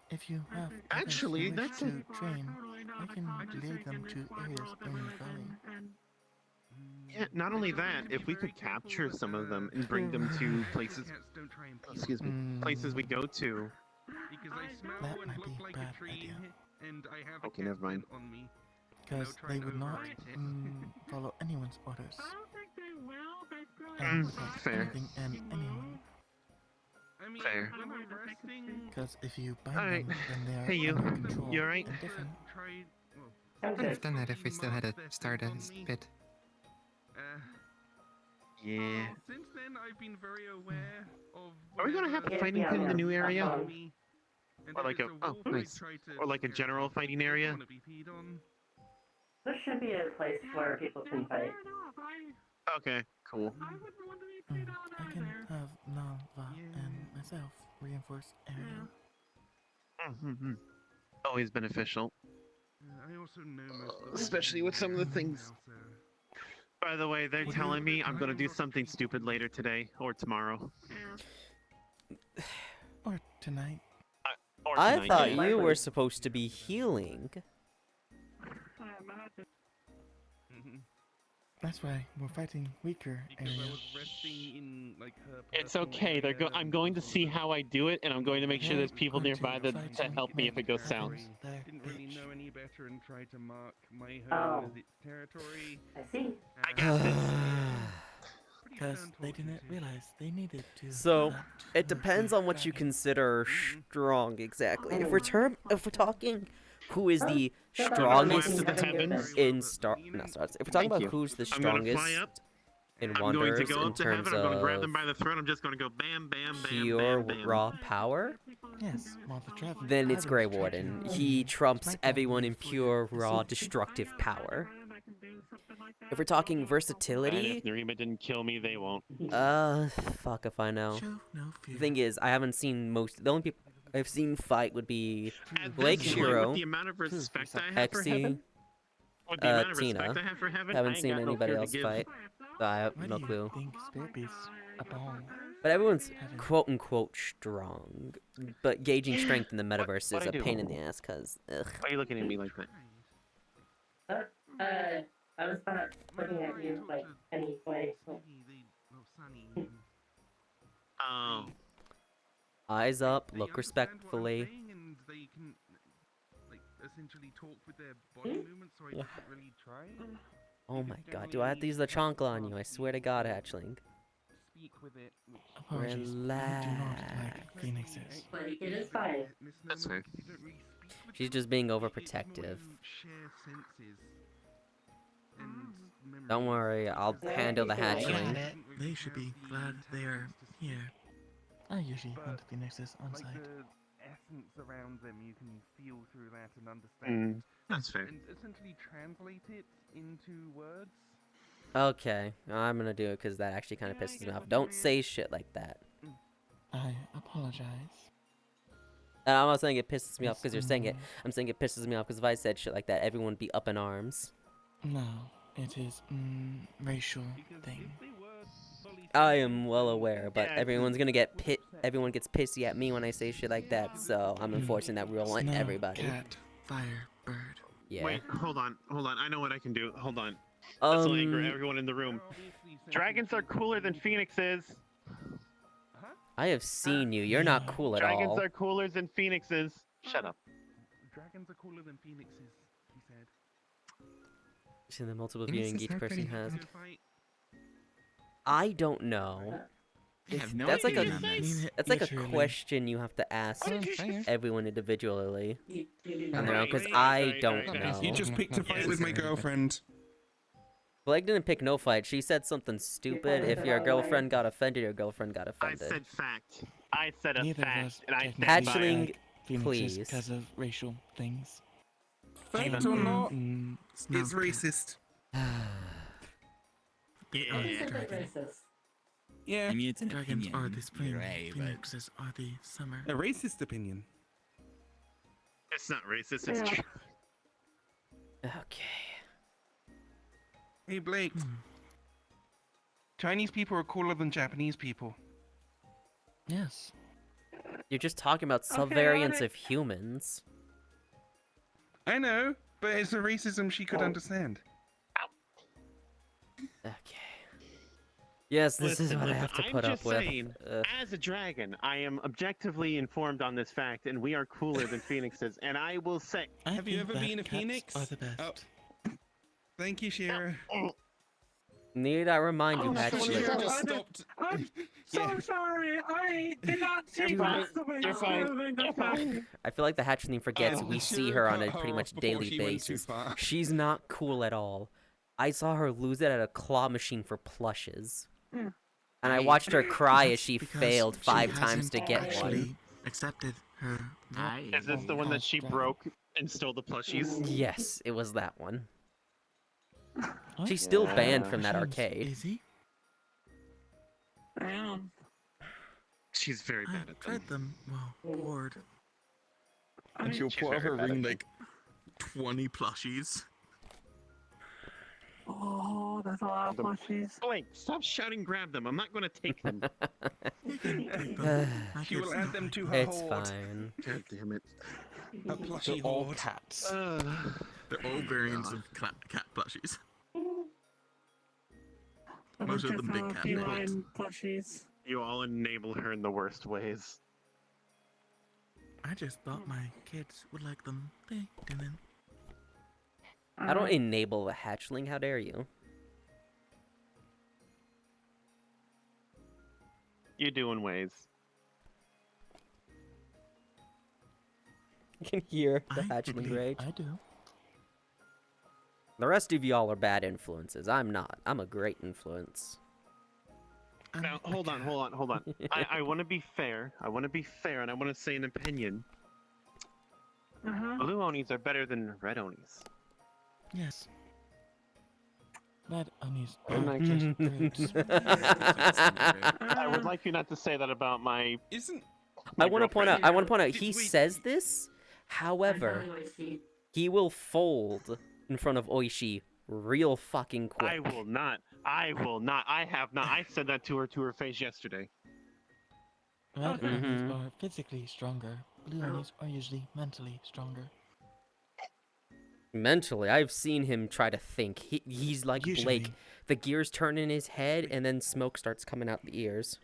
Speaker 13: If you have others
Speaker 5: Actually,
Speaker 13: who wish
Speaker 5: that's
Speaker 13: to train, I can lead them to areas in the valley.
Speaker 5: Yeah, not only that, if we could capture some of them and bring them to places,
Speaker 6: Cats don't try and peel
Speaker 5: excuse me, places we go to.
Speaker 6: because I smell
Speaker 13: That
Speaker 6: and
Speaker 13: might
Speaker 6: look
Speaker 13: be
Speaker 6: like
Speaker 13: bad
Speaker 6: a tree,
Speaker 13: idea.
Speaker 6: and I have a
Speaker 5: Okay,
Speaker 6: cat
Speaker 5: never mind.
Speaker 6: scent on me.
Speaker 13: Because
Speaker 6: try
Speaker 13: they
Speaker 6: and
Speaker 13: would not
Speaker 6: override it.
Speaker 13: follow anyone's orders.
Speaker 4: I don't think they will.
Speaker 13: And
Speaker 5: Mm,
Speaker 13: protect
Speaker 5: fair.
Speaker 13: anything and anyone.
Speaker 6: I mean,
Speaker 5: Fair.
Speaker 6: when we're resting,
Speaker 13: Because if you bind
Speaker 5: Alright.
Speaker 13: them, then they are
Speaker 5: Hey, you.
Speaker 13: under control
Speaker 5: You alright?
Speaker 13: and different.
Speaker 6: try.
Speaker 14: I would have done that if we still had a Stardust pit.
Speaker 5: Yeah.
Speaker 6: Since then, I've been very aware of.
Speaker 5: Are we gonna have
Speaker 6: where
Speaker 5: fighting pit in the new area?
Speaker 6: me, and
Speaker 5: Or
Speaker 6: if
Speaker 5: like
Speaker 6: it's
Speaker 5: a,
Speaker 6: wolf,
Speaker 5: oh,
Speaker 6: I
Speaker 5: nice.
Speaker 6: try to
Speaker 5: Or like a
Speaker 6: scare it
Speaker 5: general
Speaker 6: off.
Speaker 5: fighting
Speaker 6: I don't
Speaker 5: area?
Speaker 6: wanna be peed on.
Speaker 8: There should be a place where people can fight.
Speaker 5: Okay, cool.
Speaker 13: I can have Nalva and myself reinforce area.
Speaker 5: Mm-hmm. Always beneficial.
Speaker 6: I also know most of the
Speaker 5: Especially with some of the things. By the way, they're telling me I'm gonna do something stupid later today or tomorrow.
Speaker 13: Or tonight.
Speaker 5: Or
Speaker 1: I
Speaker 5: tonight,
Speaker 1: thought
Speaker 5: yeah.
Speaker 1: you were supposed to be healing.
Speaker 13: That's why we're fighting weaker
Speaker 2: Because
Speaker 13: area.
Speaker 2: I was resting in like her.
Speaker 5: It's
Speaker 2: personal
Speaker 5: okay.
Speaker 2: area
Speaker 5: I'm going to see how I do it, and I'm going to make sure there's people
Speaker 13: Going to
Speaker 5: nearby that
Speaker 13: fight
Speaker 5: to
Speaker 13: you
Speaker 5: help me if it goes south.
Speaker 13: there,
Speaker 2: Didn't really
Speaker 13: bitch.
Speaker 2: know any better and tried to mark my
Speaker 8: Oh.
Speaker 2: home as its territory.
Speaker 8: I see.
Speaker 5: I got this.
Speaker 13: Because they didn't realize they needed to.
Speaker 1: So,
Speaker 13: fight
Speaker 1: it
Speaker 13: the
Speaker 1: depends on what you
Speaker 13: dragon.
Speaker 1: consider strong exactly. If we're talking who is the
Speaker 5: Fly up
Speaker 1: strongest
Speaker 5: to the heavens.
Speaker 1: in Star no Stars. If we're talking
Speaker 5: Thank
Speaker 1: about
Speaker 5: you.
Speaker 1: who's the
Speaker 5: I'm gonna
Speaker 1: strongest
Speaker 5: fly up.
Speaker 1: in
Speaker 5: I'm going to
Speaker 1: Wanderers
Speaker 5: go
Speaker 1: in
Speaker 5: up to
Speaker 1: terms
Speaker 5: heaven. I'm going to grab
Speaker 1: of
Speaker 5: them by the throat. I'm just going to go bam, bam, bam,
Speaker 1: pure
Speaker 5: bam, bam.
Speaker 1: raw power,
Speaker 13: Yes, well, the dragon.
Speaker 1: then it's
Speaker 13: Dragon's
Speaker 1: Greywarden.
Speaker 13: dragon.
Speaker 1: He trumps
Speaker 13: Smack
Speaker 1: everyone
Speaker 13: that
Speaker 1: in
Speaker 13: for
Speaker 1: pure,
Speaker 13: you.
Speaker 1: raw,
Speaker 13: See?
Speaker 1: destructive power.
Speaker 4: I can do something like that.
Speaker 1: If we're talking
Speaker 5: And
Speaker 1: versatility,
Speaker 5: if Narima didn't kill me, they won't.
Speaker 1: fuck if I know.
Speaker 13: Show no fear.
Speaker 1: The thing is, I haven't seen most. The only people I've seen fight would be
Speaker 5: At
Speaker 1: Blake
Speaker 5: this point,
Speaker 1: Shiro,
Speaker 5: with the amount of respect I have for
Speaker 1: Exy,
Speaker 5: heaven, with the amount of
Speaker 1: Tina.
Speaker 5: respect I have for heaven, I
Speaker 1: Haven't
Speaker 5: ain't
Speaker 1: seen
Speaker 5: got no
Speaker 1: anybody
Speaker 5: fear to
Speaker 1: else
Speaker 5: give.
Speaker 1: fight. So I have
Speaker 13: Why
Speaker 1: no
Speaker 13: do you
Speaker 1: clue.
Speaker 13: think Spirit Beast's a ball?
Speaker 1: But everyone's
Speaker 13: Heaven.
Speaker 1: quote unquote strong. But gauging strength in the metaverse
Speaker 5: What'd
Speaker 1: is
Speaker 5: I
Speaker 1: a
Speaker 5: do?
Speaker 1: pain in the ass, cause ugh.
Speaker 5: Why are you looking at me like that?
Speaker 8: I was not looking at you like any way.
Speaker 5: Oh.
Speaker 1: Eyes up,
Speaker 2: They
Speaker 1: look
Speaker 2: understand what I'm
Speaker 1: respectfully.
Speaker 2: saying and they can like essentially talk with their body movements, so I didn't really try.
Speaker 1: Oh my god, do I have to use the chancla on you? I swear to god, hatchling.
Speaker 2: Speak with it.
Speaker 13: Apologies, I do not like phoenixes.
Speaker 8: But it is fine.
Speaker 5: That's fair.
Speaker 1: She's just being overprotective. Don't worry, I'll handle the hatchling.
Speaker 13: They should be glad they are here. I usually hunt phoenixes on
Speaker 2: Like
Speaker 13: site.
Speaker 2: the essence around them, you can feel through that and understand.
Speaker 5: That's fair.
Speaker 2: And essentially translate it into words.
Speaker 1: Okay, I'm gonna do it because that actually kind of pisses me off. Don't say shit like that.
Speaker 13: I apologize.
Speaker 1: And I'm not saying it pisses me off because you're saying it. I'm saying it pisses me off because if I said shit like that, everyone would be up in arms.
Speaker 13: No, it is racial thing.
Speaker 1: I am well aware, but
Speaker 5: Yeah,
Speaker 1: everyone's gonna get everyone gets pissy at me when I say shit like that, so I'm enforcing that rule on
Speaker 13: Snow,
Speaker 1: everybody.
Speaker 13: cat, fire, bird.
Speaker 1: Yeah.
Speaker 5: Wait, hold on. I know what I can do. Hold on. This will anger everyone in the room. Dragons are cooler than phoenixes.
Speaker 1: I have seen you. You're not cool at
Speaker 5: Dragons
Speaker 1: all.
Speaker 5: are cooler than phoenixes. Shut up.
Speaker 2: Dragons are cooler than phoenixes, he said.
Speaker 1: See the multiple
Speaker 14: Phoenixes
Speaker 1: viewing each
Speaker 14: are
Speaker 1: person
Speaker 14: pretty
Speaker 1: has.
Speaker 14: good.
Speaker 1: I don't know.
Speaker 14: I have no
Speaker 1: That's like
Speaker 14: idea
Speaker 1: a
Speaker 14: on this.
Speaker 1: that's like a
Speaker 13: Literally.
Speaker 1: question you have to ask everyone individually on their own, because
Speaker 5: Right,
Speaker 1: I
Speaker 5: right,
Speaker 1: don't
Speaker 5: right.
Speaker 1: know.
Speaker 15: You just picked a fight with my girlfriend.
Speaker 1: Blake didn't pick no fight. She said something stupid. If your girlfriend got offended, your girlfriend got
Speaker 5: I
Speaker 1: offended.
Speaker 5: said fact. I said a
Speaker 13: Neither of
Speaker 5: fact,
Speaker 13: us
Speaker 5: and I
Speaker 13: technically
Speaker 5: stand by
Speaker 1: Hatchling,
Speaker 5: it.
Speaker 13: like phoenixes
Speaker 1: please.
Speaker 13: because of racial things.
Speaker 15: Fact or not,
Speaker 13: Snow
Speaker 15: it's
Speaker 13: cat.
Speaker 15: racist.
Speaker 8: It's a bit
Speaker 13: Dragon.
Speaker 8: racist.
Speaker 15: Yeah,
Speaker 9: I mean, it's an
Speaker 13: Dragons
Speaker 9: opinion.
Speaker 13: are the spring,
Speaker 9: You're right, but
Speaker 13: phoenixes are the summer.
Speaker 15: a racist opinion.
Speaker 5: It's not racist. It's
Speaker 4: Yeah.
Speaker 5: true.
Speaker 1: Okay.
Speaker 15: Hey Blake, Chinese people are cooler than Japanese people.
Speaker 13: Yes.
Speaker 1: You're just talking about subvariants of humans.
Speaker 15: I know, but it's a racism she could understand.
Speaker 1: Okay. Yes, this is
Speaker 5: Listen,
Speaker 1: what I
Speaker 5: listen,
Speaker 1: have to
Speaker 5: I'm
Speaker 1: put
Speaker 5: just
Speaker 1: up with.
Speaker 5: saying, as a dragon, I am objectively informed on this fact, and we are cooler than phoenixes. And I will say,
Speaker 13: I
Speaker 15: Have you
Speaker 13: think
Speaker 15: ever
Speaker 13: that
Speaker 15: been a
Speaker 13: cats
Speaker 15: phoenix?
Speaker 13: Are the best.
Speaker 15: Oh. Thank you, Shira.
Speaker 1: Need I remind you,
Speaker 4: Oh,
Speaker 1: Hatchling?
Speaker 4: sorry.
Speaker 15: just stopped.
Speaker 4: I'm so sorry. I did not see
Speaker 5: fine.
Speaker 4: the way
Speaker 5: You're fine.
Speaker 4: moving.
Speaker 5: You're fine.
Speaker 1: I feel like the Hatchling forgets we see her on a
Speaker 15: cut
Speaker 1: pretty
Speaker 15: her
Speaker 1: much
Speaker 15: off before
Speaker 1: daily
Speaker 15: she went too
Speaker 1: basis.
Speaker 15: far.
Speaker 1: She's not cool at all. I saw her lose it at a claw machine for plushes. And I watched her cry as she
Speaker 13: Because
Speaker 1: failed
Speaker 13: she
Speaker 1: 5 times
Speaker 13: hasn't
Speaker 1: to get
Speaker 13: actually
Speaker 1: one.
Speaker 13: accepted her.
Speaker 5: is this the one that she broke and stole the plushies?
Speaker 1: Yes, it was that one.
Speaker 13: What?
Speaker 1: She's still banned from that
Speaker 13: Machines,
Speaker 1: arcade.
Speaker 13: Is he?
Speaker 4: Damn.
Speaker 5: She's very
Speaker 13: I
Speaker 5: bad at
Speaker 13: tried
Speaker 5: them.
Speaker 13: them. Well, bored.
Speaker 15: And she'll
Speaker 5: She's
Speaker 15: put out
Speaker 5: very
Speaker 15: her
Speaker 5: bad at
Speaker 15: ring
Speaker 5: them.
Speaker 15: like 20 plushies.
Speaker 4: Oh, that's a lot of plushies.
Speaker 5: Blake, stop shouting grab them. I'm not going to take them.
Speaker 13: You can take them. I
Speaker 15: She
Speaker 13: could
Speaker 15: will add
Speaker 13: still
Speaker 15: them
Speaker 13: like
Speaker 15: to
Speaker 13: them.
Speaker 15: her
Speaker 1: It's
Speaker 15: hoard.
Speaker 1: fine.
Speaker 5: God damn it.
Speaker 15: Her plushie
Speaker 3: They're all
Speaker 15: hoard.
Speaker 3: cats.
Speaker 15: They're all variants of cat plushies.
Speaker 4: A
Speaker 6: Most
Speaker 4: bunch
Speaker 6: of them big
Speaker 4: of
Speaker 6: cat
Speaker 4: feline plushies.
Speaker 5: You all enable her in the worst ways.
Speaker 13: I just thought my kids would like them. They didn't.
Speaker 1: I don't enable the hatchling. How dare you?
Speaker 5: You do in ways.
Speaker 1: You can hear the
Speaker 13: I
Speaker 1: hatchling
Speaker 13: believe
Speaker 1: rage.
Speaker 13: I do.
Speaker 1: The rest of y'all are bad influences. I'm not. I'm a great influence.
Speaker 5: Now, hold on. I want to be fair. And I want to say an opinion. Blue Onis are better than red Onis.
Speaker 13: Yes.
Speaker 9: Red Onis
Speaker 5: I'm
Speaker 9: are
Speaker 5: not
Speaker 9: just
Speaker 5: just I would like you not to say that about my.
Speaker 1: I want to point out.
Speaker 5: girlfriend.
Speaker 1: He says this. However, he will fold in front of Oishi real fucking quick.
Speaker 5: I will not. I have not. I said that to her face yesterday.
Speaker 9: Red Onis are physically stronger. Blue Onis are usually mentally stronger.
Speaker 1: Mentally, I've seen him try to think. He's like
Speaker 13: Usually.
Speaker 1: Blake. The gears turn in his head, and then smoke starts coming out the ears.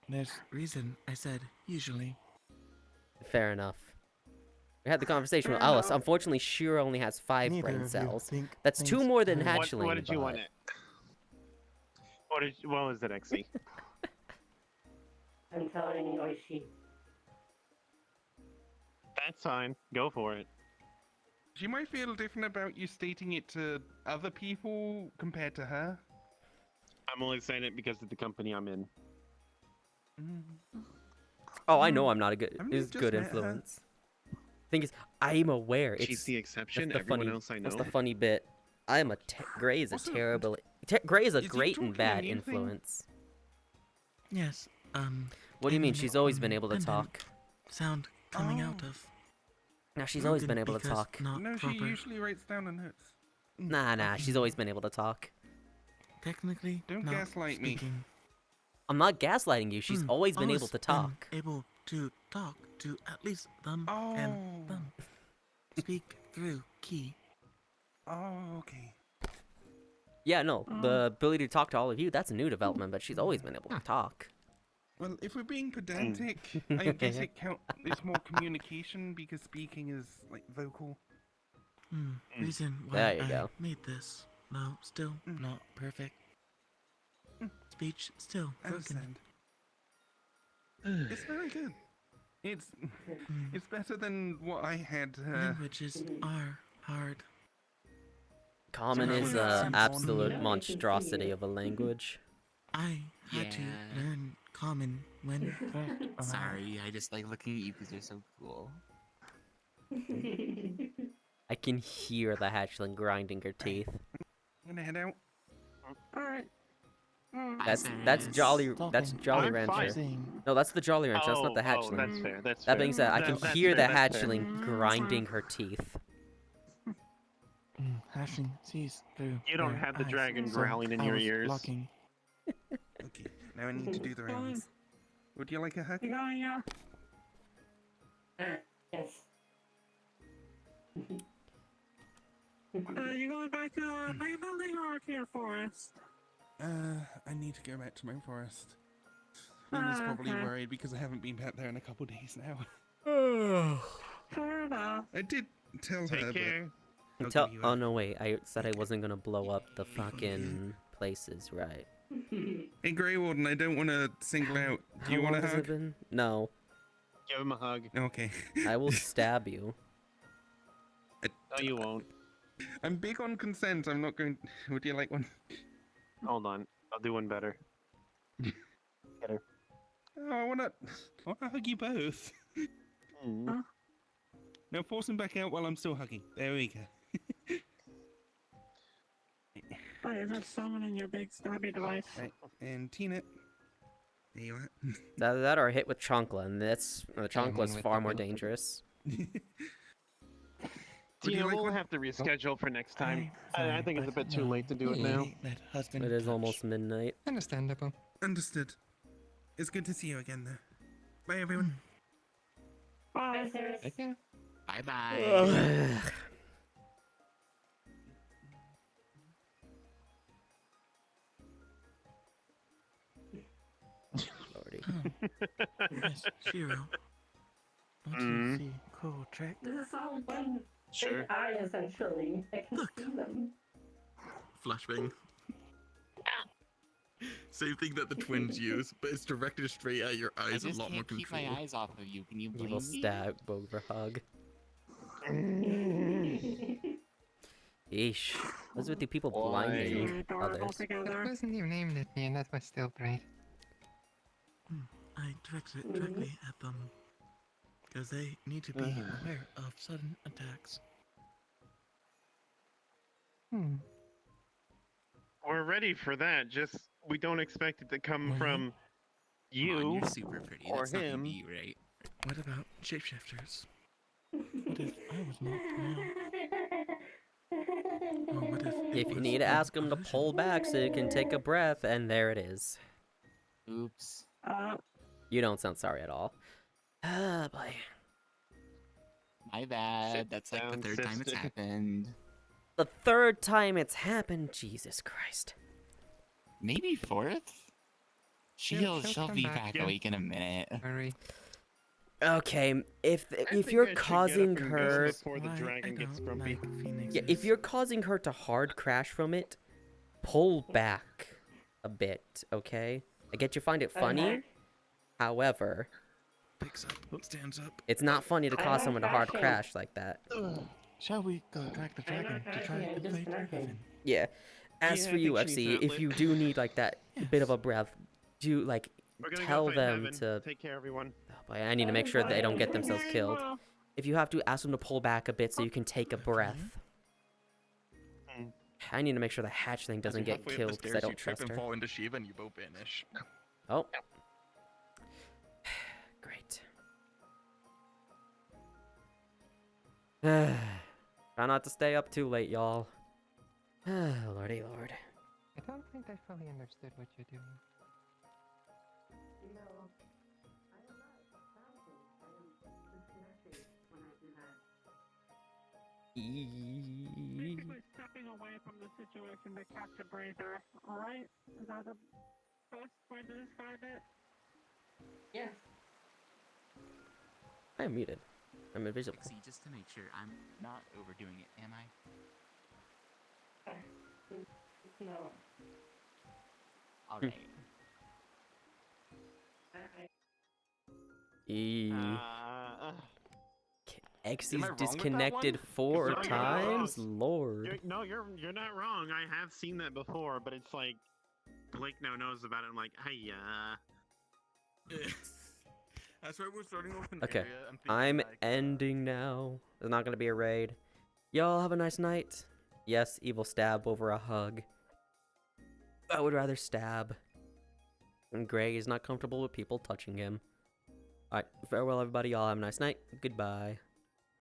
Speaker 13: There's reason I said usually.
Speaker 1: Fair enough. We had the conversation with Alice. Unfortunately, Shira only has 5
Speaker 13: Neither
Speaker 1: brain
Speaker 13: of you
Speaker 1: cells.
Speaker 13: think
Speaker 1: That's 2
Speaker 13: things
Speaker 1: more than
Speaker 13: through.
Speaker 1: hatchling.
Speaker 5: What did you
Speaker 1: but-
Speaker 5: want it? What was it, XE?
Speaker 8: I'm telling Oishi.
Speaker 5: That's fine. Go for it.
Speaker 15: She might feel different about you stating it to other people compared to her.
Speaker 5: I'm only saying it because of the company I'm in.
Speaker 1: Oh, I know I'm not a good.
Speaker 15: Haven't
Speaker 1: Is
Speaker 15: you
Speaker 1: good
Speaker 15: just met her?
Speaker 1: influence. Thing is, I'm aware.
Speaker 5: She's
Speaker 1: It's
Speaker 5: the exception.
Speaker 1: that's the
Speaker 5: Everyone
Speaker 1: funny,
Speaker 5: else I
Speaker 1: That's
Speaker 5: know.
Speaker 1: the funny bit. I'm a Gray is a
Speaker 15: Also,
Speaker 1: terrible. Gray is a
Speaker 15: is he
Speaker 1: great
Speaker 15: talking
Speaker 1: and bad
Speaker 15: anything?
Speaker 1: influence.
Speaker 13: Yes.
Speaker 1: What do you mean?
Speaker 13: an
Speaker 1: She's always been able to
Speaker 13: independent
Speaker 1: talk.
Speaker 13: Sound coming out of.
Speaker 1: Now she's always been
Speaker 13: Broken
Speaker 1: able to
Speaker 13: because
Speaker 1: talk.
Speaker 13: Not
Speaker 15: No, she
Speaker 13: proper.
Speaker 15: usually writes down her notes.
Speaker 1: Nah. She's always been able to talk.
Speaker 13: Technically,
Speaker 15: Don't
Speaker 13: not
Speaker 15: gaslight me.
Speaker 13: speaking.
Speaker 1: I'm not gaslighting you. She's always been able to
Speaker 13: been
Speaker 1: talk.
Speaker 13: Able to talk to at least them and them. Speak through key.
Speaker 15: Oh, okay.
Speaker 1: Yeah, no. The ability to talk to all of you, that's a new development, but she's always been able to talk.
Speaker 15: Well, if we're being pedantic, I guess it's more communication because speaking is like vocal.
Speaker 13: Reason why
Speaker 1: There you
Speaker 13: I
Speaker 1: go.
Speaker 13: made this. No, still not perfect. Speech still broken.
Speaker 15: It's very good. It's better than what I had.
Speaker 13: Languages are hard.
Speaker 1: Common is an absolute monstrosity of a language.
Speaker 13: I had to learn common when
Speaker 7: Sorry, I just like looking at you because you're so cool.
Speaker 1: I can hear the hatchling grinding her teeth.
Speaker 15: I'm gonna head out.
Speaker 4: Alright.
Speaker 1: That's Jolly
Speaker 5: I'm
Speaker 1: Rancher.
Speaker 5: fine.
Speaker 1: No, that's the Jolly Rancher. That's not the hatchling.
Speaker 5: That's fair. That's
Speaker 1: That
Speaker 5: fair.
Speaker 1: being said, I can
Speaker 5: That's
Speaker 1: hear
Speaker 5: fair,
Speaker 1: the
Speaker 5: that's fair.
Speaker 1: hatchling grinding her teeth.
Speaker 9: Hashing sees through.
Speaker 5: You don't
Speaker 9: their
Speaker 5: have the
Speaker 9: eyes,
Speaker 5: dragon
Speaker 9: so
Speaker 5: growling in
Speaker 9: I
Speaker 5: your
Speaker 9: was
Speaker 5: ears.
Speaker 9: Blocking.
Speaker 15: Okay, now I need to do the rounds. Would you like a hug?
Speaker 4: You going, yeah?
Speaker 8: Yes.
Speaker 4: You going back to main building or to your forest?
Speaker 15: I need to go back to my forest. Luna's probably
Speaker 4: okay.
Speaker 15: worried because I haven't been back there in a couple days now.
Speaker 4: Fair enough.
Speaker 15: I did tell
Speaker 5: Take
Speaker 15: her,
Speaker 5: care.
Speaker 15: but... I'll
Speaker 1: Tell
Speaker 15: give you a-
Speaker 1: oh no, wait. I said I wasn't gonna blow up the fucking places, right?
Speaker 15: Hey, Greywarden, I don't want to single out. Do you
Speaker 1: How
Speaker 15: want a
Speaker 1: long has it
Speaker 15: hug?
Speaker 1: been? No.
Speaker 5: Give him a hug.
Speaker 15: Okay.
Speaker 1: I will stab you.
Speaker 5: No, you won't.
Speaker 15: I'm big on consent. I'm not going... Would you like one?
Speaker 5: Hold on. I'll do one better. Get her.
Speaker 15: Oh, I want to hug you both.
Speaker 5: Mm.
Speaker 15: Now force him back out while I'm still hugging. There we go.
Speaker 4: Oh, you're just summoning your big stabby device.
Speaker 15: Right. And Tina. There you are.
Speaker 1: That or a hit with Chonkla, and that's Chonkla's
Speaker 14: with
Speaker 1: far
Speaker 14: the
Speaker 1: more
Speaker 14: wind.
Speaker 1: dangerous.
Speaker 5: Tina, we'll have to reschedule for next time. I think it's a bit too late to do it now.
Speaker 1: It is almost midnight.
Speaker 14: Understandable.
Speaker 15: Understood. It's good to see you again, though. Bye, everyone.
Speaker 4: Bye.
Speaker 7: Okay. Bye bye.
Speaker 13: Yes, Shiro. What do you see? Cool trick.
Speaker 8: This is all one
Speaker 5: Sure.
Speaker 8: big eye, essentially. I can see them.
Speaker 6: Flashbang. Same thing that the twins use, but it's directed straight at your eyes.
Speaker 7: I
Speaker 6: A
Speaker 7: just
Speaker 6: lot more
Speaker 7: can't keep
Speaker 6: control.
Speaker 7: my eyes off of you. Can you blame
Speaker 1: Evil
Speaker 7: me?
Speaker 1: stab over hug. Eesh. What's with the people blinding others?
Speaker 14: It wasn't even aimed at me, and that was still bright.
Speaker 13: I directed it directly at them. Because they need to be aware of sudden attacks.
Speaker 5: We're ready for that. Just we don't expect it to come from you
Speaker 7: Come on, you're super pretty.
Speaker 5: or
Speaker 7: That's not
Speaker 5: him.
Speaker 7: you, right?
Speaker 13: What about shapeshifters? What if I was not real? Or what if it
Speaker 1: If you
Speaker 13: was
Speaker 1: need to
Speaker 13: an
Speaker 1: ask him to
Speaker 13: illusion?
Speaker 1: pull back so you can take a breath, and there it is.
Speaker 7: Oops.
Speaker 1: You don't sound sorry at all. Ah, boy.
Speaker 7: My bad. That's like the
Speaker 5: down,
Speaker 7: third time it's
Speaker 5: sister.
Speaker 7: happened.
Speaker 1: The third time it's happened, Jesus Christ.
Speaker 7: Maybe fourth? She'll
Speaker 14: come
Speaker 7: be
Speaker 14: back.
Speaker 7: back
Speaker 5: Yeah.
Speaker 7: awake in a minute.
Speaker 14: Hurry.
Speaker 1: Okay, if
Speaker 5: think
Speaker 1: you're
Speaker 5: I should get
Speaker 1: causing
Speaker 5: up and go
Speaker 1: her,
Speaker 5: before the
Speaker 13: Why
Speaker 5: dragon
Speaker 13: I
Speaker 5: gets
Speaker 13: don't
Speaker 5: grumpy.
Speaker 13: like phoenixes.
Speaker 1: yeah, if you're causing her to hard crash from it, pull back a bit, okay? I get you find it funny. However,
Speaker 13: Picks up, stands up.
Speaker 1: it's not funny to cause someone to hard crash like that.
Speaker 13: Shall we go track the dragon to try and fight heaven?
Speaker 1: Yeah. As
Speaker 5: Yeah,
Speaker 1: for
Speaker 5: I
Speaker 1: you,
Speaker 5: think she needs
Speaker 1: XE,
Speaker 5: an
Speaker 1: if you
Speaker 5: outlet.
Speaker 1: do need like that bit of a breath, do like
Speaker 5: We're gonna
Speaker 1: tell
Speaker 5: go fight
Speaker 1: them
Speaker 5: heaven.
Speaker 1: to.
Speaker 5: Take care, everyone.
Speaker 1: Oh boy, I need to make sure they don't get themselves killed. If you have to, ask them to pull back a bit so you can take a breath. I need to make sure the hatch thing doesn't get
Speaker 6: Halfway up the
Speaker 1: killed because I
Speaker 6: stairs, you
Speaker 1: don't
Speaker 6: trip
Speaker 1: trust
Speaker 6: and
Speaker 1: her.
Speaker 6: fall into Shiva, and you both vanish.
Speaker 1: Oh. Great. Try not to stay up too late, y'all. Lordy lord.
Speaker 14: I don't think I fully understood what you're doing.
Speaker 4: Basically stepping away from the situation to catch a breather, alright? Is that the best way to describe it?
Speaker 8: Yes.
Speaker 1: I am muted. I'm invisible.
Speaker 7: See, just to make sure I'm not overdoing it, am I?
Speaker 8: No.
Speaker 7: Alright.
Speaker 6: Am I
Speaker 1: Xy's
Speaker 6: wrong with that
Speaker 1: disconnected
Speaker 6: one?
Speaker 1: 4
Speaker 5: No, you're
Speaker 1: times?
Speaker 5: wrong.
Speaker 1: Lord.
Speaker 5: You're not wrong. I have seen that before, but it's like Blake now knows about it. I'm like, hiya.
Speaker 6: That's why we're starting off an
Speaker 1: Okay,
Speaker 6: area.
Speaker 1: I'm ending now. There's not gonna be a raid. Y'all have a nice night. Yes, evil stab over a hug. I would rather stab. And Gray is not comfortable with people touching him. Alright, farewell everybody. Y'all have a nice night. Goodbye.